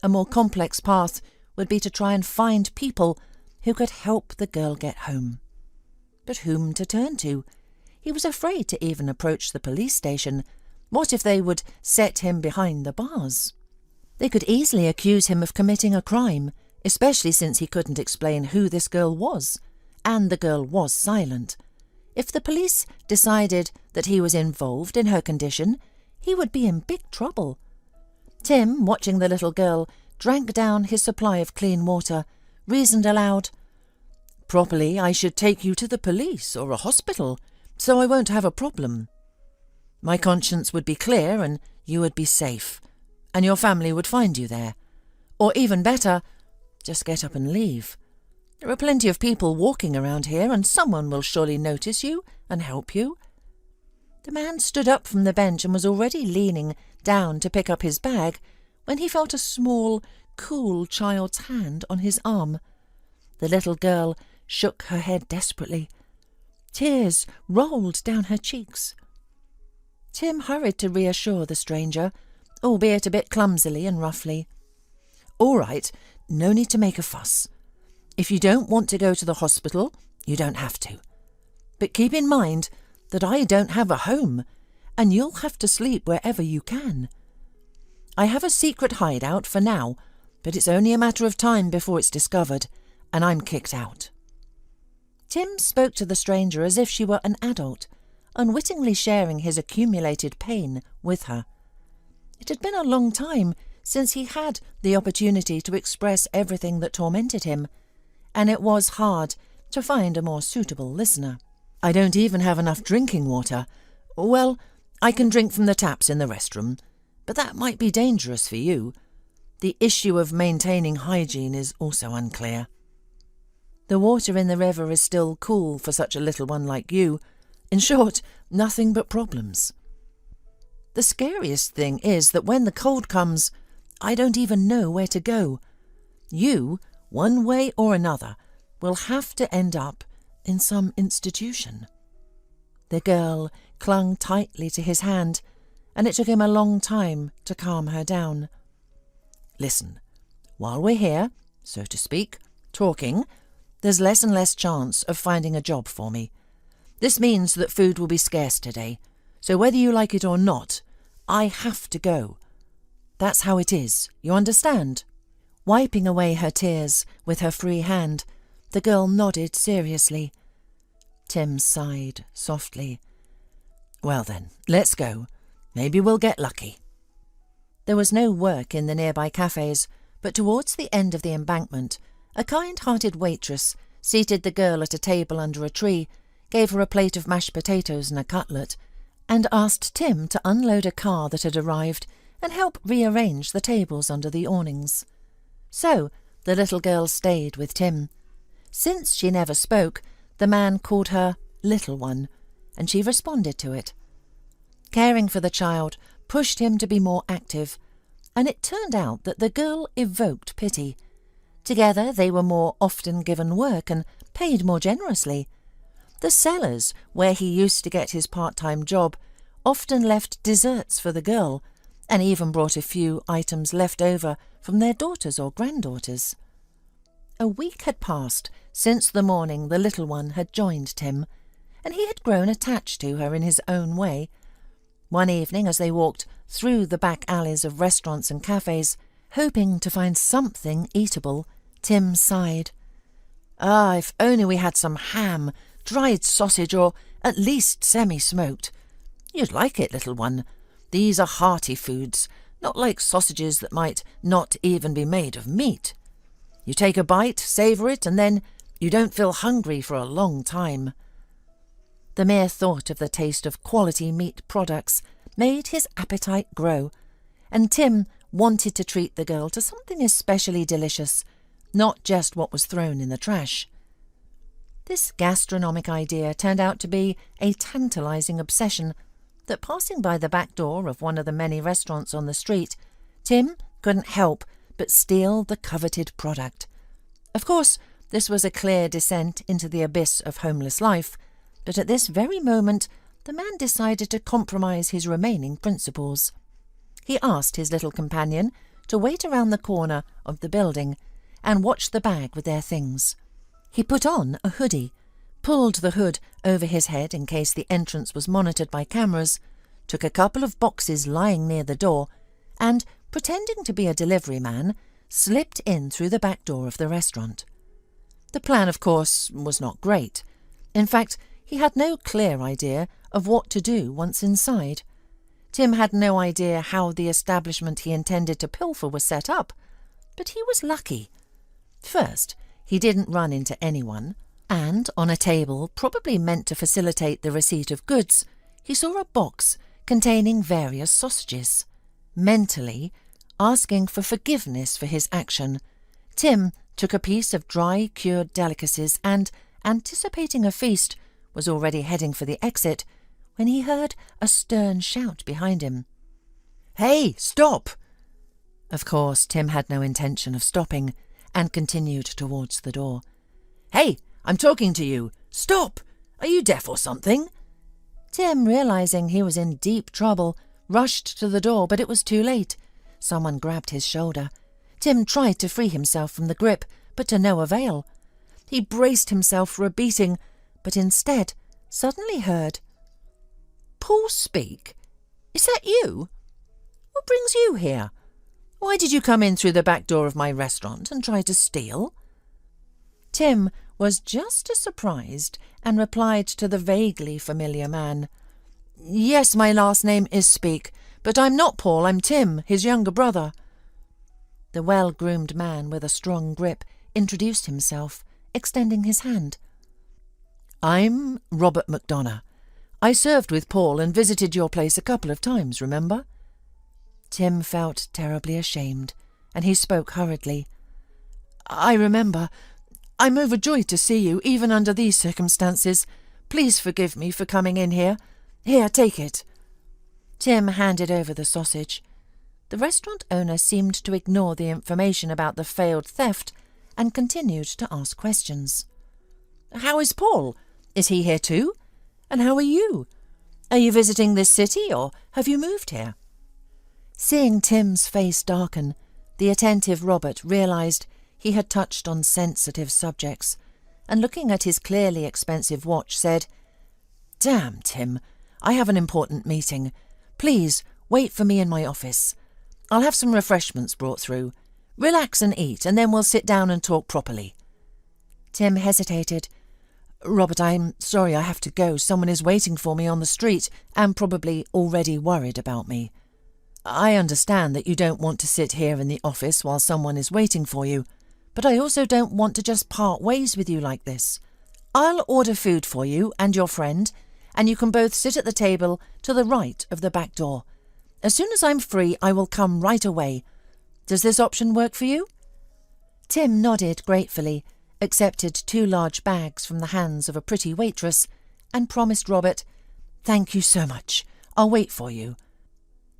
A more complex path would be to try and find people who could help the girl get home. But whom to turn to? He was afraid to even approach the police station. What if they would set him behind the bars? They could easily accuse him of committing a crime, especially since he couldn't explain who this girl was, and the girl was silent. If the police decided that he was involved in her condition, he would be in big trouble. Tim, watching the little girl, drank down his supply of clean water, reasoned aloud, "Properly, I should take you to the police or a hospital, so I won't have a problem. My conscience would be clear and you would be safe, and your family would find you there. Or even better, just get up and leave. There are plenty of people walking around here, and someone will surely notice you and help you." The man stood up from the bench and was already leaning down to pick up his bag when he felt a small, cool child's hand on his arm. The little girl shook her head desperately. Tears rolled down her cheeks. Tim hurried to reassure the stranger, albeit a bit clumsily and roughly. "All right, no need to make a fuss. If you don't want to go to the hospital, you don't have to. But keep in mind that I don't have a home, and you'll have to sleep wherever you can. I have a secret hideout for now, but it's only a matter of time before it's discovered, and I'm kicked out." Tim spoke to the stranger as if she were an adult, unwittingly sharing his accumulated pain with her. It had been a long time since he had the opportunity to express everything that tormented him, and it was hard to find a more suitable listener. "I don't even have enough drinking water. Well, I can drink from the taps in the restroom, but that might be dangerous for you. The issue of maintaining hygiene is also unclear. The water in the river is still cool for such a little one like you. In short, nothing but problems. The scariest thing is that when the cold comes, I don't even know where to go. You, one way or another, will have to end up in some institution." The girl clung tightly to his hand, and it took him a long time to calm her down. "Listen, while we're here, so to speak, talking, there's less and less chance of finding a job for me. This means that food will be scarce today, so whether you like it or not, I have to go. That's how it is, you understand?" Wiping away her tears with her free hand, the girl nodded seriously. Tim sighed softly. "Well then, let's go. Maybe we'll get lucky." There was no work in the nearby cafes, but towards the end of the embankment, a kind-hearted waitress seated the girl at a table under a tree, gave her a plate of mashed potatoes and a cutlet, and asked Tim to unload a car that had arrived and help rearrange the tables under the awnings. So the little girl stayed with Tim. Since she never spoke, the man called her Little One, and she responded to it. Caring for the child pushed him to be more active, and it turned out that the girl evoked pity. Together they were more often given work and paid more generously. The cellars, where he used to get his part-time job, often left desserts for the girl, and even brought a few items left over from their daughters or granddaughters. A week had passed since the morning the little one had joined Tim, and he had grown attached to her in his own way. One evening, as they walked through the back alleys of restaurants and cafes, hoping to find something eatable, Tim sighed. "Ah, if only we had some ham, dried sausage, or at least semi-smoked. You'd like it, little one. These are hearty foods, not like sausages that might not even be made of meat. You take a bite, savour it, and then you don't feel hungry for a long time." The mere thought of the taste of quality meat products made his appetite grow, and Tim wanted to treat the girl to something especially delicious, not just what was thrown in the trash. This gastronomic idea turned out to be a tantalising obsession that, passing by the back door of one of the many restaurants on the street, Tim couldn't help but steal the coveted product. Of course, this was a clear descent into the abyss of homeless life, but at this very moment the man decided to compromise his remaining principles. He asked his little companion to wait around the corner of the building and watch the bag with their things. He put on a hoodie, pulled the hood over his head in case the entrance was monitored by cameras, took a couple of boxes lying near the door, and, pretending to be a delivery man, slipped in through the back door of the restaurant. The plan, of course, was not great. In fact, he had no clear idea of what to do once inside. Tim had no idea how the establishment he intended to pilfer was set up, but he was lucky. First, he didn't run into anyone, and on a table probably meant to facilitate the receipt of goods, he saw a box containing various sausages. Mentally, asking for forgiveness for his action, Tim took a piece of dry cured delicacies and, anticipating a feast, was already heading for the exit when he heard a stern shout behind him. "Hey, stop!" Of course, Tim had no intention of stopping and continued towards the door. "Hey, I'm talking to you! Stop! Are you deaf or something?" Tim, realising he was in deep trouble, rushed to the door, but it was too late. Someone grabbed his shoulder. Tim tried to free himself from the grip, but to no avail. He braced himself for a beating, but instead suddenly heard, "Paul speak? Is that you? What brings you here? Why did you come in through the back door of my restaurant and try to steal?" Tim was just as surprised and replied to the vaguely familiar man, "Yes, my last name is Speak, but I'm not Paul, I'm Tim, his younger brother." The well-groomed man with a strong grip introduced himself, extending his hand. "I'm Robert McDonough. I served with Paul and visited your place a couple of times, remember?" Tim felt terribly ashamed, and he spoke hurriedly. "I remember. I'm overjoyed to see you, even under these circumstances. Please forgive me for coming in here. Here, take it." Tim handed over the sausage. The restaurant owner seemed to ignore the information about the failed theft and continued to ask questions. "How is Paul? Is he here too? And how are you? Are you visiting this city, or have you moved here?" Seeing Tim's face darken, the attentive Robert realised he had touched on sensitive subjects, and looking at his clearly expensive watch said, "Damn, Tim, I have an important meeting. Please wait for me in my office. I'll have some refreshments brought through. Relax and eat, and then we'll sit down and talk properly." Tim hesitated. "Robert, I'm sorry I have to go. Someone is waiting for me on the street and probably already worried about me. I understand that you don't want to sit here in the office while someone is waiting for you, but I also don't want to just part ways with you like this. I'll order food for you and your friend, and you can both sit at the table to the right of the back door. As soon as I'm free, I will come right away. Does this option work for you?" Tim nodded gratefully, accepted 2 large bags from the hands of a pretty waitress, and promised Robert, "Thank you so much. I'll wait for you."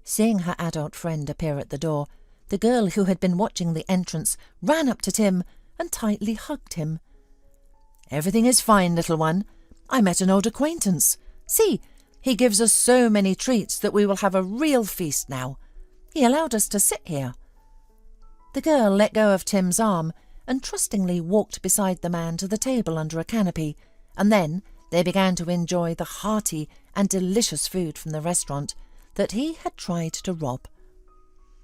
Seeing her adult friend appear at the door, the girl who had been watching the entrance ran up to Tim and tightly hugged him. "Everything is fine, little one. I met an old acquaintance. See, he gives us so many treats that we will have a real feast now. He allowed us to sit here." The girl let go of Tim's arm and trustingly walked beside the man to the table under a canopy, and then they began to enjoy the hearty and delicious food from the restaurant that he had tried to rob.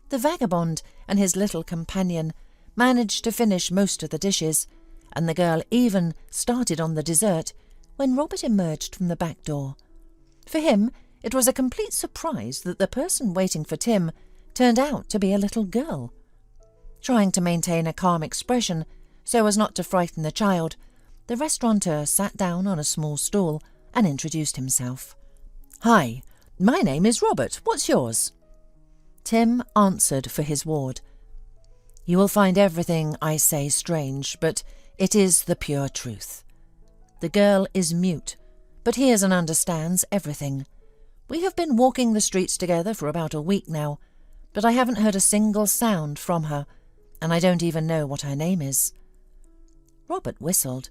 The vagabond and his little companion managed to finish most of the dishes, and the girl even started on the dessert when Robert emerged from the back door. For him, it was a complete surprise that the person waiting for Tim turned out to be a little girl. Trying to maintain a calm expression so as not to frighten the child, the restaurateur sat down on a small stool and introduced himself. "Hi, my name is Robert. What's yours?" Tim answered for his ward. "You will find everything I say strange, but it is the pure truth. The girl is mute, but hears and understands everything. We have been walking the streets together for about a week now, but I haven't heard a single sound from her, and I don't even know what her name is." Robert whistled.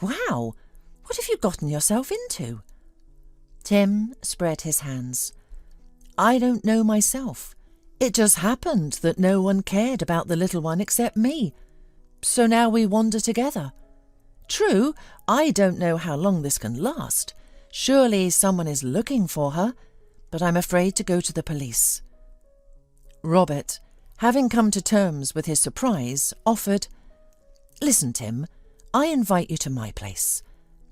"Wow, what have you gotten yourself into?" Tim spread his hands. "I don't know myself. It just happened that no one cared about the little one except me. So now we wander together. True, I don't know how long this can last. Surely someone is looking for her, but I'm afraid to go to the police." Robert, having come to terms with his surprise, offered, "Listen, Tim, I invite you to my place.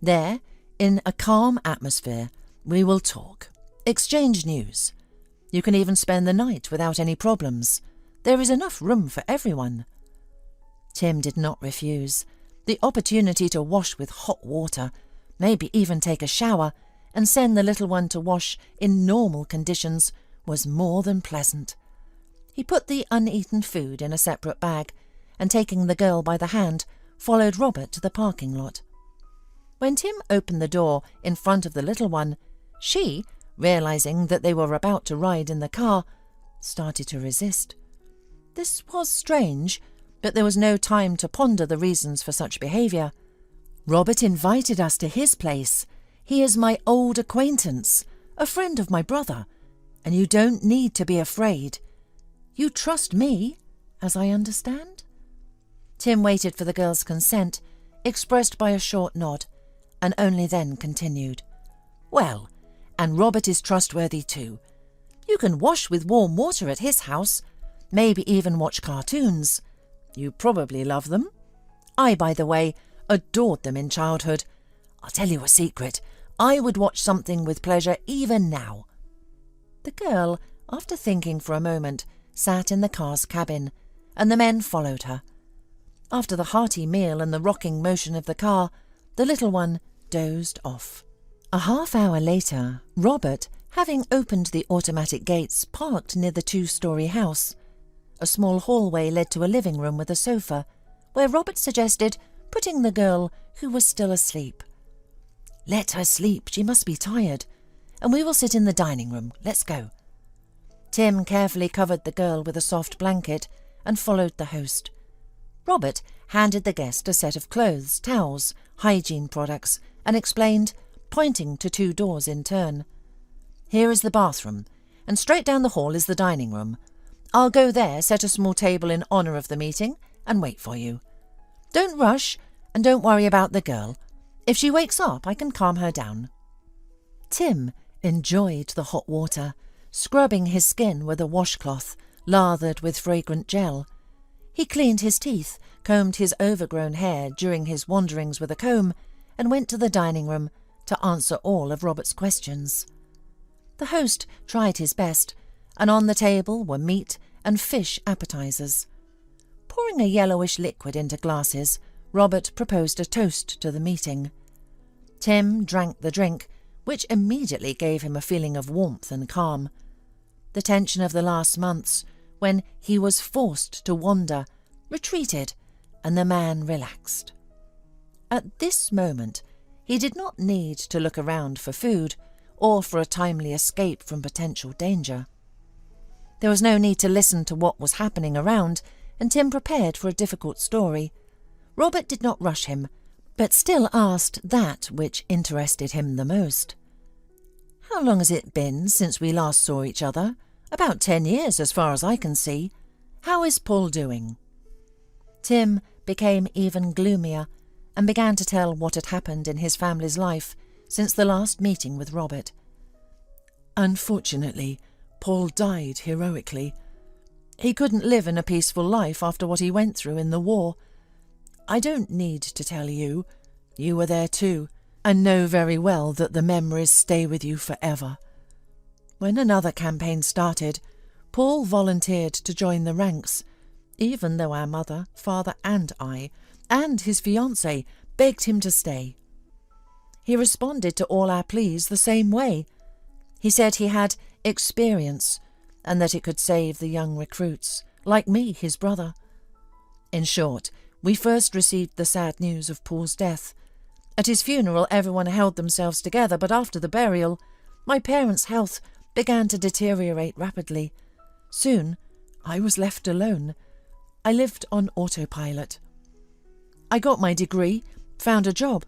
There, in a calm atmosphere, we will talk, exchange news. You can even spend the night without any problems. There is enough room for everyone." Tim did not refuse. The opportunity to wash with hot water, maybe even take a shower, and send the little one to wash in normal conditions was more than pleasant. He put the uneaten food in a separate bag, and taking the girl by the hand, followed Robert to the parking lot. When Tim opened the door in front of the little one, she, realizing that they were about to ride in the car, started to resist. This was strange, but there was no time to ponder the reasons for such behaviour. "Robert invited us to his place. He is my old acquaintance, a friend of my brother. and you don't need to be afraid. You trust me, as I understand?" Tim waited for the girl's consent, expressed by a short nod, and only then continued. "Well, and Robert is trustworthy too. You can wash with warm water at his house, maybe even watch cartoons. You probably love them. I, by the way, adored them in childhood. I'll tell you a secret. I would watch something with pleasure even now." The girl, after thinking for a moment, sat in the car's cabin, and the men followed her. After the hearty meal and the rocking motion of the car, the little one dozed off. A half-hour later, Robert, having opened the automatic gates, parked near the 2-story house. A small hallway led to a living room with a sofa, where Robert suggested putting the girl, who was still asleep. "Let her sleep, she must be tired, and we will sit in the dining room. Let's go." Tim carefully covered the girl with a soft blanket and followed the host. Robert handed the guest a set of clothes, towels, hygiene products, and explained, pointing to 2 doors in turn. "Here is the bathroom, and straight down the hall is the dining room. I'll go there, set a small table in honour of the meeting, and wait for you. Don't rush, and don't worry about the girl. If she wakes up, I can calm her down." Tim enjoyed the hot water, scrubbing his skin with a washcloth lathered with fragrant gel. He cleaned his teeth, combed his overgrown hair during his wanderings with a comb, and went to the dining room to answer all of Robert's questions. The host tried his best, and on the table were meat and fish appetizers. Pouring a yellowish liquid into glasses, Robert proposed a toast to the meeting. Tim drank the drink, which immediately gave him a feeling of warmth and calm. The tension of the last months, when he was forced to wander, retreated, and the man relaxed. At this moment, he did not need to look around for food or for a timely escape from potential danger. There was no need to listen to what was happening around, and Tim prepared for a difficult story. Robert did not rush him, but still asked that which interested him the most. "How long has it been since we last saw each other? About 10 years, as far as I can see. How is Paul doing?" Tim became even gloomier and began to tell what had happened in his family's life since the last meeting with Robert. "Unfortunately, Paul died heroically. He couldn't live in a peaceful life after what he went through in the war. I don't need to tell you. You were there too, and know very well that the memories stay with you forever. When another campaign started, Paul volunteered to join the ranks, even though our mother, father and I, and his fiancée begged him to stay. He responded to all our pleas the same way. He said he had experience and that it could save the young recruits, like me, his brother. In short, we first received the sad news of Paul's death. At his funeral everyone held themselves together, but after the burial, my parents' health began to deteriorate rapidly. Soon, I was left alone. I lived on autopilot. I got my degree, found a job.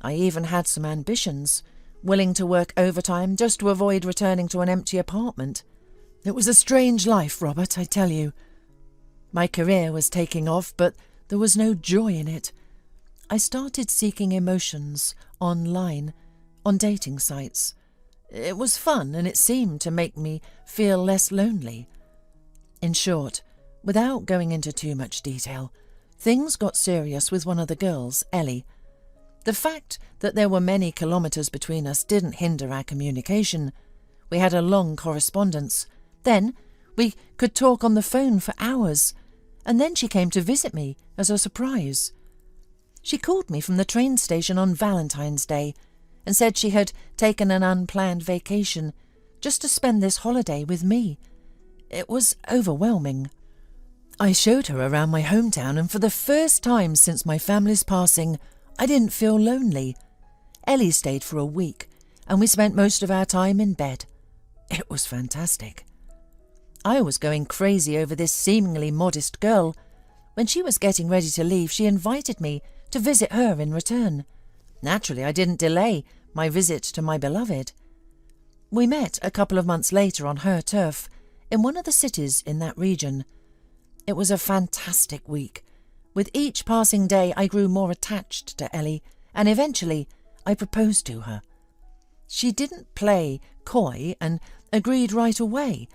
I even had some ambitions, willing to work overtime just to avoid returning to an empty apartment. It was a strange life, Robert, I tell you. My career was taking off, but there was no joy in it. I started seeking emotions online, on dating sites. It was fun, and it seemed to make me feel less lonely. In short, without going into too much detail, things got serious with one of the girls, Ellie. The fact that there were many kilometres between us didn't hinder our communication. We had a long correspondence. Then we could talk on the phone for hours, and then she came to visit me as a surprise. She called me from the train station on Valentine's Day and said she had taken an unplanned vacation just to spend this holiday with me. It was overwhelming. I showed her around my hometown, and for the first time since my family's passing, I didn't feel lonely. Ellie stayed for a week, and we spent most of our time in bed. It was fantastic. I was going crazy over this seemingly modest girl. When she was getting ready to leave, she invited me to visit her in return. Naturally, I didn't delay my visit to my beloved. We met a couple of months later on her turf, in one of the cities in that region. It was a fantastic week. With each passing day I grew more attached to Ellie, and eventually I proposed to her. She didn't play coy and agreed right away,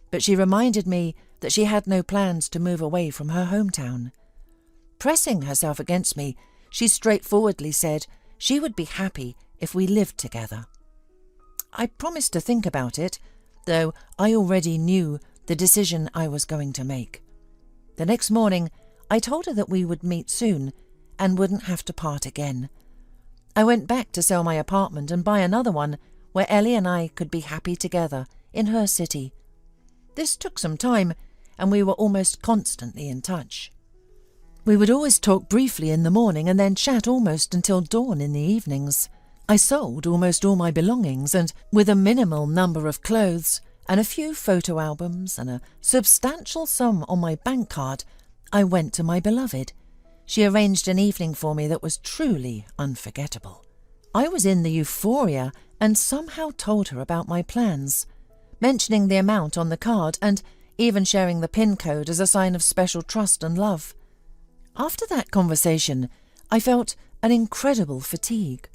but she reminded me that she had no plans to move away from her hometown. Pressing herself against me, she straightforwardly said she would be happy if we lived together. I promised to think about it, though I already knew the decision I was going to make. The next morning, I told her that we would meet soon and wouldn't have to part again. I went back to sell my apartment and buy another one where Ellie and I could be happy together in her city. This took some time, and we were almost constantly in touch. We would always talk briefly in the morning and then chat almost until dawn in the evenings. I sold almost all my belongings, and with a minimal number of clothes and a few photo albums and a substantial sum on my bank card, I went to my beloved. She arranged an evening for me that was truly unforgettable. I was in the euphoria and somehow told her about my plans, mentioning the amount on the card and even sharing the PIN code as a sign of special trust and love. After that conversation, I felt an incredible fatigue.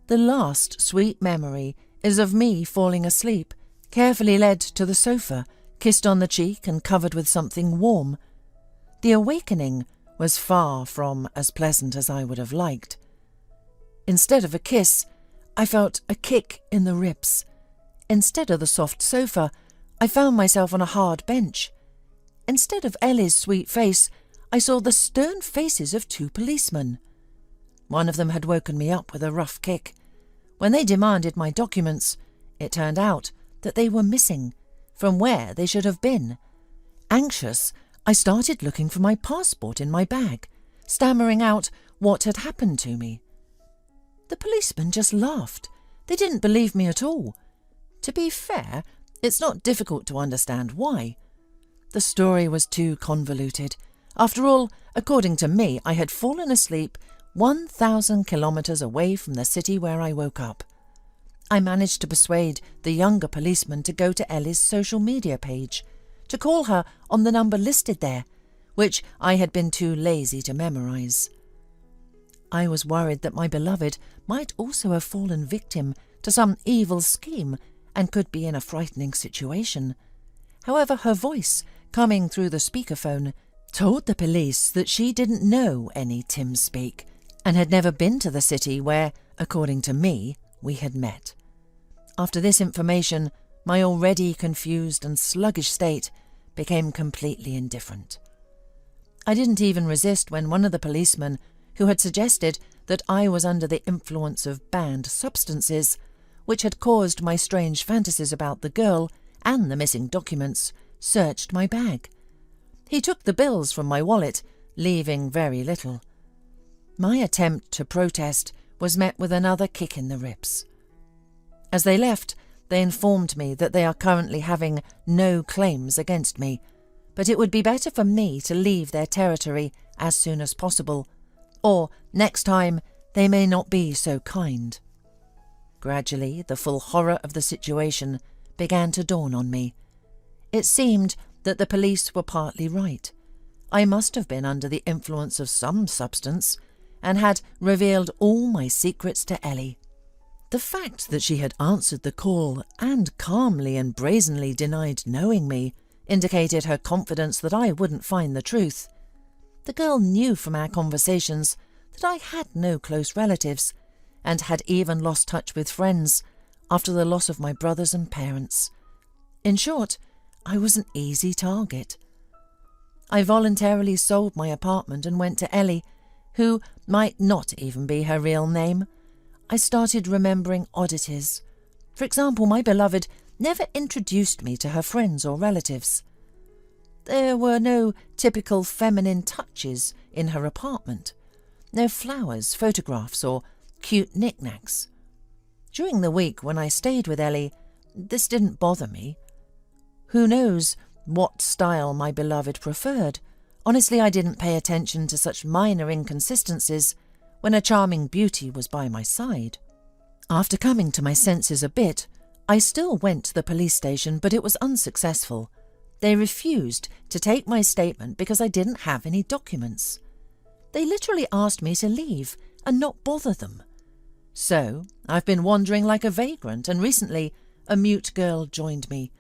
The last sweet memory is of me falling asleep, carefully led to the sofa, kissed on the cheek and covered with something warm. The awakening was far from as pleasant as I would have liked. Instead of a kiss, I felt a kick in the ribs. Instead of the soft sofa, I found myself on a hard bench. Instead of Ellie's sweet face, I saw the stern faces of 2 policemen. One of them had woken me up with a rough kick. When they demanded my documents, it turned out that they were missing from where they should have been. Anxious, I started looking for my passport in my bag, stammering out what had happened to me. The policemen just laughed. They didn't believe me at all. To be fair, it's not difficult to understand why. The story was too convoluted. After all, according to me, I had fallen asleep 1,000 kilometres away from the city where I woke up. I managed to persuade the younger policeman to go to Ellie's social media page, to call her on the number listed there, which I had been too lazy to memorise. I was worried that my beloved might also have fallen victim to some evil scheme and could be in a frightening situation. However, her voice, coming through the speakerphone, told the police that she didn't know any Tim speak and had never been to the city where, according to me, we had met. After this information, my already confused and sluggish state became completely indifferent. I didn't even resist when one of the policemen, who had suggested that I was under the influence of banned substances, which had caused my strange fantasies about the girl and the missing documents, searched my bag. He took the bills from my wallet, leaving very little. My attempt to protest was met with another kick in the ribs. As they left, they informed me that they are currently having no claims against me, but it would be better for me to leave their territory as soon as possible, or next time they may not be so kind. Gradually, the full horror of the situation began to dawn on me. It seemed that the police were partly right. I must have been under the influence of some substance and had revealed all my secrets to Ellie. The fact that she had answered the call and calmly and brazenly denied knowing me indicated her confidence that I wouldn't find the truth. The girl knew from our conversations that I had no close relatives and had even lost touch with friends after the loss of my brothers and parents. In short, I was an easy target. I voluntarily sold my apartment and went to Ellie, who might not even be her real name. I started remembering oddities. For example, my beloved never introduced me to her friends or relatives. There were no typical feminine touches in her apartment. No flowers, photographs, or cute knickknacks. During the week when I stayed with Ellie, this didn't bother me. Who knows what style my beloved preferred? Honestly, I didn't pay attention to such minor inconsistencies when a charming beauty was by my side. After coming to my senses a bit, I still went to the police station, but it was unsuccessful. They refused to take my statement because I didn't have any documents. They literally asked me to leave and not bother them. So I've been wandering like a vagrant, and recently a mute girl joined me.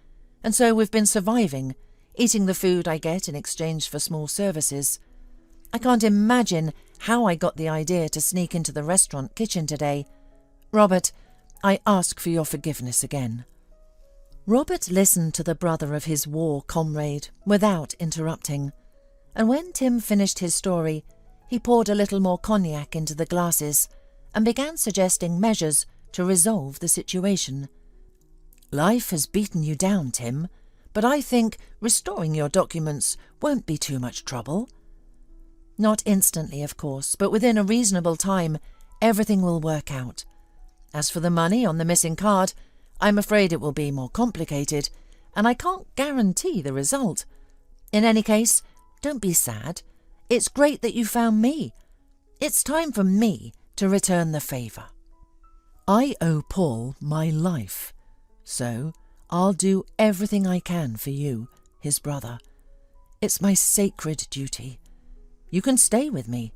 And so we've been surviving, eating the food I get in exchange for small services. I can't imagine how I got the idea to sneak into the restaurant kitchen today. Robert, I ask for your forgiveness again." Robert listened to the brother of his war comrade without interrupting, and when Tim finished his story, he poured a little more cognac into the glasses and began suggesting measures to resolve the situation. "Life has beaten you down, Tim, but I think restoring your documents won't be too much trouble. Not instantly, of course, but within a reasonable time, everything will work out. As for the money on the missing card, I'm afraid it will be more complicated, and I can't guarantee the result. In any case, don't be sad. It's great that you found me. It's time for me to return the favour. I owe Paul my life, so I'll do everything I can for you, his brother. It's my sacred duty. You can stay with me."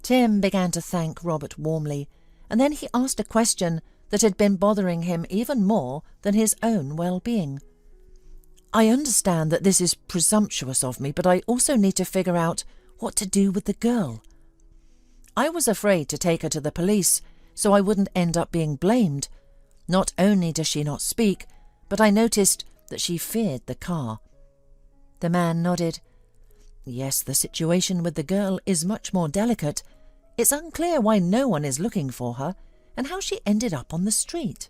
Tim began to thank Robert warmly, and then he asked a question that had been bothering him even more than his own well-being. "I understand that this is presumptuous of me, but I also need to figure out what to do with the girl. I was afraid to take her to the police, so I wouldn't end up being blamed. Not only does she not speak, but I noticed that she feared the car." The man nodded. "Yes, the situation with the girl is much more delicate. It's unclear why no one is looking for her and how she ended up on the street.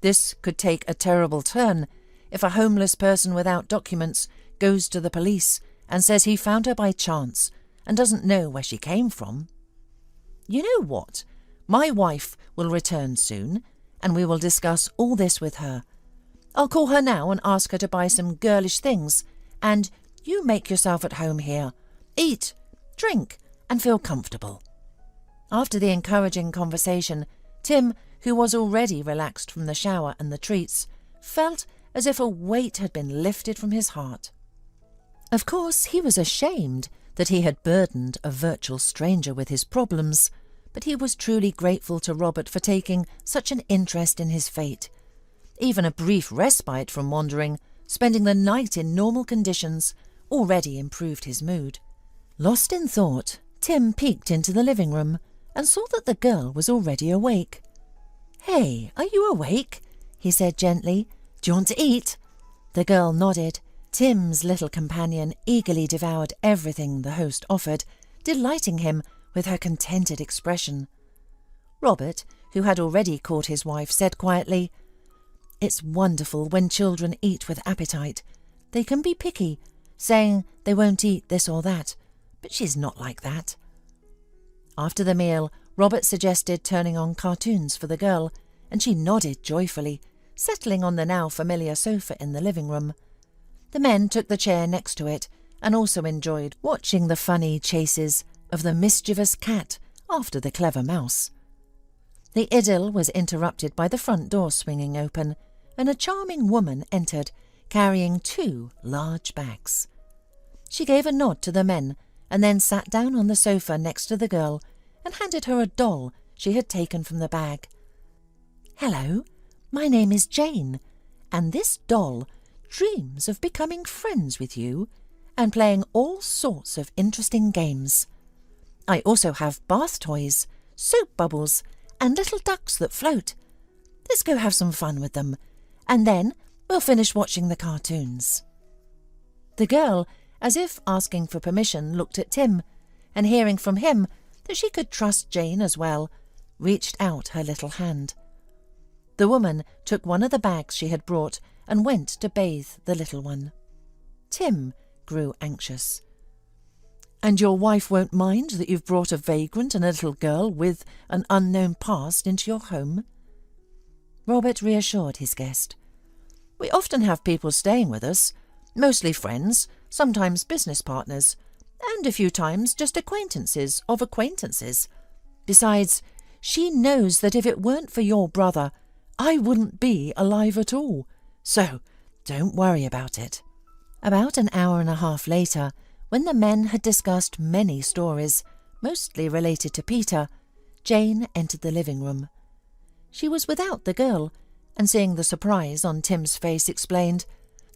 This could take a terrible turn if a homeless person without documents goes to the police and says he found her by chance and doesn't know where she came from. You know what? My wife will return soon, and we will discuss all this with her. I'll call her now and ask her to buy some girlish things, and you make yourself at home here. Eat, drink, and feel comfortable." After the encouraging conversation, Tim, who was already relaxed from the shower and the treats, felt as if a weight had been lifted from his heart. Of course, he was ashamed that he had burdened a virtual stranger with his problems, but he was truly grateful to Robert for taking such an interest in his fate. Even a brief respite from wandering, spending the night in normal conditions, already improved his mood. Lost in thought, Tim peeked into the living room and saw that the girl was already awake. "Hey, are you awake?" he said gently. "Do you want to eat?" The girl nodded. Tim's little companion eagerly devoured everything the host offered, delighting him with her contented expression. Robert, who had already caught his wife, said quietly, "It's wonderful when children eat with appetite. They can be picky, saying they won't eat this or that, but she's not like that." After the meal, Robert suggested turning on cartoons for the girl, and she nodded joyfully, settling on the now familiar sofa in the living room. The men took the chair next to it and also enjoyed watching the funny chases of the mischievous cat after the clever mouse. The idyll was interrupted by the front door swinging open, and a charming woman entered, carrying 2 large bags. She gave a nod to the men and then sat down on the sofa next to the girl and handed her a doll she had taken from the bag. "Hello, my name is Jane, and this doll dreams of becoming friends with you and playing all sorts of interesting games. I also have bath toys, soap bubbles, and little ducks that float. Let's go have some fun with them, and then we'll finish watching the cartoons." The girl, as if asking for permission, looked at Tim, and hearing from him that she could trust Jane as well, reached out her little hand. The woman took one of the bags she had brought and went to bathe the little one. Tim grew anxious. "And your wife won't mind that you've brought a vagrant and a little girl with an unknown past into your home?" Robert reassured his guest. "We often have people staying with us, mostly friends, sometimes business partners, and a few times just acquaintances of acquaintances. Besides, she knows that if it weren't for your brother, I wouldn't be alive at all. So don't worry about it. About an hour and a half later, when the men had discussed many stories, mostly related to Peter, Jane entered the living room. She was without the girl, and seeing the surprise on Tim's face explained,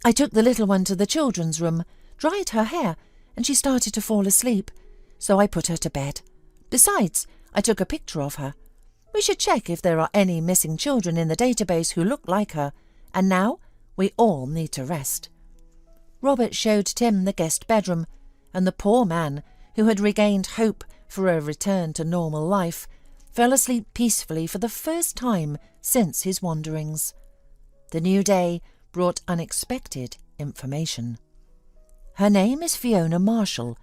"I took the little one to the children's room, dried her hair, and she started to fall asleep, so I put her to bed. Besides, I took a picture of her. We should check if there are any missing children in the database who look like her, and now we all need to rest." Robert showed Tim the guest bedroom, and the poor man, who had regained hope for a return to normal life, fell asleep peacefully for the first time since his wanderings. The new day brought unexpected information. "Her name is Fiona Marshall,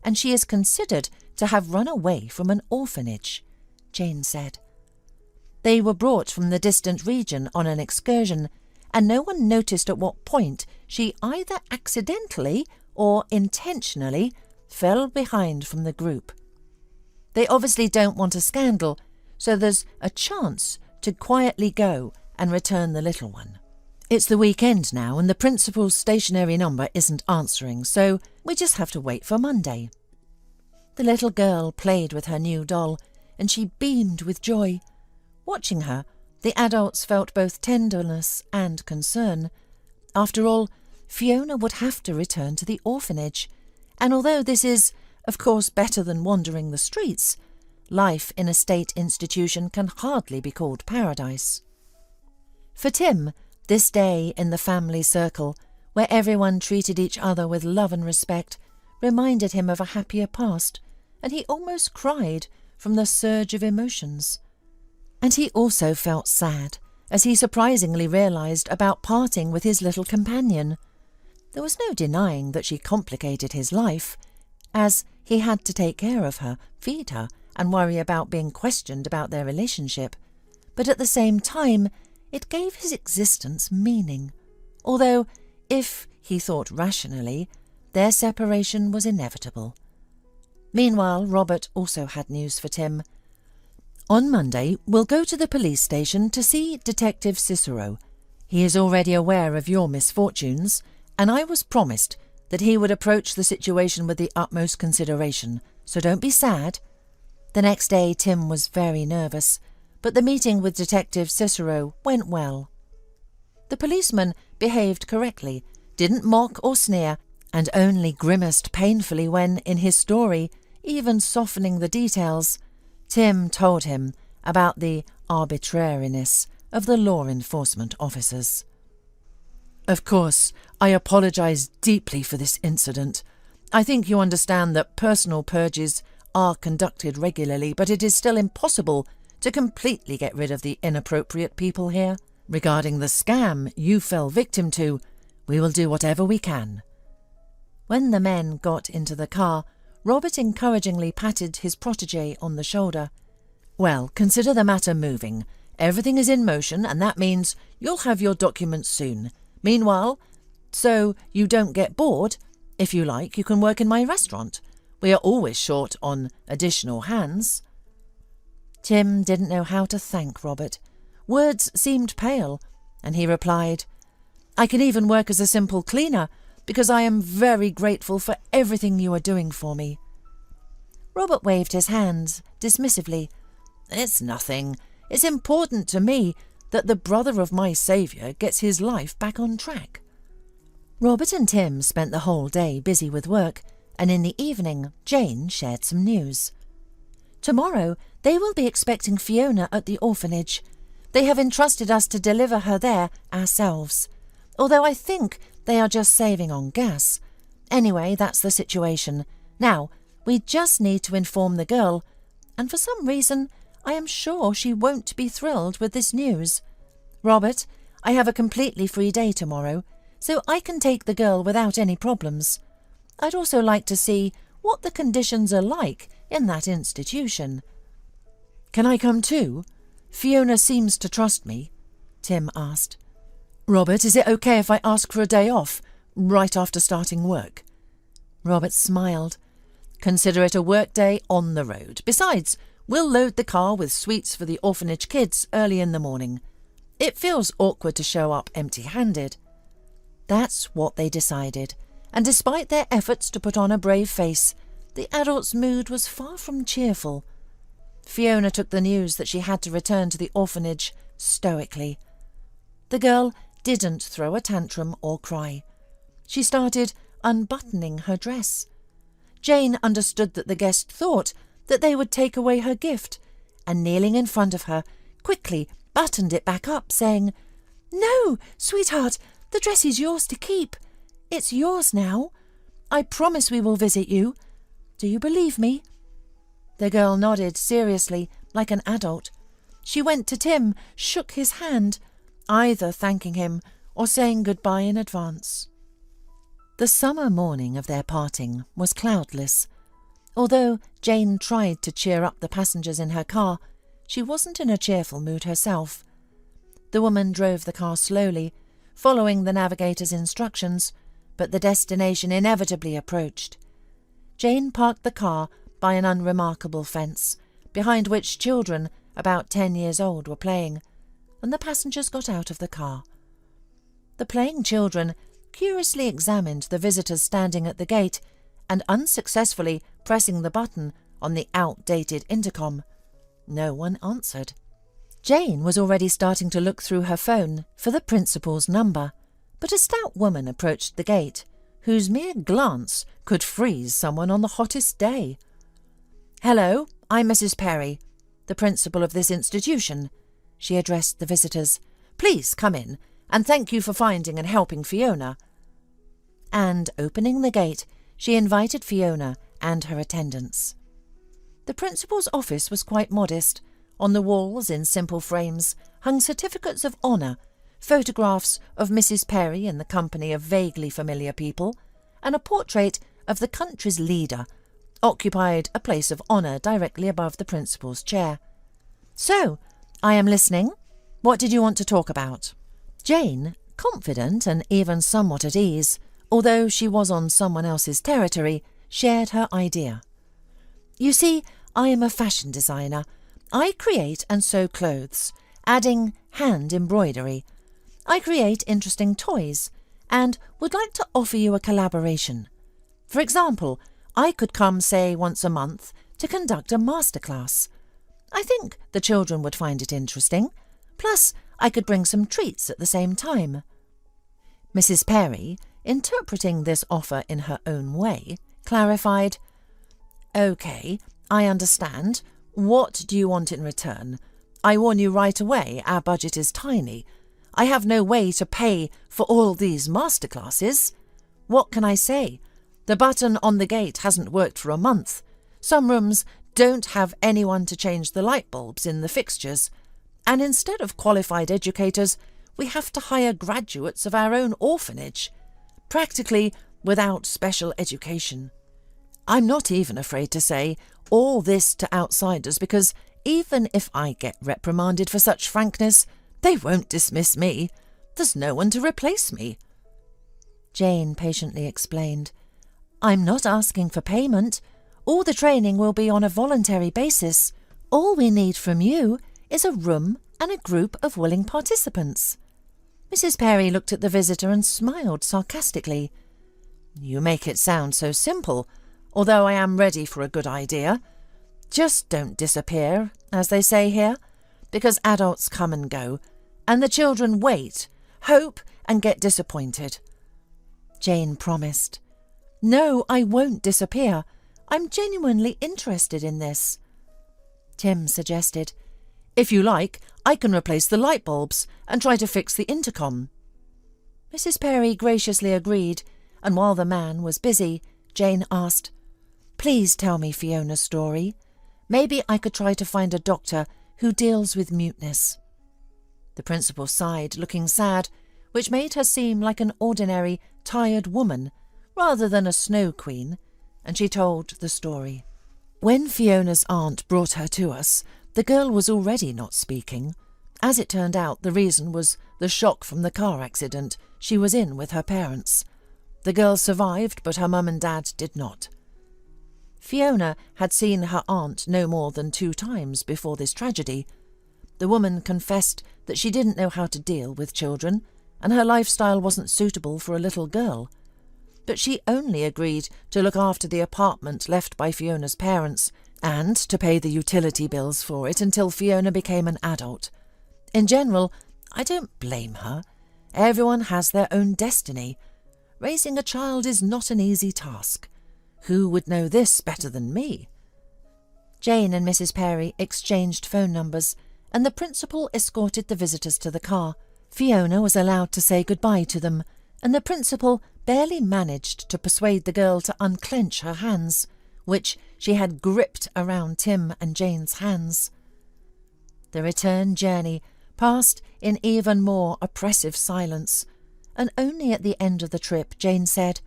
and she is considered to have run away from an orphanage," Jane said. "They were brought from the distant region on an excursion, and no one noticed at what point she either accidentally or intentionally fell behind from the group. They obviously don't want a scandal, so there's a chance to quietly go and return the little one. It's the weekend now, and the principal's stationary number isn't answering, so we just have to wait for Monday." The little girl played with her new doll, and she beamed with joy. Watching her, the adults felt both tenderness and concern. After all, Fiona would have to return to the orphanage, and although this is, of course, better than wandering the streets, life in a state institution can hardly be called paradise. For Tim, this day in the family circle, where everyone treated each other with love and respect, reminded him of a happier past, and he almost cried from the surge of emotions. And he also felt sad, as he surprisingly realised about parting with his little companion. There was no denying that she complicated his life, as he had to take care of her, feed her, and worry about being questioned about their relationship. But at the same time, it gave his existence meaning, although, if he thought rationally, their separation was inevitable. Meanwhile, Robert also had news for Tim. "On Monday, we'll go to the police station to see Detective Cicero. He is already aware of your misfortunes, and I was promised that he would approach the situation with the utmost consideration, so don't be sad." The next day Tim was very nervous, but the meeting with Detective Cicero went well. The policeman behaved correctly, didn't mock or sneer, and only grimaced painfully when, in his story, even softening the details, Tim told him about the arbitrariness of the law enforcement officers. "Of course, I apologise deeply for this incident. I think you understand that personal purges are conducted regularly, but it is still impossible to completely get rid of the inappropriate people here. Regarding the scam you fell victim to, we will do whatever we can." When the men got into the car, Robert encouragingly patted his protégé on the shoulder. "Well, consider the matter moving. Everything is in motion, and that means you'll have your documents soon. Meanwhile, so you don't get bored, if you like, you can work in my restaurant. We are always short on additional hands." Tim didn't know how to thank Robert. Words seemed pale, and he replied, "I can even work as a simple cleaner, because I am very grateful for everything you are doing for me." Robert waved his hands dismissively. "It's nothing. It's important to me that the brother of my saviour gets his life back on track." Robert and Tim spent the whole day busy with work, and in the evening Jane shared some news. "Tomorrow they will be expecting Fiona at the orphanage. They have entrusted us to deliver her there ourselves, although I think they are just saving on gas. Anyway, that's the situation. Now, we just need to inform the girl, and for some reason I am sure she won't be thrilled with this news. Robert, I have a completely free day tomorrow, so I can take the girl without any problems. I'd also like to see what the conditions are like in that institution." "Can I come too? Fiona seems to trust me," Tim asked. "Robert, is it okay if I ask for a day off, right after starting work?" Robert smiled. "Consider it a work day on the road. Besides, we'll load the car with sweets for the orphanage kids early in the morning. It feels awkward to show up empty-handed. That's what they decided, and despite their efforts to put on a brave face, the adult's mood was far from cheerful. Fiona took the news that she had to return to the orphanage stoically. The girl didn't throw a tantrum or cry. She started unbuttoning her dress. Jane understood that the guest thought that they would take away her gift, and kneeling in front of her, quickly buttoned it back up, saying, "No, sweetheart, the dress is yours to keep. It's yours now. I promise we will visit you. Do you believe me?" The girl nodded seriously, like an adult. She went to Tim, shook his hand, either thanking him or saying goodbye in advance. The summer morning of their parting was cloudless. Although Jane tried to cheer up the passengers in her car, she wasn't in a cheerful mood herself. The woman drove the car slowly, following the navigator's instructions, but the destination inevitably approached. Jane parked the car by an unremarkable fence, behind which children about 10 years old were playing, and the passengers got out of the car. The playing children curiously examined the visitors standing at the gate and unsuccessfully pressing the button on the outdated intercom. No one answered. Jane was already starting to look through her phone for the principal's number, but a stout woman approached the gate, whose mere glance could freeze someone on the hottest day. "Hello, I'm Mrs. Perry, the principal of this institution," she addressed the visitors. "Please come in, and thank you for finding and helping Fiona." And, opening the gate, she invited Fiona and her attendants. The principal's office was quite modest. On the walls, in simple frames, hung certificates of honour, photographs of Mrs. Perry in the company of vaguely familiar people, and a portrait of the country's leader occupied a place of honour directly above the principal's chair. "So, I am listening. What did you want to talk about?" Jane, confident and even somewhat at ease, although she was on someone else's territory, shared her idea. "You see, I am a fashion designer. I create and sew clothes, adding hand embroidery. I create interesting toys, and would like to offer you a collaboration. For example, I could come, say, once a month to conduct a masterclass. I think the children would find it interesting. Plus, I could bring some treats at the same time." Mrs. Perry, interpreting this offer in her own way, clarified, "OK, I understand. What do you want in return? I warn you right away, our budget is tiny. I have no way to pay for all these masterclasses. What can I say? The button on the gate hasn't worked for a month. Some rooms don't have anyone to change the light bulbs in the fixtures. And instead of qualified educators, we have to hire graduates of our own orphanage, practically without special education. I'm not even afraid to say all this to outsiders because even if I get reprimanded for such frankness, they won't dismiss me. There's no one to replace me." Jane patiently explained, "I'm not asking for payment. All the training will be on a voluntary basis. All we need from you is a room and a group of willing participants." Mrs. Perry looked at the visitor and smiled sarcastically. "You make it sound so simple, although I am ready for a good idea. Just don't disappear, as they say here, because adults come and go, and the children wait, hope, and get disappointed." Jane promised. "No, I won't disappear. I'm genuinely interested in this." Tim suggested, "If you like, I can replace the light bulbs and try to fix the intercom." Mrs. Perry graciously agreed, and while the man was busy, Jane asked, "Please tell me Fiona's story. Maybe I could try to find a doctor who deals with muteness." The principal sighed, looking sad, which made her seem like an ordinary, tired woman rather than a snow queen, and she told the story. When Fiona's aunt brought her to us, the girl was already not speaking. As it turned out, the reason was the shock from the car accident she was in with her parents. The girl survived, but her mum and dad did not. Fiona had seen her aunt no more than 2 times before this tragedy. The woman confessed that she didn't know how to deal with children, and her lifestyle wasn't suitable for a little girl. But she only agreed to look after the apartment left by Fiona's parents and to pay the utility bills for it until Fiona became an adult. In general, I don't blame her. Everyone has their own destiny. Raising a child is not an easy task. Who would know this better than me? Jane and Mrs. Perry exchanged phone numbers, and the principal escorted the visitors to the car. Fiona was allowed to say goodbye to them, and the principal barely managed to persuade the girl to unclench her hands, which she had gripped around Tim and Jane's hands. The return journey passed in even more oppressive silence, and only at the end of the trip Jane said,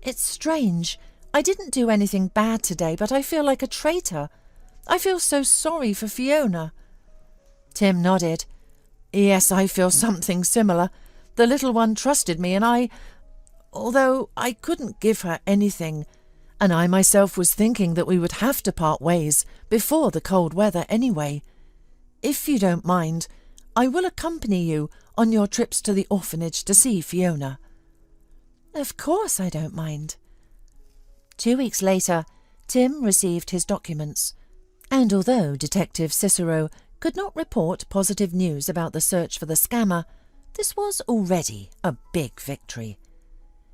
"It's strange. I didn't do anything bad today, but I feel like a traitor. I feel so sorry for Fiona." Tim nodded. "Yes, I feel something similar. The little one trusted me, and although I couldn't give her anything, and I myself was thinking that we would have to part ways before the cold weather anyway. If you don't mind, I will accompany you on your trips to the orphanage to see Fiona." "Of course I don't mind." 2 weeks later, Tim received his documents, and although Detective Cicero could not report positive news about the search for the scammer, this was already a big victory.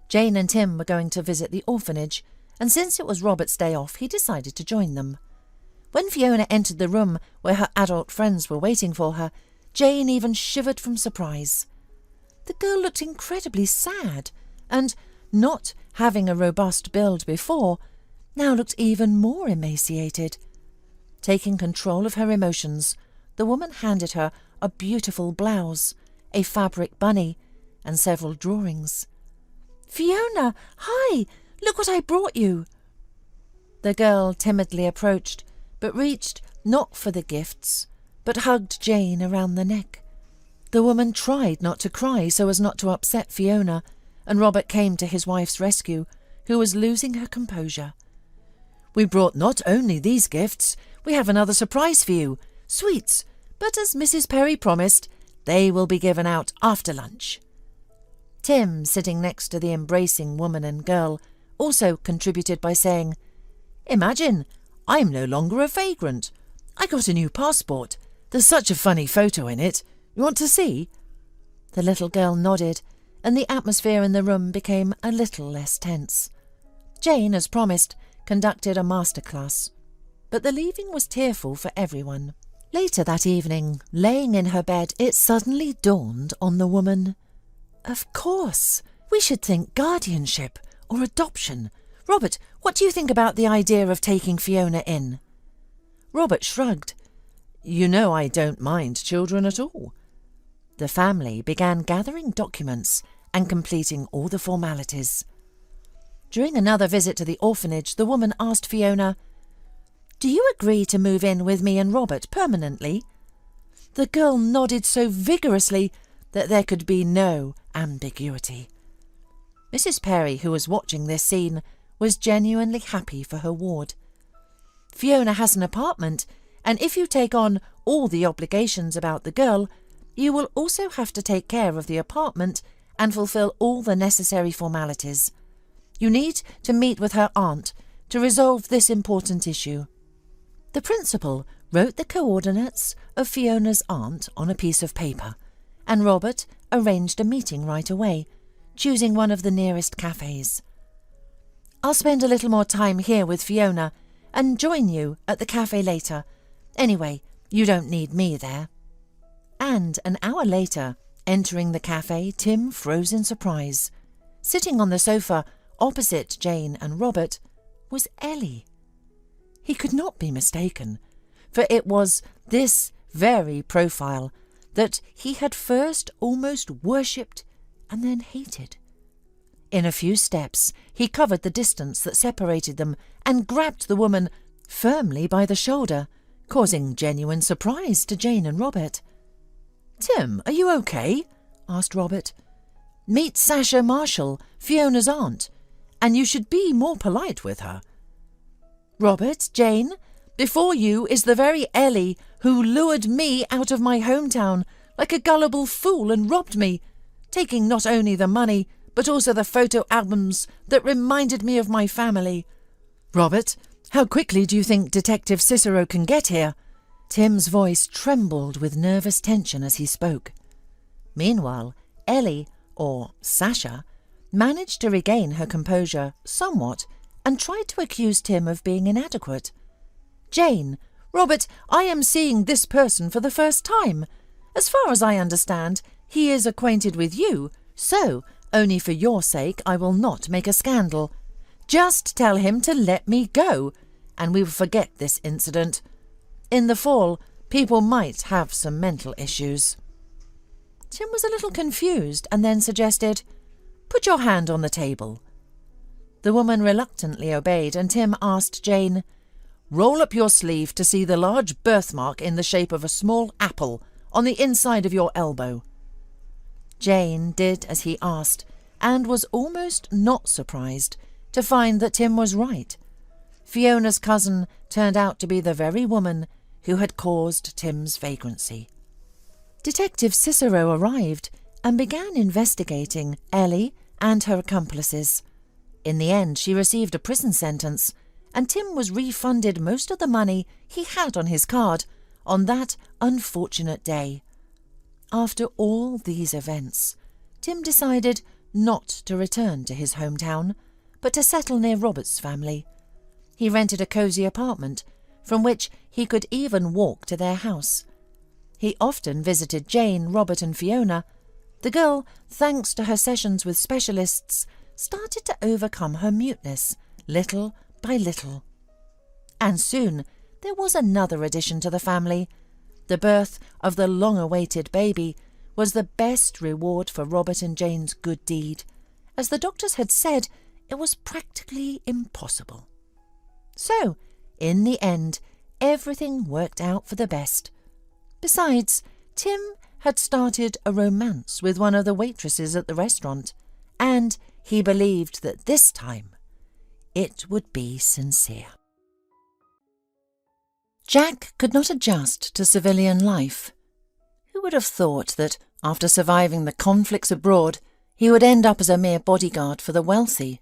Jane and Tim were going to visit the orphanage, and since it was Robert's day off, he decided to join them. When Fiona entered the room where her adult friends were waiting for her, Jane even shivered from surprise. The girl looked incredibly sad, and, not having a robust build before, now looked even more emaciated. Taking control of her emotions, the woman handed her a beautiful blouse, a fabric bunny, and several drawings. "Fiona, hi! Look what I brought you!" The girl timidly approached, but reached not for the gifts, but hugged Jane around the neck. The woman tried not to cry so as not to upset Fiona, and Robert came to his wife's rescue, who was losing her composure. "We brought not only these gifts, we have another surprise for you, sweets, but as Mrs. Perry promised, they will be given out after lunch." Tim, sitting next to the embracing woman and girl, also contributed by saying, "Imagine, I'm no longer a vagrant. I got a new passport. There's such a funny photo in it. You want to see?" The little girl nodded, and the atmosphere in the room became a little less tense. Jane, as promised, conducted a masterclass, but the leaving was tearful for everyone. Later that evening, laying in her bed, it suddenly dawned on the woman. "Of course, we should think guardianship or adoption. Robert, what do you think about the idea of taking Fiona in?" Robert shrugged. "You know I don't mind children at all." The family began gathering documents and completing all the formalities. During another visit to the orphanage, the woman asked Fiona, "Do you agree to move in with me and Robert permanently?" The girl nodded so vigorously that there could be no ambiguity. Mrs. Perry, who was watching this scene, was genuinely happy for her ward. "Fiona has an apartment, and if you take on all the obligations about the girl, you will also have to take care of the apartment and fulfill all the necessary formalities. You need to meet with her aunt to resolve this important issue." The principal wrote the coordinates of Fiona's aunt on a piece of paper, and Robert arranged a meeting right away, choosing one of the nearest cafes. "I'll spend a little more time here with Fiona and join you at the cafe later. Anyway, you don't need me there." And an hour later, entering the cafe, Tim froze in surprise. Sitting on the sofa opposite Jane and Robert was Ellie. He could not be mistaken, for it was this very profile that he had first almost worshipped and then hated. In a few steps, he covered the distance that separated them and grabbed the woman firmly by the shoulder, causing genuine surprise to Jane and Robert. "Tim, are you okay?" asked Robert. "Meet Sasha Marshall, Fiona's aunt, and you should be more polite with her." "Robert, Jane, before you is the very Ellie who lured me out of my hometown like a gullible fool and robbed me, taking not only the money, but also the photo albums that reminded me of my family. Robert, how quickly do you think Detective Cicero can get here? Tim's voice trembled with nervous tension as he spoke. Meanwhile, Ellie, or Sasha, managed to regain her composure somewhat and tried to accuse Tim of being inadequate. Jane, Robert, I am seeing this person for the first time. As far as I understand, he is acquainted with you, so only for your sake I will not make a scandal. Just tell him to let me go, and we will forget this incident. In the fall, people might have some mental issues. Tim was a little confused and then suggested, "Put your hand on the table." The woman reluctantly obeyed, and Tim asked Jane, "Roll up your sleeve to see the large birthmark in the shape of a small apple on the inside of your elbow." Jane did as he asked, and was almost not surprised to find that Tim was right. Fiona's cousin turned out to be the very woman who had caused Tim's vagrancy. Detective Cicero arrived and began investigating Ellie and her accomplices. In the end, she received a prison sentence, and Tim was refunded most of the money he had on his card on that unfortunate day. After all these events, Tim decided not to return to his hometown, but to settle near Robert's family. He rented a cosy apartment, from which he could even walk to their house. He often visited Jane, Robert and Fiona. The girl, thanks to her sessions with specialists, started to overcome her muteness, little by little. And soon there was another addition to the family. The birth of the long-awaited baby was the best reward for Robert and Jane's good deed. As the doctors had said, it was practically impossible. So, in the end, everything worked out for the best. Besides, Tim had started a romance with one of the waitresses at the restaurant, and he believed that this time it would be sincere. Jack could not adjust to civilian life. Who would have thought that, after surviving the conflicts abroad, he would end up as a mere bodyguard for the wealthy?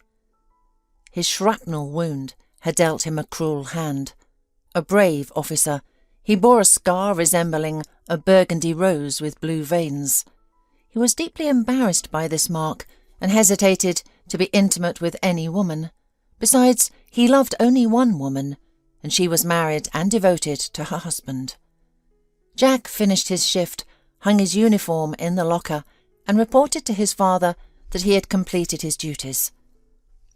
His shrapnel wound had dealt him a cruel hand. A brave officer, he bore a scar resembling a burgundy rose with blue veins. He was deeply embarrassed by this mark and hesitated to be intimate with any woman. Besides, he loved only one woman, and she was married and devoted to her husband. Jack finished his shift, hung his uniform in the locker, and reported to his father that he had completed his duties.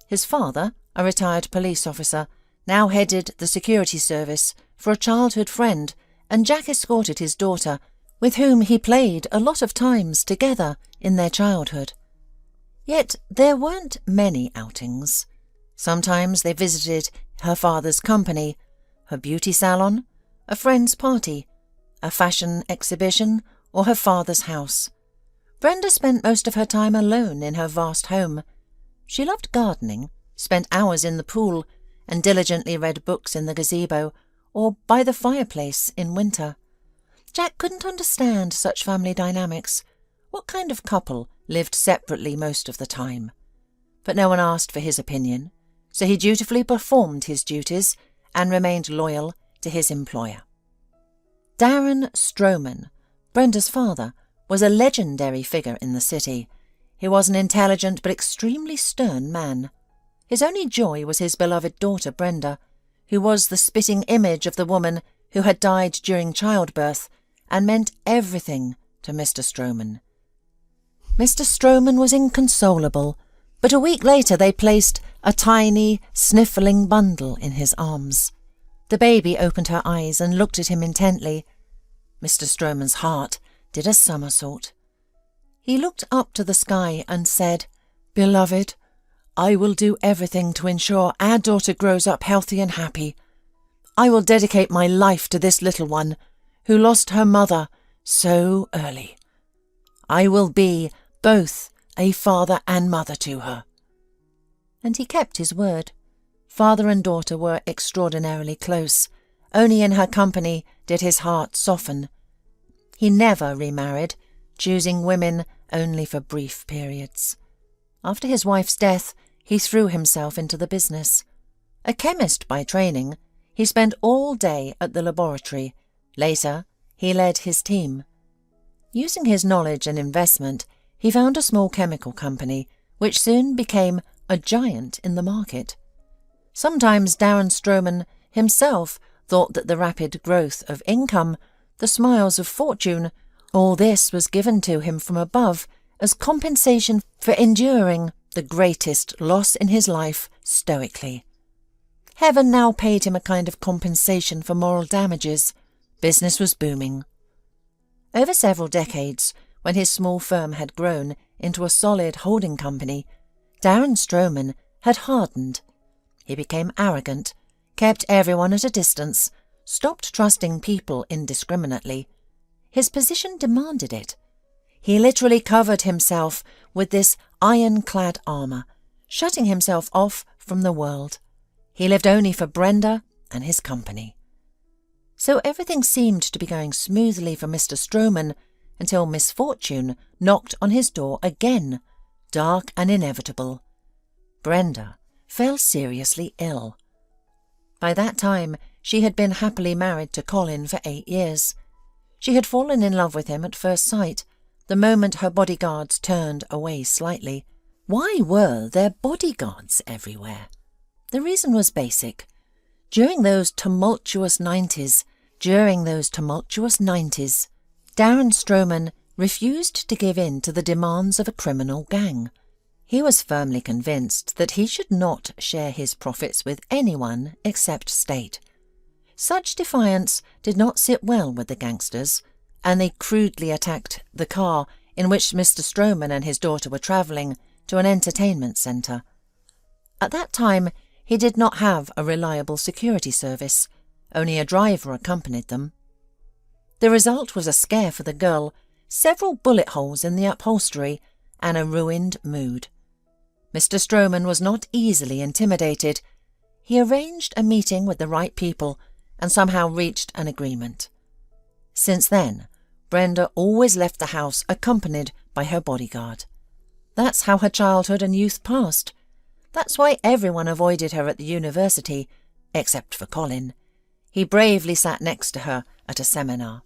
His father, a retired police officer, now headed the security service for a childhood friend, and Jack escorted his daughter, with whom he played a lot of times together in their childhood. Yet there weren't many outings. Sometimes they visited her father's company, her beauty salon, a friend's party, a fashion exhibition, or her father's house. Brenda spent most of her time alone in her vast home. She loved gardening, spent hours in the pool, and diligently read books in the gazebo or by the fireplace in winter. Jack couldn't understand such family dynamics. What kind of couple lived separately most of the time? But no one asked for his opinion, so he dutifully performed his duties and remained loyal to his employer. Darren Stroman, Brenda's father, was a legendary figure in the city. He was an intelligent but extremely stern man. His only joy was his beloved daughter Brenda, who was the spitting image of the woman who had died during childbirth and meant everything to Mr. Stroman. Mr. Stroman was inconsolable, but a week later they placed a tiny, sniffling bundle in his arms. The baby opened her eyes and looked at him intently. Mr. Stroman's heart did a somersault. He looked up to the sky and said, "Beloved, I will do everything to ensure our daughter grows up healthy and happy. I will dedicate my life to this little one who lost her mother so early. I will be both a father and mother to her." And he kept his word. Father and daughter were extraordinarily close. Only in her company did his heart soften. He never remarried, choosing women only for brief periods. After his wife's death, he threw himself into the business. A chemist by training, he spent all day at the laboratory. Later, he led his team. Using his knowledge and investment, he found a small chemical company, which soon became a giant in the market. Sometimes Darren Stroman himself thought that the rapid growth of income, the smiles of fortune, all this was given to him from above as compensation for enduring the greatest loss in his life stoically. Heaven now paid him a kind of compensation for moral damages. Business was booming. Over several decades, when his small firm had grown into a solid holding company, Darren Stroman had hardened. He became arrogant, kept everyone at a distance, stopped trusting people indiscriminately. His position demanded it. He literally covered himself with this iron-clad armour, shutting himself off from the world. He lived only for Brenda and his company. So everything seemed to be going smoothly for Mr. Stroman until misfortune knocked on his door again, dark and inevitable. Brenda fell seriously ill. By that time, she had been happily married to Colin for 8 years. She had fallen in love with him at first sight, the moment her bodyguards turned away slightly. Why were there bodyguards everywhere? The reason was basic. During those tumultuous 90s, Darren Stroman refused to give in to the demands of a criminal gang. He was firmly convinced that he should not share his profits with anyone except state. Such defiance did not sit well with the gangsters, and they crudely attacked the car in which Mr. Stroman and his daughter were travelling to an entertainment centre. At that time, he did not have a reliable security service. Only a driver accompanied them. The result was a scare for the girl, several bullet holes in the upholstery, and a ruined mood. Mr. Stroman was not easily intimidated. He arranged a meeting with the right people and somehow reached an agreement. Since then, Brenda always left the house accompanied by her bodyguard. That's how her childhood and youth passed. That's why everyone avoided her at the university, except for Colin. He bravely sat next to her at a seminar.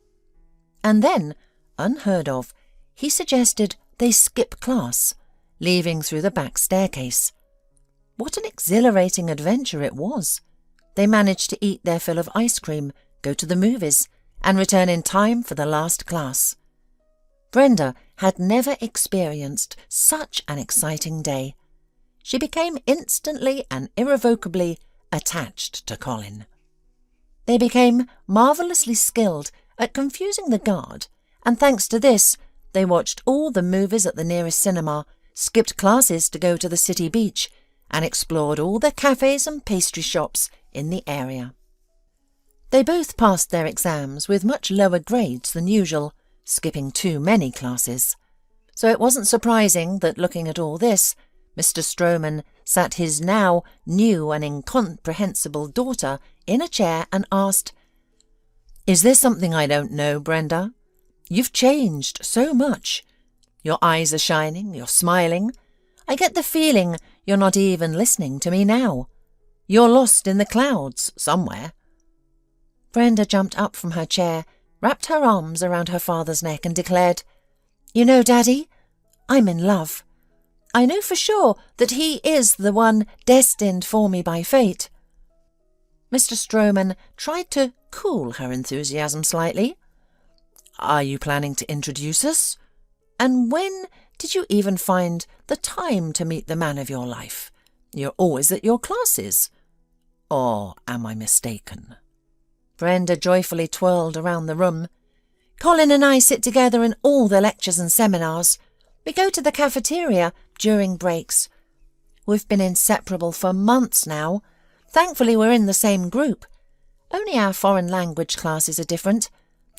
And then, unheard of, he suggested they skip class, leaving through the back staircase. What an exhilarating adventure it was! They managed to eat their fill of ice cream, go to the movies, and return in time for the last class. Brenda had never experienced such an exciting day. She became instantly and irrevocably attached to Colin. They became marvellously skilled at confusing the guard, and thanks to this, they watched all the movies at the nearest cinema, skipped classes to go to the city beach, and explored all the cafes and pastry shops in the area. They both passed their exams with much lower grades than usual, skipping too many classes. So it wasn't surprising that, looking at all this, Mr. Stroman sat his now new and incomprehensible daughter in a chair and asked, "Is there something I don't know, Brenda? You've changed so much. Your eyes are shining, you're smiling. I get the feeling you're not even listening to me now. You're lost in the clouds somewhere." Brenda jumped up from her chair, wrapped her arms around her father's neck and declared, "You know, Daddy, I'm in love. I know for sure that he is the one destined for me by fate." Mr. Stroman tried to cool her enthusiasm slightly. "Are you planning to introduce us? And when did you even find the time to meet the man of your life? You're always at your classes. Or am I mistaken?" Brenda joyfully twirled around the room. "Colin and I sit together in all the lectures and seminars. We go to the cafeteria during breaks. We've been inseparable for months now. Thankfully, we're in the same group. Only our foreign language classes are different.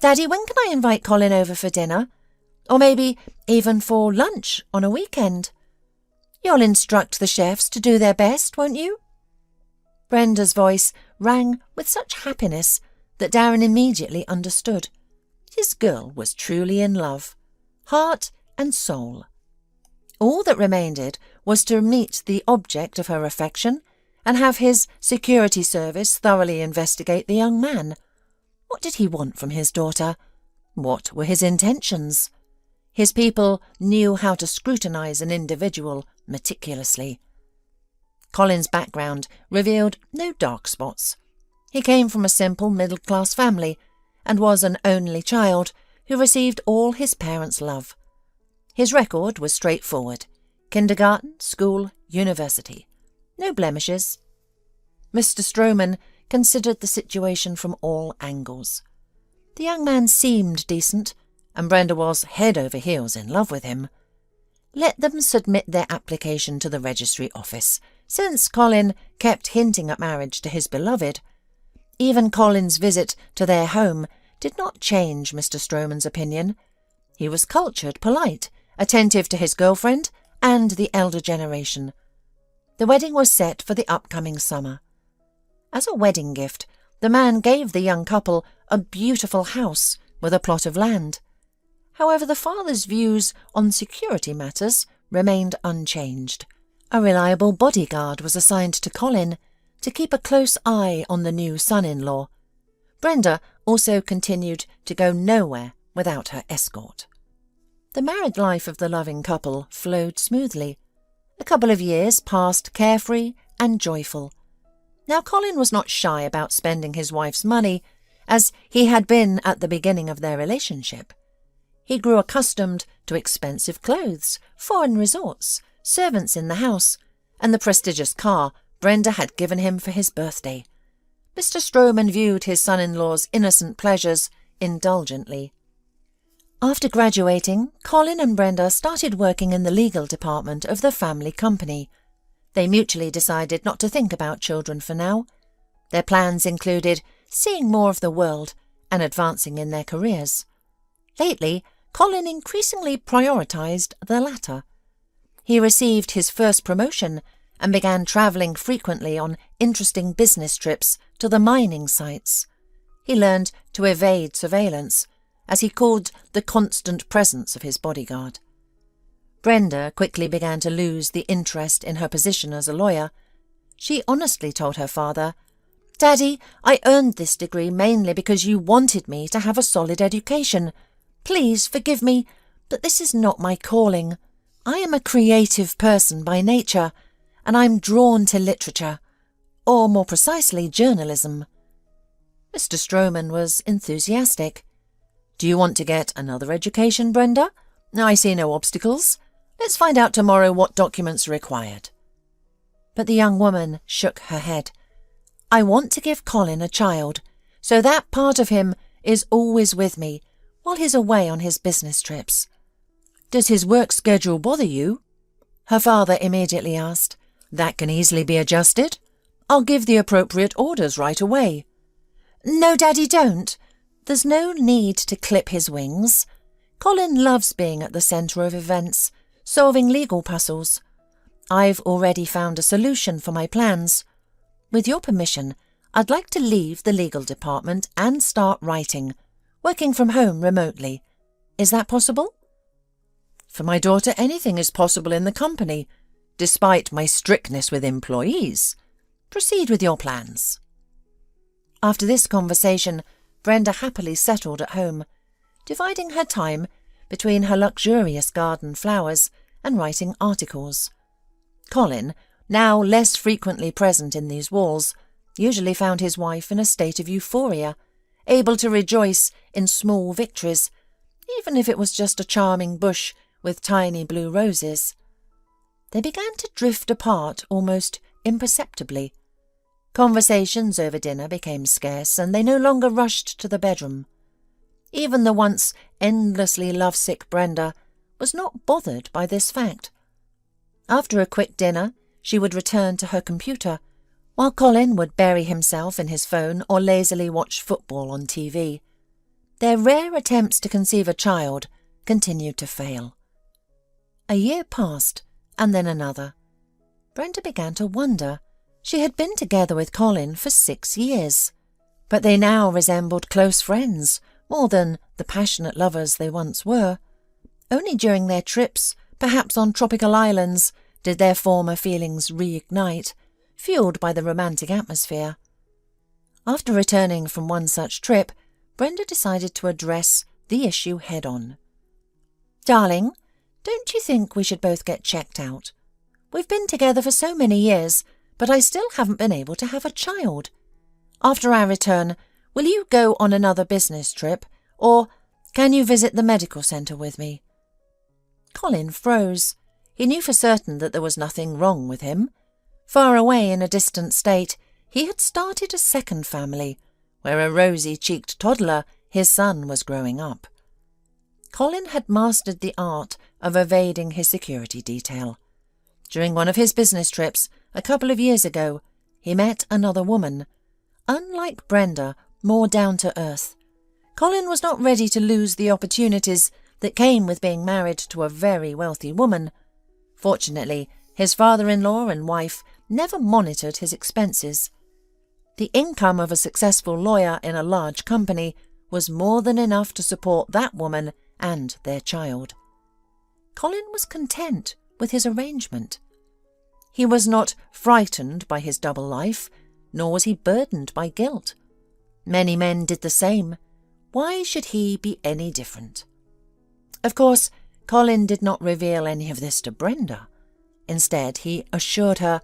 Daddy, when can I invite Colin over for dinner? Or maybe even for lunch on a weekend? You'll instruct the chefs to do their best, won't you?" Brenda's voice rang with such happiness that Darren immediately understood. His girl was truly in love, heart and soul. All that remained was to meet the object of her affection and have his security service thoroughly investigate the young man. What did he want from his daughter? What were his intentions? His people knew how to scrutinize an individual meticulously. Colin's background revealed no dark spots. He came from a simple middle-class family and was an only child who received all his parents' love. His record was straightforward: kindergarten, school, university. No blemishes. Mr. Stroman considered the situation from all angles. The young man seemed decent, and Brenda was head over heels in love with him. Let them submit their application to the registry office, since Colin kept hinting at marriage to his beloved. Even Colin's visit to their home did not change Mr. Stroman's opinion. He was cultured, polite, attentive to his girlfriend and the elder generation. The wedding was set for the upcoming summer. As a wedding gift, the man gave the young couple a beautiful house with a plot of land. However, the father's views on security matters remained unchanged. A reliable bodyguard was assigned to Colin to keep a close eye on the new son-in-law. Brenda also continued to go nowhere without her escort. The married life of the loving couple flowed smoothly. A couple of years passed carefree and joyful. Now Colin was not shy about spending his wife's money, as he had been at the beginning of their relationship. He grew accustomed to expensive clothes, foreign resorts, servants in the house, and the prestigious car Brenda had given him for his birthday. Mr. Stroman viewed his son-in-law's innocent pleasures indulgently. After graduating, Colin and Brenda started working in the legal department of the family company. They mutually decided not to think about children for now. Their plans included seeing more of the world and advancing in their careers. Lately, Colin increasingly prioritized the latter. He received his first promotion and began travelling frequently on interesting business trips to the mining sites. He learned to evade surveillance, as he called the constant presence of his bodyguard. Brenda quickly began to lose the interest in her position as a lawyer. She honestly told her father, "Daddy, I earned this degree mainly because you wanted me to have a solid education. Please forgive me, but this is not my calling. I am a creative person by nature, and I'm drawn to literature, or more precisely journalism." Mr. Stroman was enthusiastic. "Do you want to get another education, Brenda? I see no obstacles. Let's find out tomorrow what documents are required." But the young woman shook her head. "I want to give Colin a child, so that part of him is always with me while he's away on his business trips." "Does his work schedule bother you?" her father immediately asked. "That can easily be adjusted. I'll give the appropriate orders right away." "No, Daddy, don't. There's no need to clip his wings. Colin loves being at the centre of events, solving legal puzzles. I've already found a solution for my plans. With your permission, I'd like to leave the legal department and start writing, working from home remotely. Is that possible?" "For my daughter, anything is possible in the company, despite my strictness with employees. Proceed with your plans." After this conversation, Brenda happily settled at home, dividing her time between her luxurious garden flowers and writing articles. Colin, now less frequently present in these walls, usually found his wife in a state of euphoria, able to rejoice in small victories, even if it was just a charming bush with tiny blue roses. They began to drift apart almost imperceptibly. Conversations over dinner became scarce, and they no longer rushed to the bedroom. Even the once endlessly lovesick Brenda was not bothered by this fact. After a quick dinner, she would return to her computer, while Colin would bury himself in his phone or lazily watch football on TV. Their rare attempts to conceive a child continued to fail. A year passed, and then another. Brenda began to wonder. She had been together with Colin for 6 years, but they now resembled close friends, more than the passionate lovers they once were. Only during their trips, perhaps on tropical islands, did their former feelings reignite, fueled by the romantic atmosphere. After returning from one such trip, Brenda decided to address the issue head-on. "Darling, don't you think we should both get checked out? We've been together for so many years, but I still haven't been able to have a child. After our return, will you go on another business trip, or can you visit the medical centre with me?" Colin froze. He knew for certain that there was nothing wrong with him. Far away in a distant state, he had started a second family, where a rosy-cheeked toddler, his son, was growing up. Colin had mastered the art of evading his security detail. During one of his business trips, a couple of years ago, he met another woman. Unlike Brenda, more down-to-earth. Colin was not ready to lose the opportunities that came with being married to a very wealthy woman. Fortunately, his father-in-law and wife never monitored his expenses. The income of a successful lawyer in a large company was more than enough to support that woman and their child. Colin was content with his arrangement. He was not frightened by his double life, nor was he burdened by guilt. Many men did the same. Why should he be any different? Of course, Colin did not reveal any of this to Brenda. Instead, he assured her,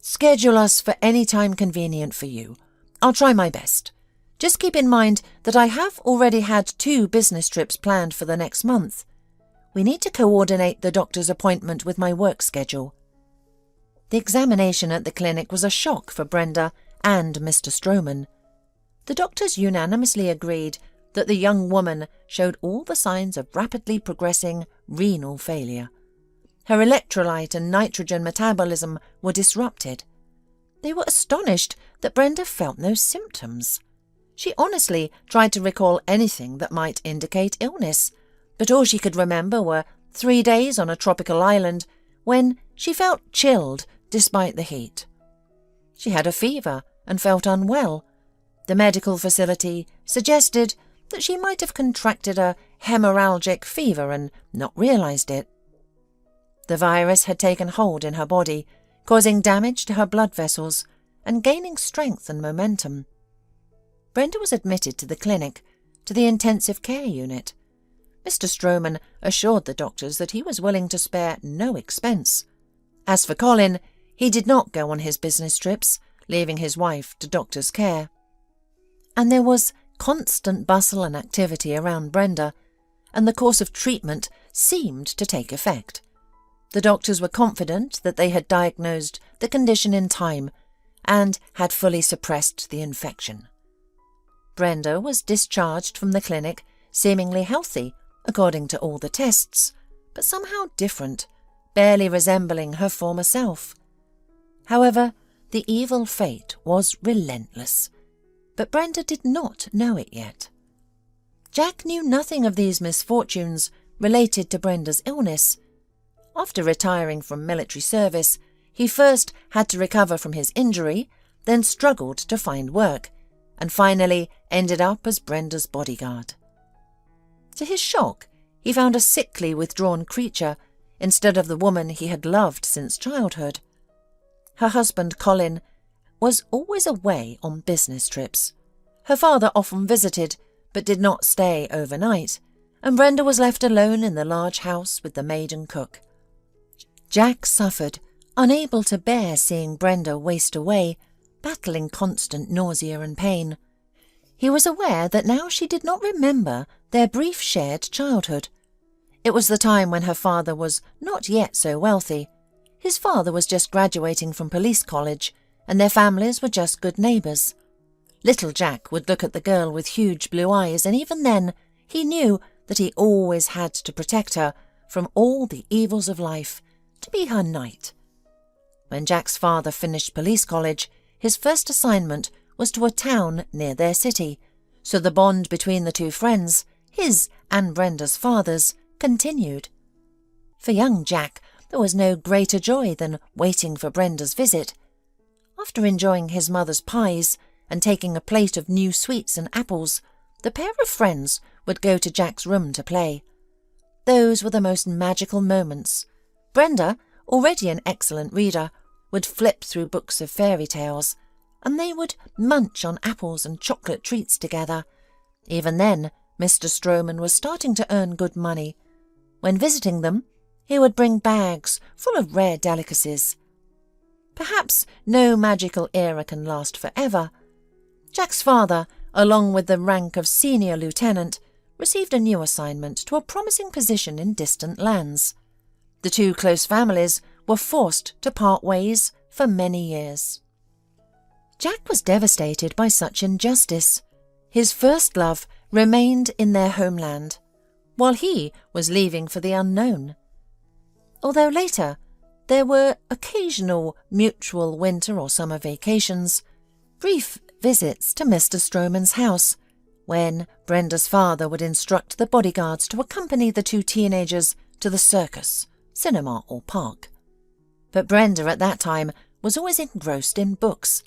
"Schedule us for any time convenient for you. I'll try my best. Just keep in mind that I have already had 2 business trips planned for the next month. We need to coordinate the doctor's appointment with my work schedule." The examination at the clinic was a shock for Brenda and Mr. Stroman. The doctors unanimously agreed that the young woman showed all the signs of rapidly progressing renal failure. Her electrolyte and nitrogen metabolism were disrupted. They were astonished that Brenda felt no symptoms. She honestly tried to recall anything that might indicate illness, but all she could remember were 3 days on a tropical island when she felt chilled despite the heat. She had a fever and felt unwell. The medical facility suggested that she might have contracted a hemorrhagic fever and not realized it. The virus had taken hold in her body, causing damage to her blood vessels and gaining strength and momentum. Brenda was admitted to the clinic, to the intensive care unit. Mr. Stroman assured the doctors that he was willing to spare no expense. As for Colin, he did not go on his business trips, leaving his wife to doctor's care. And there was constant bustle and activity around Brenda, and the course of treatment seemed to take effect. The doctors were confident that they had diagnosed the condition in time and had fully suppressed the infection. Brenda was discharged from the clinic, seemingly healthy, according to all the tests, but somehow different, barely resembling her former self. However, the evil fate was relentless, but Brenda did not know it yet. Jack knew nothing of these misfortunes related to Brenda's illness. After retiring from military service, he first had to recover from his injury, then struggled to find work, and finally ended up as Brenda's bodyguard. To his shock, he found a sickly, withdrawn creature instead of the woman he had loved since childhood. Her husband, Colin, was always away on business trips. Her father often visited, but did not stay overnight, and Brenda was left alone in the large house with the maid and cook. Jack suffered, unable to bear seeing Brenda waste away, battling constant nausea and pain. He was aware that now she did not remember their brief shared childhood. It was the time when her father was not yet so wealthy. His father was just graduating from police college, and their families were just good neighbours. Little Jack would look at the girl with huge blue eyes, and even then he knew that he always had to protect her from all the evils of life, to be her knight. When Jack's father finished police college, his first assignment was to a town near their city, so the bond between the two friends, his and Brenda's fathers, continued. For young Jack, there was no greater joy than waiting for Brenda's visit. After enjoying his mother's pies and taking a plate of new sweets and apples, the pair of friends would go to Jack's room to play. Those were the most magical moments. Brenda, already an excellent reader, would flip through books of fairy tales, and they would munch on apples and chocolate treats together. Even then, Mr. Stroman was starting to earn good money. When visiting them, he would bring bags full of rare delicacies. Perhaps no magical era can last forever. Jack's father, along with the rank of senior lieutenant, received a new assignment to a promising position in distant lands. The two close families were forced to part ways for many years. Jack was devastated by such injustice. His first love remained in their homeland, while he was leaving for the unknown. Although later there were occasional mutual winter or summer vacations, brief visits to Mr. Stroman's house, when Brenda's father would instruct the bodyguards to accompany the two teenagers to the circus, cinema or park. But Brenda at that time was always engrossed in books.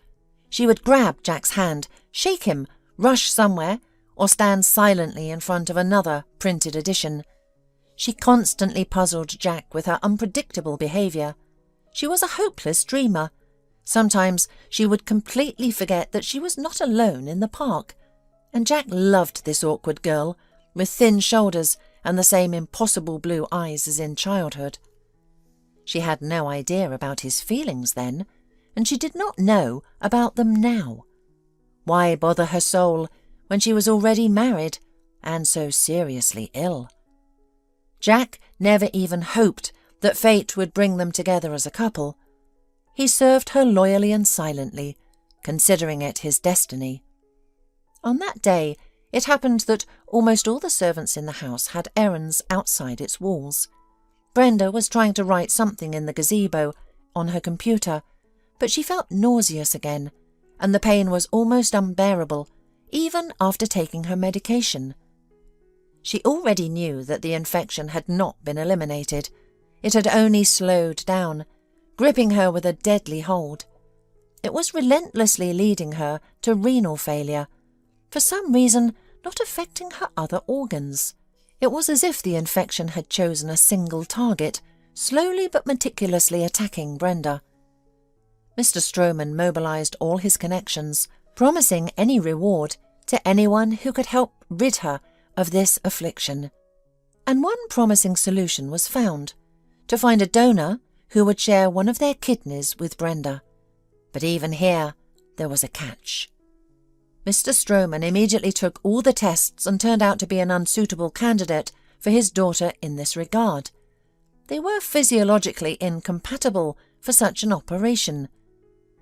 She would grab Jack's hand, shake him, rush somewhere, or stand silently in front of another printed edition. She constantly puzzled Jack with her unpredictable behaviour. She was a hopeless dreamer. Sometimes she would completely forget that she was not alone in the park, and Jack loved this awkward girl, with thin shoulders and the same impossible blue eyes as in childhood. She had no idea about his feelings then, and she did not know about them now. Why bother her soul when she was already married and so seriously ill? Jack never even hoped that fate would bring them together as a couple. He served her loyally and silently, considering it his destiny. On that day, it happened that almost all the servants in the house had errands outside its walls. Brenda was trying to write something in the gazebo on her computer, but she felt nauseous again, and the pain was almost unbearable, even after taking her medication. She already knew that the infection had not been eliminated. It had only slowed down, gripping her with a deadly hold. It was relentlessly leading her to renal failure, for some reason not affecting her other organs. It was as if the infection had chosen a single target, slowly but meticulously attacking Brenda. Mr. Stroman mobilized all his connections, promising any reward to anyone who could help rid her of this affliction. And one promising solution was found: to find a donor who would share one of their kidneys with Brenda. But even here, there was a catch. Mr. Stroman immediately took all the tests and turned out to be an unsuitable candidate for his daughter in this regard. They were physiologically incompatible for such an operation.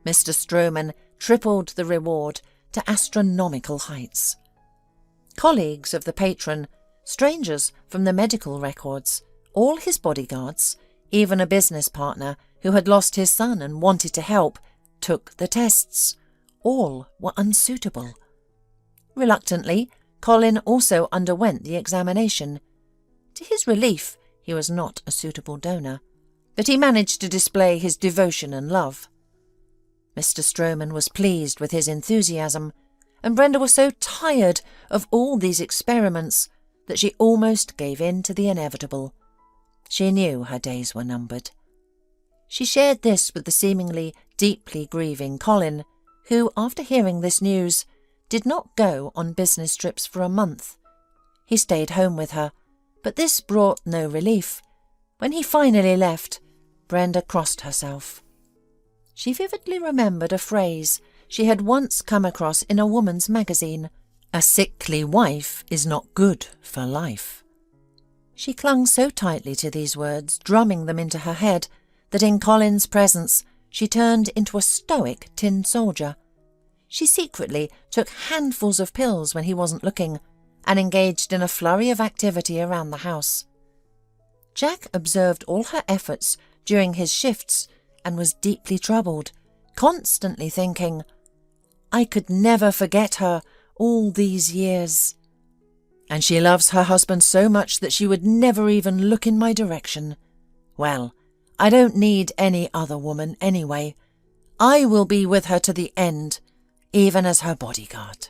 Mr. Stroman tripled the reward to astronomical heights. Colleagues of the patron, strangers from the medical records, all his bodyguards, even a business partner who had lost his son and wanted to help, took the tests. All were unsuitable. Reluctantly, Colin also underwent the examination. To his relief, he was not a suitable donor, but he managed to display his devotion and love. Mr. Stroman was pleased with his enthusiasm, and Brenda was so tired of all these experiments that she almost gave in to the inevitable. She knew her days were numbered. She shared this with the seemingly deeply grieving Colin, who, after hearing this news, did not go on business trips for a month. He stayed home with her, but this brought no relief. When he finally left, Brenda crossed herself. She vividly remembered a phrase she had once come across in a woman's magazine: "A sickly wife is not good for life." She clung so tightly to these words, drumming them into her head, that in Colin's presence she turned into a stoic tin soldier. She secretly took handfuls of pills when he wasn't looking, and engaged in a flurry of activity around the house. Jack observed all her efforts during his shifts and was deeply troubled, constantly thinking, "I could never forget her all these years. And she loves her husband so much that she would never even look in my direction. Well, I don't need any other woman anyway. I will be with her to the end, even as her bodyguard."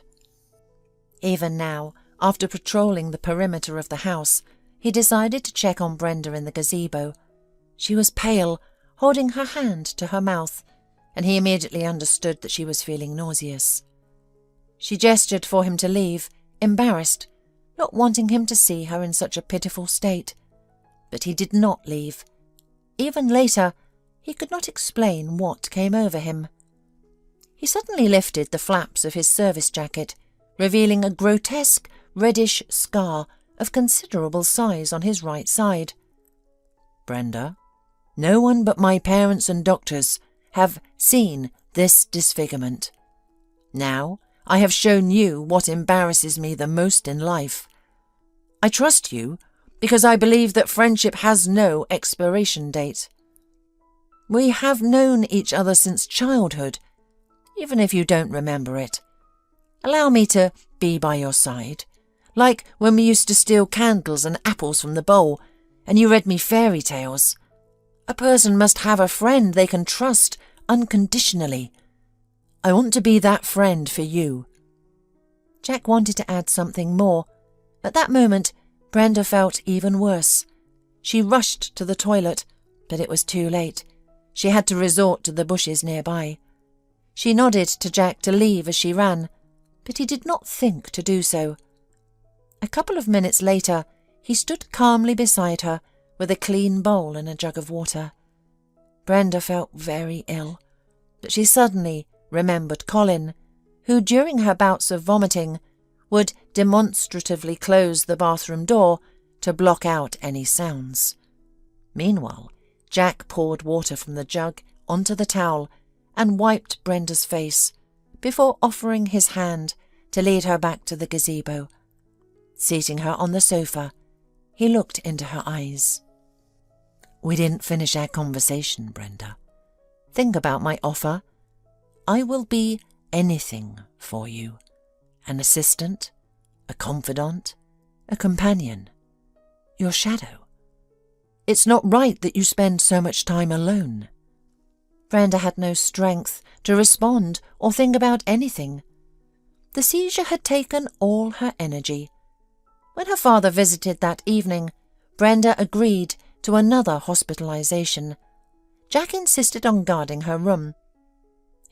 Even now, after patrolling the perimeter of the house, he decided to check on Brenda in the gazebo. She was pale, holding her hand to her mouth, and he immediately understood that she was feeling nauseous. She gestured for him to leave, embarrassed, not wanting him to see her in such a pitiful state. But he did not leave. Even later, he could not explain what came over him. He suddenly lifted the flaps of his service jacket, revealing a grotesque reddish scar of considerable size on his right side. "Brenda, no one but my parents and doctors have seen this disfigurement. Now I have shown you what embarrasses me the most in life. I trust you because I believe that friendship has no expiration date. We have known each other since childhood, even if you don't remember it. Allow me to be by your side, like when we used to steal candles and apples from the bowl, and you read me fairy tales. A person must have a friend they can trust unconditionally. I want to be that friend for you." Jack wanted to add something more. At that moment, Brenda felt even worse. She rushed to the toilet, but it was too late. She had to resort to the bushes nearby. She nodded to Jack to leave as she ran, but he did not think to do so. A couple of minutes later, he stood calmly beside her with a clean bowl and a jug of water. Brenda felt very ill, but she suddenly remembered Colin, who during her bouts of vomiting would demonstratively close the bathroom door to block out any sounds. Meanwhile, Jack poured water from the jug onto the towel and wiped Brenda's face before offering his hand to lead her back to the gazebo. Seating her on the sofa, he looked into her eyes. "We didn't finish our conversation, Brenda. Think about my offer. I will be anything for you. An assistant, a confidant, a companion, your shadow. It's not right that you spend so much time alone." Brenda had no strength to respond or think about anything. The seizure had taken all her energy. When her father visited that evening, Brenda agreed to another hospitalization. Jack insisted on guarding her room.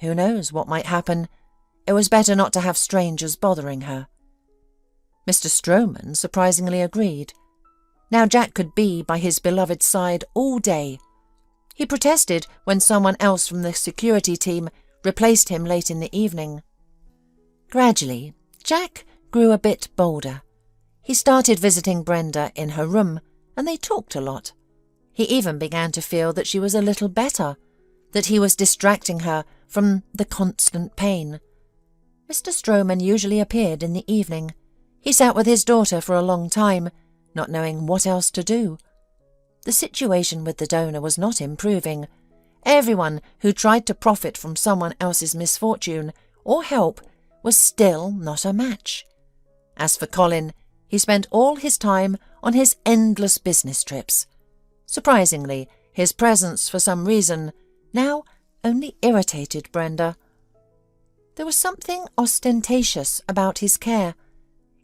Who knows what might happen? It was better not to have strangers bothering her. Mr. Stroman surprisingly agreed. Now Jack could be by his beloved's side all day. He protested when someone else from the security team replaced him late in the evening. Gradually, Jack grew a bit bolder. He started visiting Brenda in her room, and they talked a lot. He even began to feel that she was a little better, that he was distracting her from the constant pain. Mr. Stroman usually appeared in the evening. He sat with his daughter for a long time, not knowing what else to do. The situation with the donor was not improving. Everyone who tried to profit from someone else's misfortune or help was still not a match. As for Colin, he spent all his time on his endless business trips. Surprisingly, his presence, for some reason, now only irritated Brenda. There was something ostentatious about his care.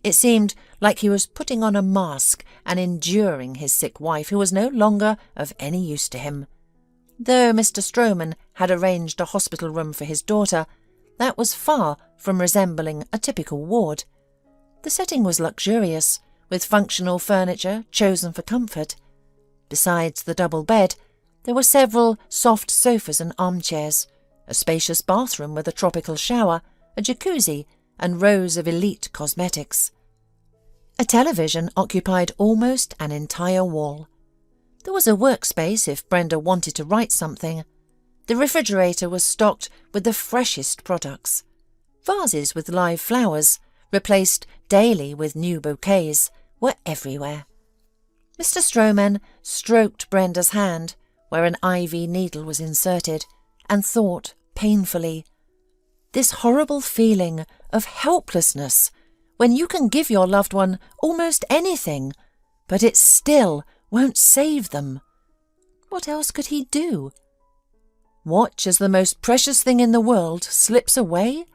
It seemed like he was putting on a mask and enduring his sick wife, who was no longer of any use to him. Though Mr. Stroman had arranged a hospital room for his daughter, that was far from resembling a typical ward. The setting was luxurious, with functional furniture chosen for comfort. Besides the double bed, there were several soft sofas and armchairs, a spacious bathroom with a tropical shower, a jacuzzi, and rows of elite cosmetics. A television occupied almost an entire wall. There was a workspace if Brenda wanted to write something. The refrigerator was stocked with the freshest products. Vases with live flowers, replaced daily with new bouquets, were everywhere. Mr. Stroman stroked Brenda's hand, where an IV needle was inserted, and thought painfully, this horrible feeling of helplessness when you can give your loved one almost anything, but it still won't save them. What else could he do? Watch as the most precious thing in the world slips away?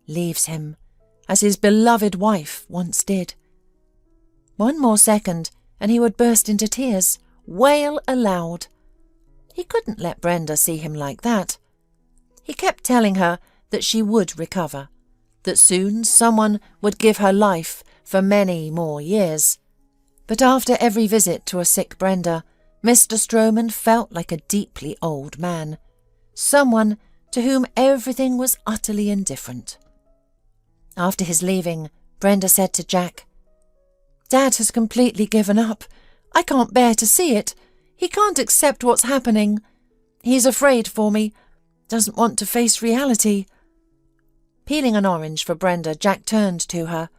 Leaves him, as his beloved wife once did. One more second and he would burst into tears, wail aloud. He couldn't let Brenda see him like that. He kept telling her that she would recover, that soon someone would give her life for many more years. But after every visit to a sick Brenda, Mr. Stroman felt like a deeply old man, someone to whom everything was utterly indifferent. After his leaving, Brenda said to Jack, "Dad has completely given up. I can't bear to see it. He can't accept what's happening. He's afraid for me, doesn't want to face reality." Peeling an orange for Brenda, Jack turned to her.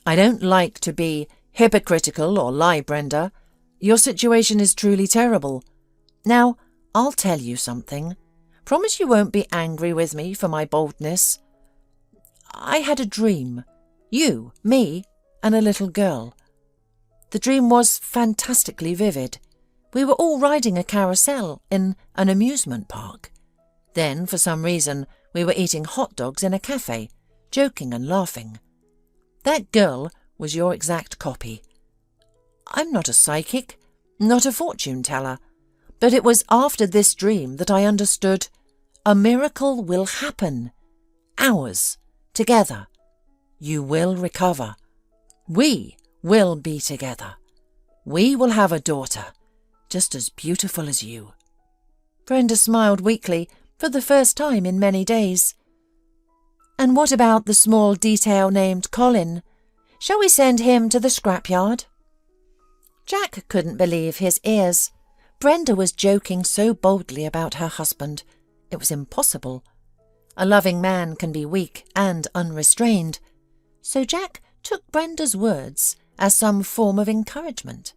"I don't like to be hypocritical or lie, Brenda. Your situation is truly terrible. Now, I'll tell you something. Promise you won't be angry with me for my boldness. I had a dream. You, me, and a little girl. The dream was fantastically vivid. We were all riding a carousel in an amusement park. Then, for some reason, we were eating hot dogs in a cafe, joking and laughing. That girl was your exact copy. I'm not a psychic, not a fortune teller, but it was after this dream that I understood a miracle will happen. Ours, together. You will recover. We will be together. We will have a daughter, just as beautiful as you." Brenda smiled weakly for the first time in many days. "And what about the small detail named Colin? Shall we send him to the scrapyard?" Jack couldn't believe his ears. Brenda was joking so boldly about her husband. It was impossible. A loving man can be weak and unrestrained. So Jack took Brenda's words as some form of encouragement.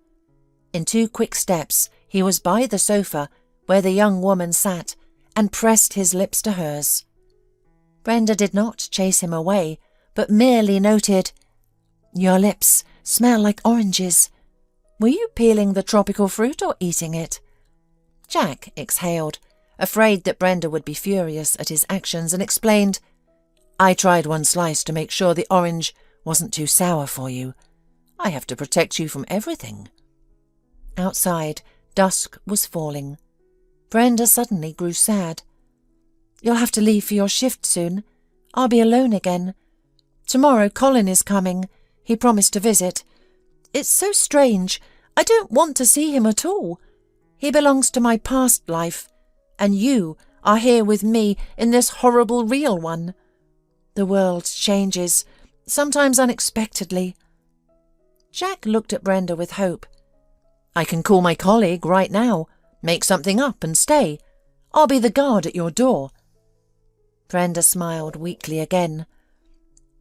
In 2 quick steps, he was by the sofa where the young woman sat and pressed his lips to hers. Brenda did not chase him away, but merely noted, "Your lips smell like oranges. Were you peeling the tropical fruit or eating it?" Jack exhaled, afraid that Brenda would be furious at his actions, and explained, "I tried one slice to make sure the orange wasn't too sour for you. I have to protect you from everything." Outside, dusk was falling. Brenda suddenly grew sad. "You'll have to leave for your shift soon. I'll be alone again. Tomorrow Colin is coming. He promised to visit. It's so strange. I don't want to see him at all. He belongs to my past life, and you are here with me in this horrible real one. The world changes, sometimes unexpectedly." Jack looked at Brenda with hope. "I can call my colleague right now, make something up and stay. I'll be the guard at your door." Brenda smiled weakly again.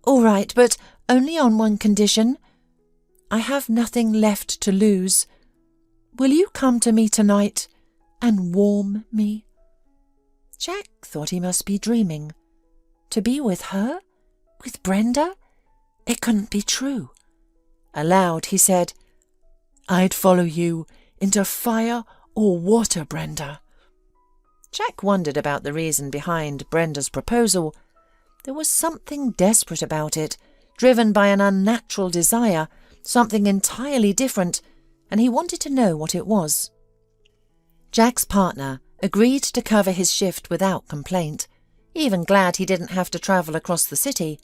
"All right, but only on one condition. I have nothing left to lose. Will you come to me tonight and warm me?" Jack thought he must be dreaming. To be with her? With Brenda? It couldn't be true. Aloud he said, "I'd follow you into fire or water, Brenda." Jack wondered about the reason behind Brenda's proposal. There was something desperate about it, driven by an unnatural desire, something entirely different, and he wanted to know what it was. Jack's partner agreed to cover his shift without complaint, even glad he didn't have to travel across the city.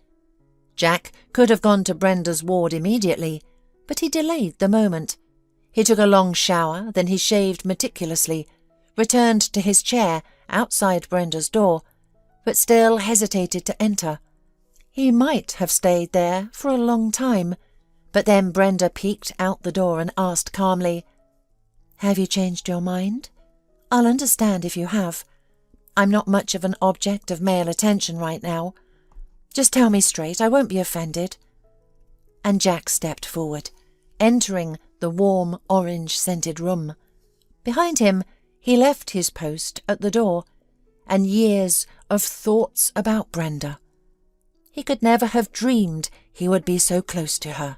Jack could have gone to Brenda's ward immediately, but he delayed the moment. He took a long shower, then he shaved meticulously, returned to his chair outside Brenda's door, but still hesitated to enter. He might have stayed there for a long time, but then Brenda peeked out the door and asked calmly, "Have you changed your mind? I'll understand if you have. I'm not much of an object of male attention right now. Just tell me straight, I won't be offended." And Jack stepped forward, entering the warm, orange-scented room. Behind him, he left his post at the door, and years of thoughts about Brenda. He could never have dreamed he would be so close to her.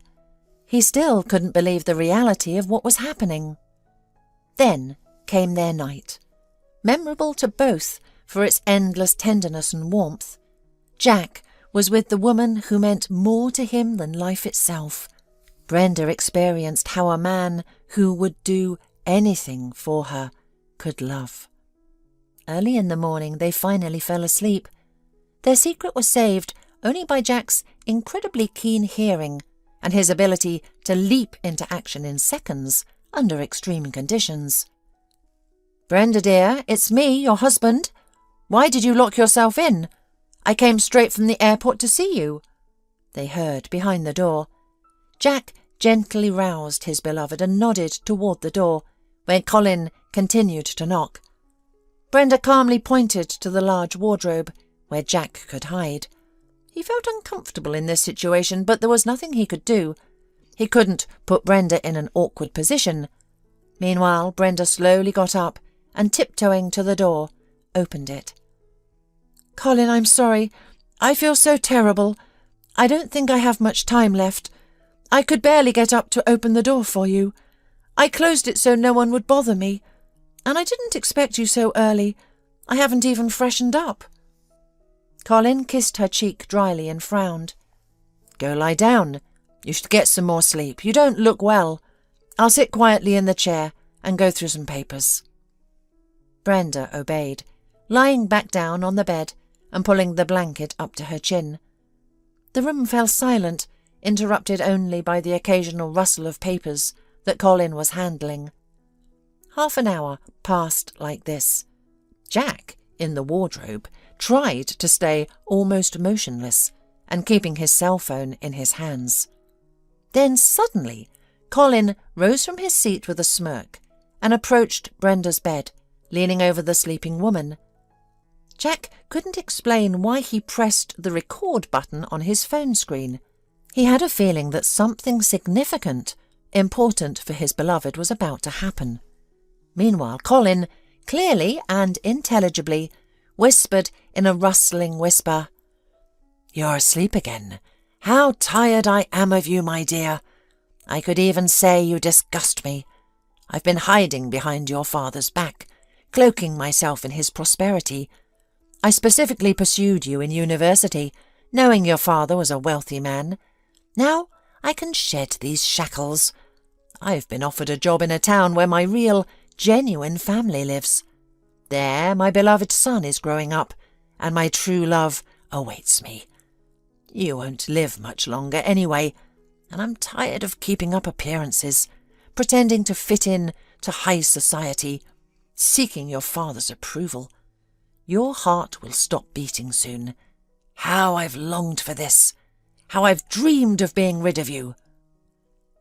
He still couldn't believe the reality of what was happening. Then came their night, memorable to both for its endless tenderness and warmth. Jack was with the woman who meant more to him than life itself. Brenda experienced how a man who would do anything for her could love. Early in the morning they finally fell asleep. Their secret was saved only by Jack's incredibly keen hearing and his ability to leap into action in seconds under extreme conditions. "Brenda dear, it's me, your husband. Why did you lock yourself in? I came straight from the airport to see you," they heard behind the door. Jack gently roused his beloved and nodded toward the door, where Colin continued to knock. Brenda calmly pointed to the large wardrobe, where Jack could hide. He felt uncomfortable in this situation, but there was nothing he could do. He couldn't put Brenda in an awkward position. Meanwhile, Brenda slowly got up and, tiptoeing to the door, opened it. "Colin, I'm sorry. I feel so terrible. I don't think I have much time left. I could barely get up to open the door for you. I closed it so no one would bother me. And I didn't expect you so early. I haven't even freshened up." Colin kissed her cheek dryly and frowned. "Go lie down. You should get some more sleep. You don't look well. I'll sit quietly in the chair and go through some papers." Brenda obeyed, lying back down on the bed and pulling the blanket up to her chin. The room fell silent, interrupted only by the occasional rustle of papers that Colin was handling. Half an hour passed like this. Jack, in the wardrobe, tried to stay almost motionless and keeping his cell phone in his hands. Then suddenly, Colin rose from his seat with a smirk and approached Brenda's bed, leaning over the sleeping woman. Jack couldn't explain why he pressed the record button on his phone screen. He had a feeling that something significant, important for his beloved, was about to happen. Meanwhile, Colin, clearly and intelligibly, whispered in a rustling whisper, "You're asleep again. How tired I am of you, my dear. I could even say you disgust me. I've been hiding behind your father's back, cloaking myself in his prosperity. I specifically pursued you in university, knowing your father was a wealthy man. Now I can shed these shackles. I've been offered a job in a town where my real, genuine family lives. There my beloved son is growing up, and my true love awaits me. You won't live much longer anyway, and I'm tired of keeping up appearances, pretending to fit in to high society, seeking your father's approval. Your heart will stop beating soon. How I've longed for this! How I've dreamed of being rid of you!"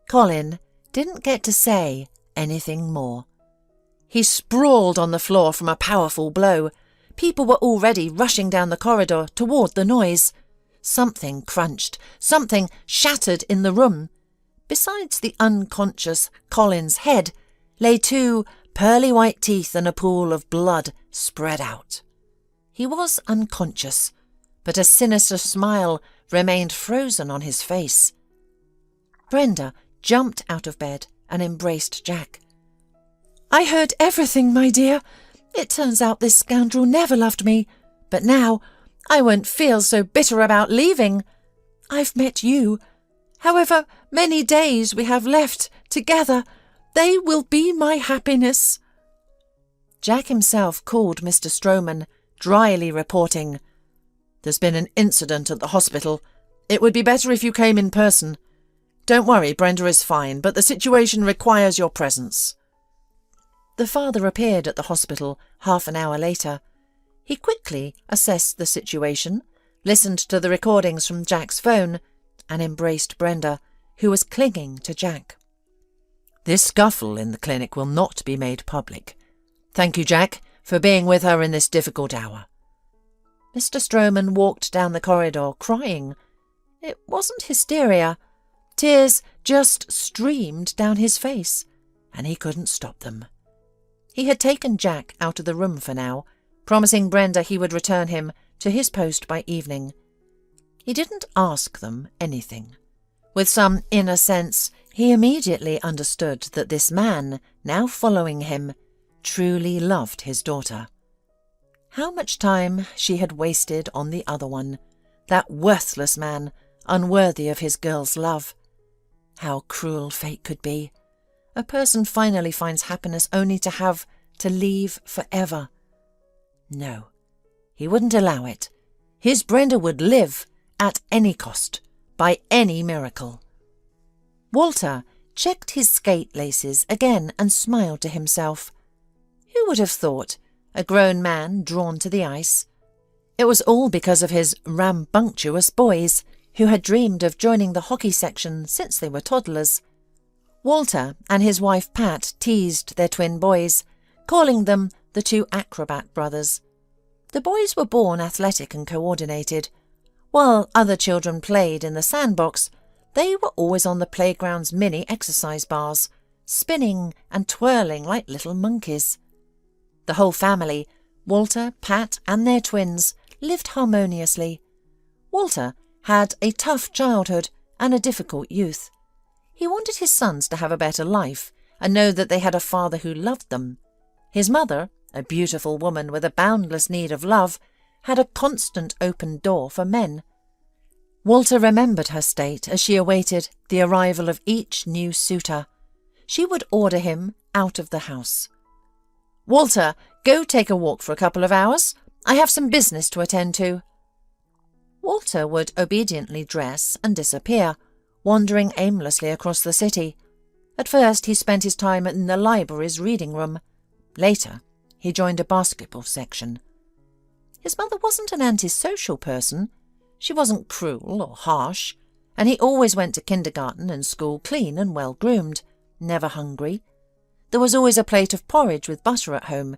Colin didn't get to say anything more. He sprawled on the floor from a powerful blow. People were already rushing down the corridor toward the noise. Something crunched, something shattered in the room. Besides the unconscious Colin's head lay two pearly white teeth and a pool of blood spread out. He was unconscious, but a sinister smile remained frozen on his face. Brenda jumped out of bed and embraced Jack. "I heard everything, my dear. It turns out this scoundrel never loved me, but now I won't feel so bitter about leaving. I've met you. However many days we have left together, they will be my happiness." Jack himself called Mr. Stroman, dryly reporting, "There's been an incident at the hospital. It would be better if you came in person. Don't worry, Brenda is fine, but the situation requires your presence." The father appeared at the hospital half an hour later. He quickly assessed the situation, listened to the recordings from Jack's phone, and embraced Brenda, who was clinging to Jack. "This scuffle in the clinic will not be made public. Thank you, Jack, for being with her in this difficult hour." Mr. Stroman walked down the corridor crying. It wasn't hysteria. Tears just streamed down his face, and he couldn't stop them. He had taken Jack out of the room for now, promising Brenda he would return him to his post by evening. He didn't ask them anything. With some inner sense, he immediately understood that this man, now following him, truly loved his daughter. How much time she had wasted on the other one, That worthless man, unworthy of his girl's love. How cruel fate could be. A person finally finds happiness only to have to leave forever. No, he wouldn't allow it. His Brenda would live at any cost, by any miracle. Walter checked his skate laces again and smiled to himself. Who would have thought? A grown man drawn to the ice. It was all because of his rambunctious boys, who had dreamed of joining the hockey section since they were toddlers. Walter and his wife Pat teased their twin boys, calling them the two acrobat brothers. The boys were born athletic and coordinated. While other children played in the sandbox, they were always on the playground's mini exercise bars, spinning and twirling like little monkeys. The whole family, Walter, Pat and their twins, lived harmoniously. Walter had a tough childhood and a difficult youth. He wanted his sons to have a better life and know that they had a father who loved them. His mother, a beautiful woman with a boundless need of love, had a constant open door for men. Walter remembered her state as she awaited the arrival of each new suitor. She would order him out of the house. "Walter, go take a walk for a couple of hours. I have some business to attend to." Walter would obediently dress and disappear, wandering aimlessly across the city. At first he spent his time in the library's reading room. Later he joined a basketball section. His mother wasn't an antisocial person. She wasn't cruel or harsh, and he always went to kindergarten and school clean and well-groomed, never hungry. There was always a plate of porridge with butter at home,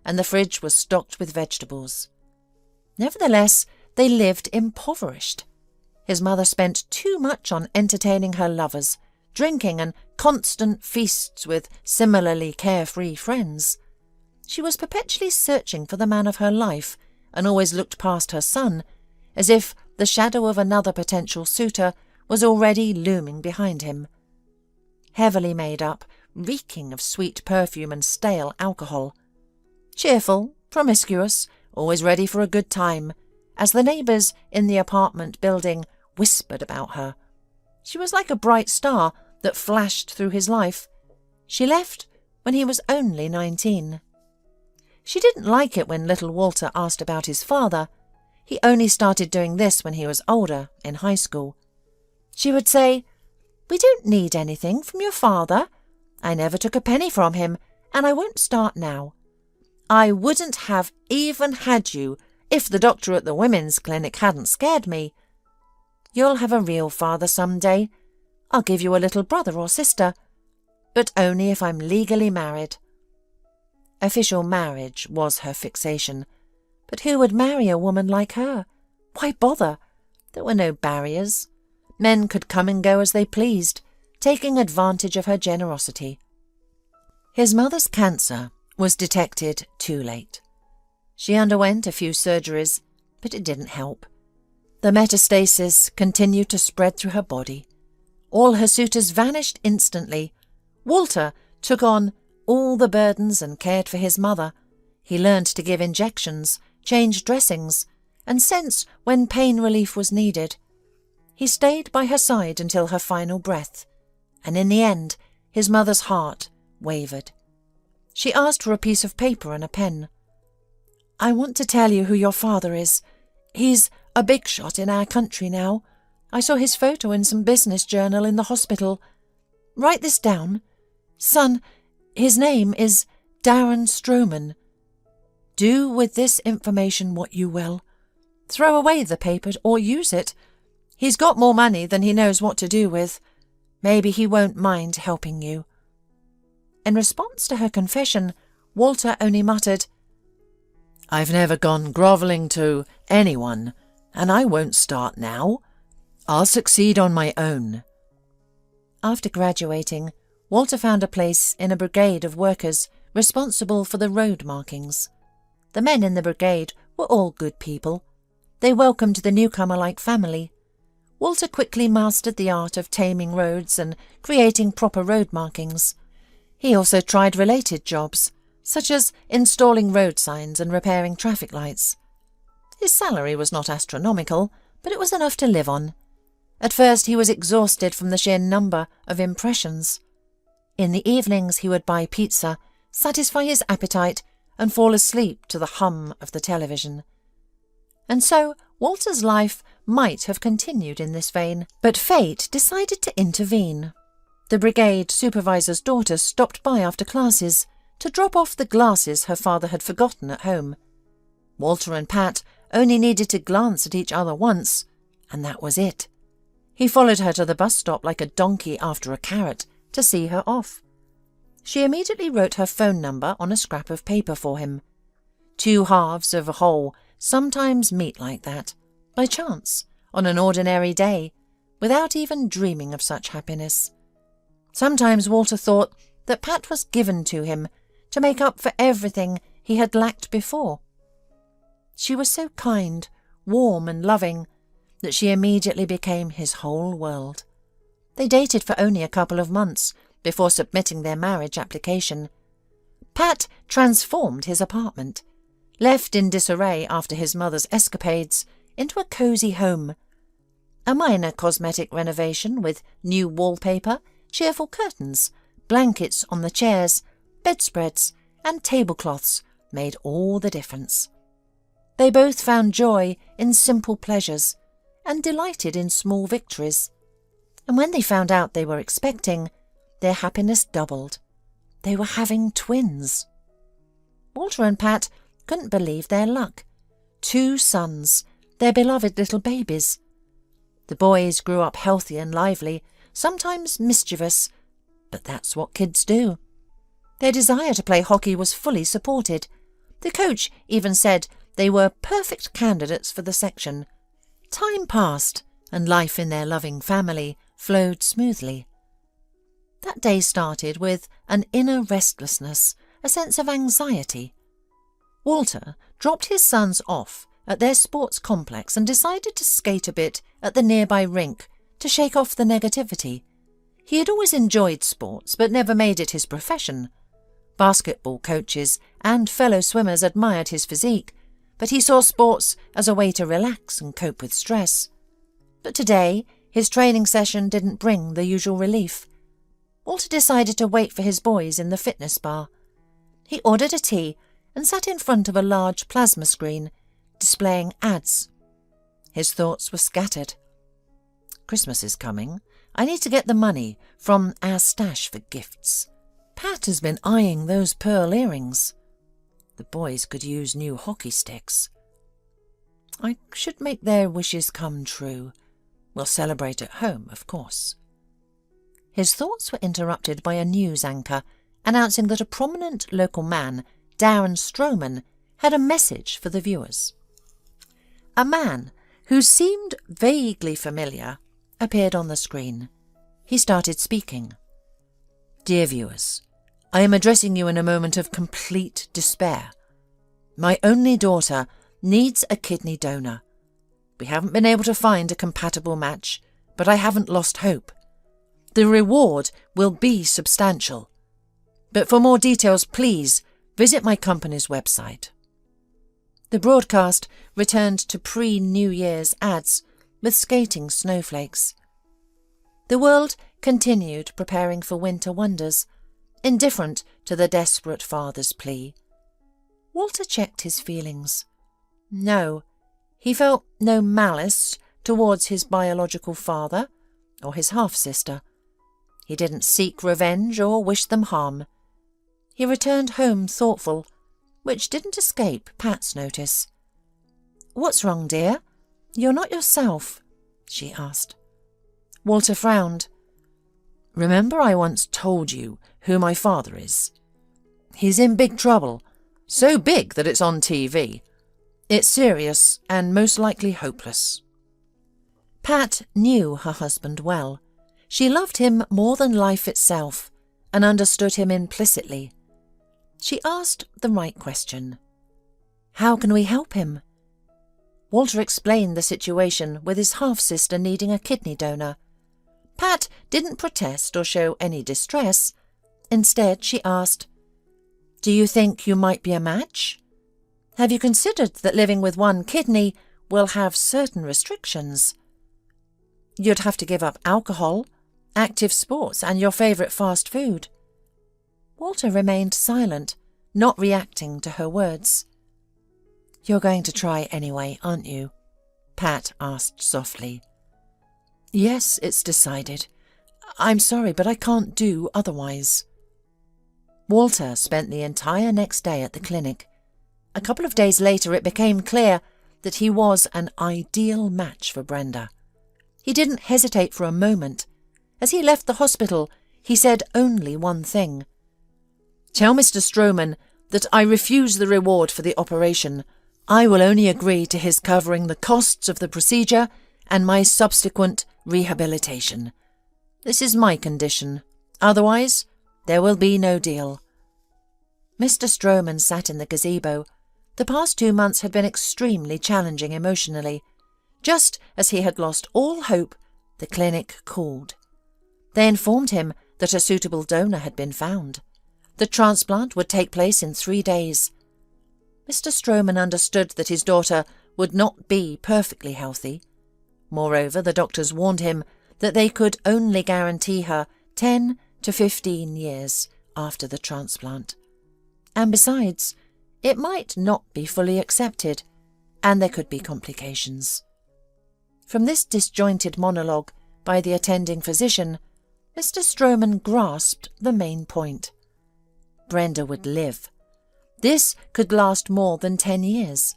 and the fridge was stocked with vegetables. Nevertheless, they lived impoverished. His mother spent too much on entertaining her lovers, drinking and constant feasts with similarly carefree friends. She was perpetually searching for the man of her life and always looked past her son, as if the shadow of another potential suitor was already looming behind him. Heavily made up, reeking of sweet perfume and stale alcohol. Cheerful, promiscuous, always ready for a good time, as the neighbours in the apartment building whispered about her. She was like a bright star that flashed through his life. She left when he was only 19. She didn't like it when little Walter asked about his father. He only started doing this when he was older, in high school. She would say, "We don't need anything from your father. I never took a penny from him, and I won't start now. I wouldn't have even had you if the doctor at the women's clinic hadn't scared me. You'll have a real father some day. I'll give you a little brother or sister, but only if I'm legally married." Official marriage was her fixation. But who would marry a woman like her? Why bother? There were no barriers. Men could come and go as they pleased, taking advantage of her generosity. His mother's cancer was detected too late. She underwent a few surgeries, but it didn't help. The metastasis continued to spread through her body. All her suitors vanished instantly. Walter took on all the burdens and cared for his mother. He learned to give injections, change dressings, and sense when pain relief was needed. He stayed by her side until her final breath, and in the end his mother's heart wavered. She asked for a piece of paper and a pen. "I want to tell you who your father is. He's a big shot in our country now. I saw his photo in some business journal in the hospital. Write this down. Son, his name is Darren Stroman. Do with this information what you will. Throw away the paper or use it. He's got more money than he knows what to do with. Maybe he won't mind helping you." In response to her confession, Walter only muttered, "I've never gone grovelling to anyone, and I won't start now. I'll succeed on my own." After graduating, Walter found a place in a brigade of workers responsible for the road markings. The men in the brigade were all good people. They welcomed the newcomer like family. Walter quickly mastered the art of taming roads and creating proper road markings. He also tried related jobs, such as installing road signs and repairing traffic lights. His salary was not astronomical, but it was enough to live on. At first he was exhausted from the sheer number of impressions. In the evenings he would buy pizza, satisfy his appetite, and fall asleep to the hum of the television. And so Walter's life might have continued in this vein, but fate decided to intervene. The brigade supervisor's daughter stopped by after classes to drop off the glasses her father had forgotten at home. Walter and Pat only needed to glance at each other once, and that was it. He followed her to the bus stop like a donkey after a carrot to see her off. She immediately wrote her phone number on a scrap of paper for him. Two halves of a whole sometimes meet like that, by chance, on an ordinary day, without even dreaming of such happiness. Sometimes Walter thought that Pat was given to him to make up for everything he had lacked before. She was so kind, warm and loving that she immediately became his whole world. They dated for only a couple of months before submitting their marriage application. Pat transformed his apartment, left in disarray after his mother's escapades, into a cosy home. A minor cosmetic renovation with new wallpaper, cheerful curtains, blankets on the chairs, bedspreads, and tablecloths made all the difference. They both found joy in simple pleasures and delighted in small victories. And when they found out they were expecting, their happiness doubled. They were having twins. Walter and Pat couldn't believe their luck. 2 sons, their beloved little babies. The boys grew up healthy and lively, sometimes mischievous, but that's what kids do. Their desire to play hockey was fully supported. The coach even said they were perfect candidates for the section. Time passed, and life in their loving family flowed smoothly. That day started with an inner restlessness, a sense of anxiety. Walter dropped his sons off at their sports complex and decided to skate a bit at the nearby rink to shake off the negativity. He had always enjoyed sports but never made it his profession. Basketball coaches and fellow swimmers admired his physique, but he saw sports as a way to relax and cope with stress. But today, his training session didn't bring the usual relief. Walter decided to wait for his boys in the fitness bar. He ordered a tea and sat in front of a large plasma screen, displaying ads. His thoughts were scattered. Christmas is coming. I need to get the money from our stash for gifts. Pat has been eyeing those pearl earrings. The boys could use new hockey sticks. I should make their wishes come true. We'll celebrate at home, of course. His thoughts were interrupted by a news anchor announcing that a prominent local man, Darren Stroman, had a message for the viewers. A man who seemed vaguely familiar appeared on the screen. He started speaking. Dear viewers, I am addressing you in a moment of complete despair. My only daughter needs a kidney donor. We haven't been able to find a compatible match, but I haven't lost hope. The reward will be substantial. But for more details, please visit my company's website. The broadcast returned to pre-New Year's ads with skating snowflakes. The world continued preparing for winter wonders, indifferent to the desperate father's plea. Walter checked his feelings. No, he felt no malice towards his biological father or his half-sister. He didn't seek revenge or wish them harm. He returned home thoughtful, which didn't escape Pat's notice. What's wrong, dear? You're not yourself, she asked. Walter frowned. Remember I once told you who my father is? He's in big trouble, so big that it's on TV. It's serious and most likely hopeless. Pat knew her husband well. She loved him more than life itself and understood him implicitly. She asked the right question. How can we help him? Walter explained the situation with his half-sister needing a kidney donor. Pat didn't protest or show any distress. Instead, she asked, Do you think you might be a match? Have you considered that living with one kidney will have certain restrictions. You'd have to give up alcohol, active sports, and your favourite fast food. Walter remained silent, not reacting to her words. "You're going to try anyway, aren't you?" Pat asked softly. "Yes, it's decided. I'm sorry, but I can't do otherwise." Walter spent the entire next day at the clinic. A couple of days later it became clear that he was an ideal match for Brenda. He didn't hesitate for a moment. As he left the hospital, he said only one thing. "Tell Mr. Stroman that I refuse the reward for the operation. I will only agree to his covering the costs of the procedure and my subsequent rehabilitation. This is my condition. Otherwise, there will be no deal." Mr. Stroman sat in the gazebo. The past 2 months had been extremely challenging emotionally. Just as he had lost all hope, the clinic called. They informed him that a suitable donor had been found. The transplant would take place in 3 days. Mr. Stroman understood that his daughter would not be perfectly healthy. Moreover, the doctors warned him that they could only guarantee her 10 to 15 years after the transplant. And besides, it might not be fully accepted, and there could be complications. From this disjointed monologue by the attending physician, Mr. Stroman grasped the main point. Brenda would live. This could last more than 10 years.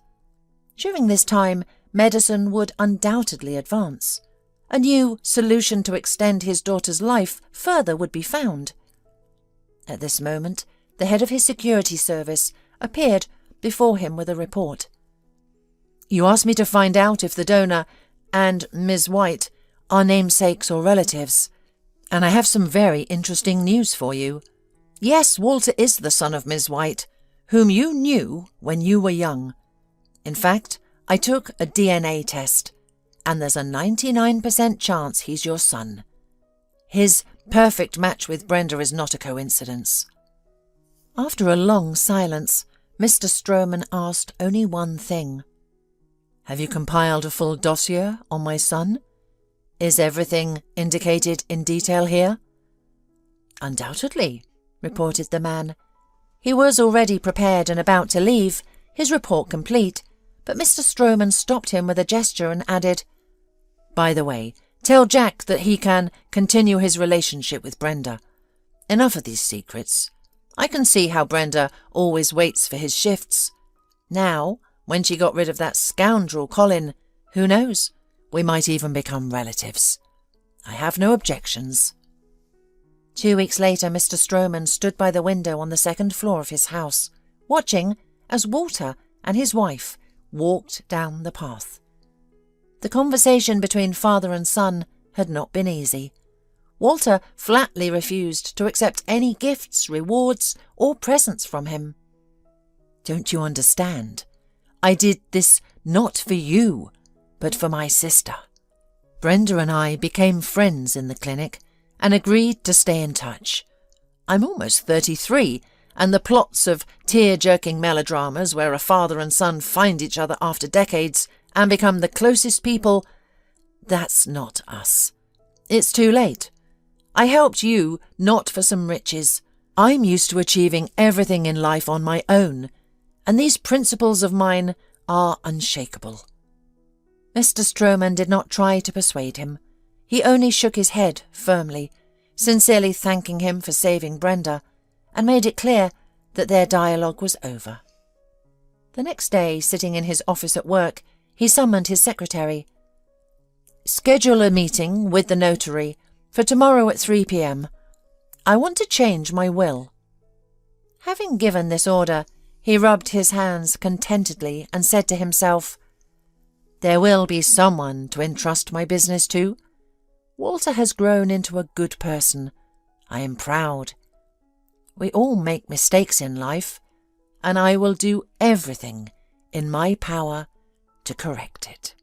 During this time, medicine would undoubtedly advance. A new solution to extend his daughter's life further would be found. At this moment, the head of his security service appeared before him with a report. "You asked me to find out if the donor and Ms. White are namesakes or relatives, and I have some very interesting news for you. Yes, Walter is the son of Ms. White, whom you knew when you were young. In fact, I took a DNA test, and there's a 99% chance he's your son. His perfect match with Brenda is not a coincidence." After a long silence, Mr. Stroman asked only one thing. "Have you compiled a full dossier on my son? Is everything indicated in detail here?" "Undoubtedly," reported the man. He was already prepared and about to leave, his report complete, but Mr. Stroman stopped him with a gesture and added, "By the way, tell Jack that he can continue his relationship with Brenda. Enough of these secrets. I can see how Brenda always waits for his shifts. Now, when she got rid of that scoundrel Colin, who knows, we might even become relatives. I have no objections." 2 weeks later, Mr. Stroman stood by the window on the 2nd floor of his house, watching as Walter and his wife walked down the path. The conversation between father and son had not been easy. Walter flatly refused to accept any gifts, rewards, or presents from him. "Don't you understand? I did this not for you, but for my sister. Brenda and I became friends in the clinic and agreed to stay in touch. I'm almost 33, and the plots of tear-jerking melodramas where a father and son find each other after decades and become the closest people, that's not us. It's too late. I helped you not for some riches. I'm used to achieving everything in life on my own, and these principles of mine are unshakable." Mr. Stroman did not try to persuade him. He only shook his head firmly, sincerely thanking him for saving Brenda, and made it clear that their dialogue was over. The next day, sitting in his office at work, he summoned his secretary. "Schedule a meeting with the notary for tomorrow at 3 p.m. I want to change my will." Having given this order, he rubbed his hands contentedly and said to himself, "There will be someone to entrust my business to. Walter has grown into a good person. I am proud. We all make mistakes in life, and I will do everything in my power to correct it."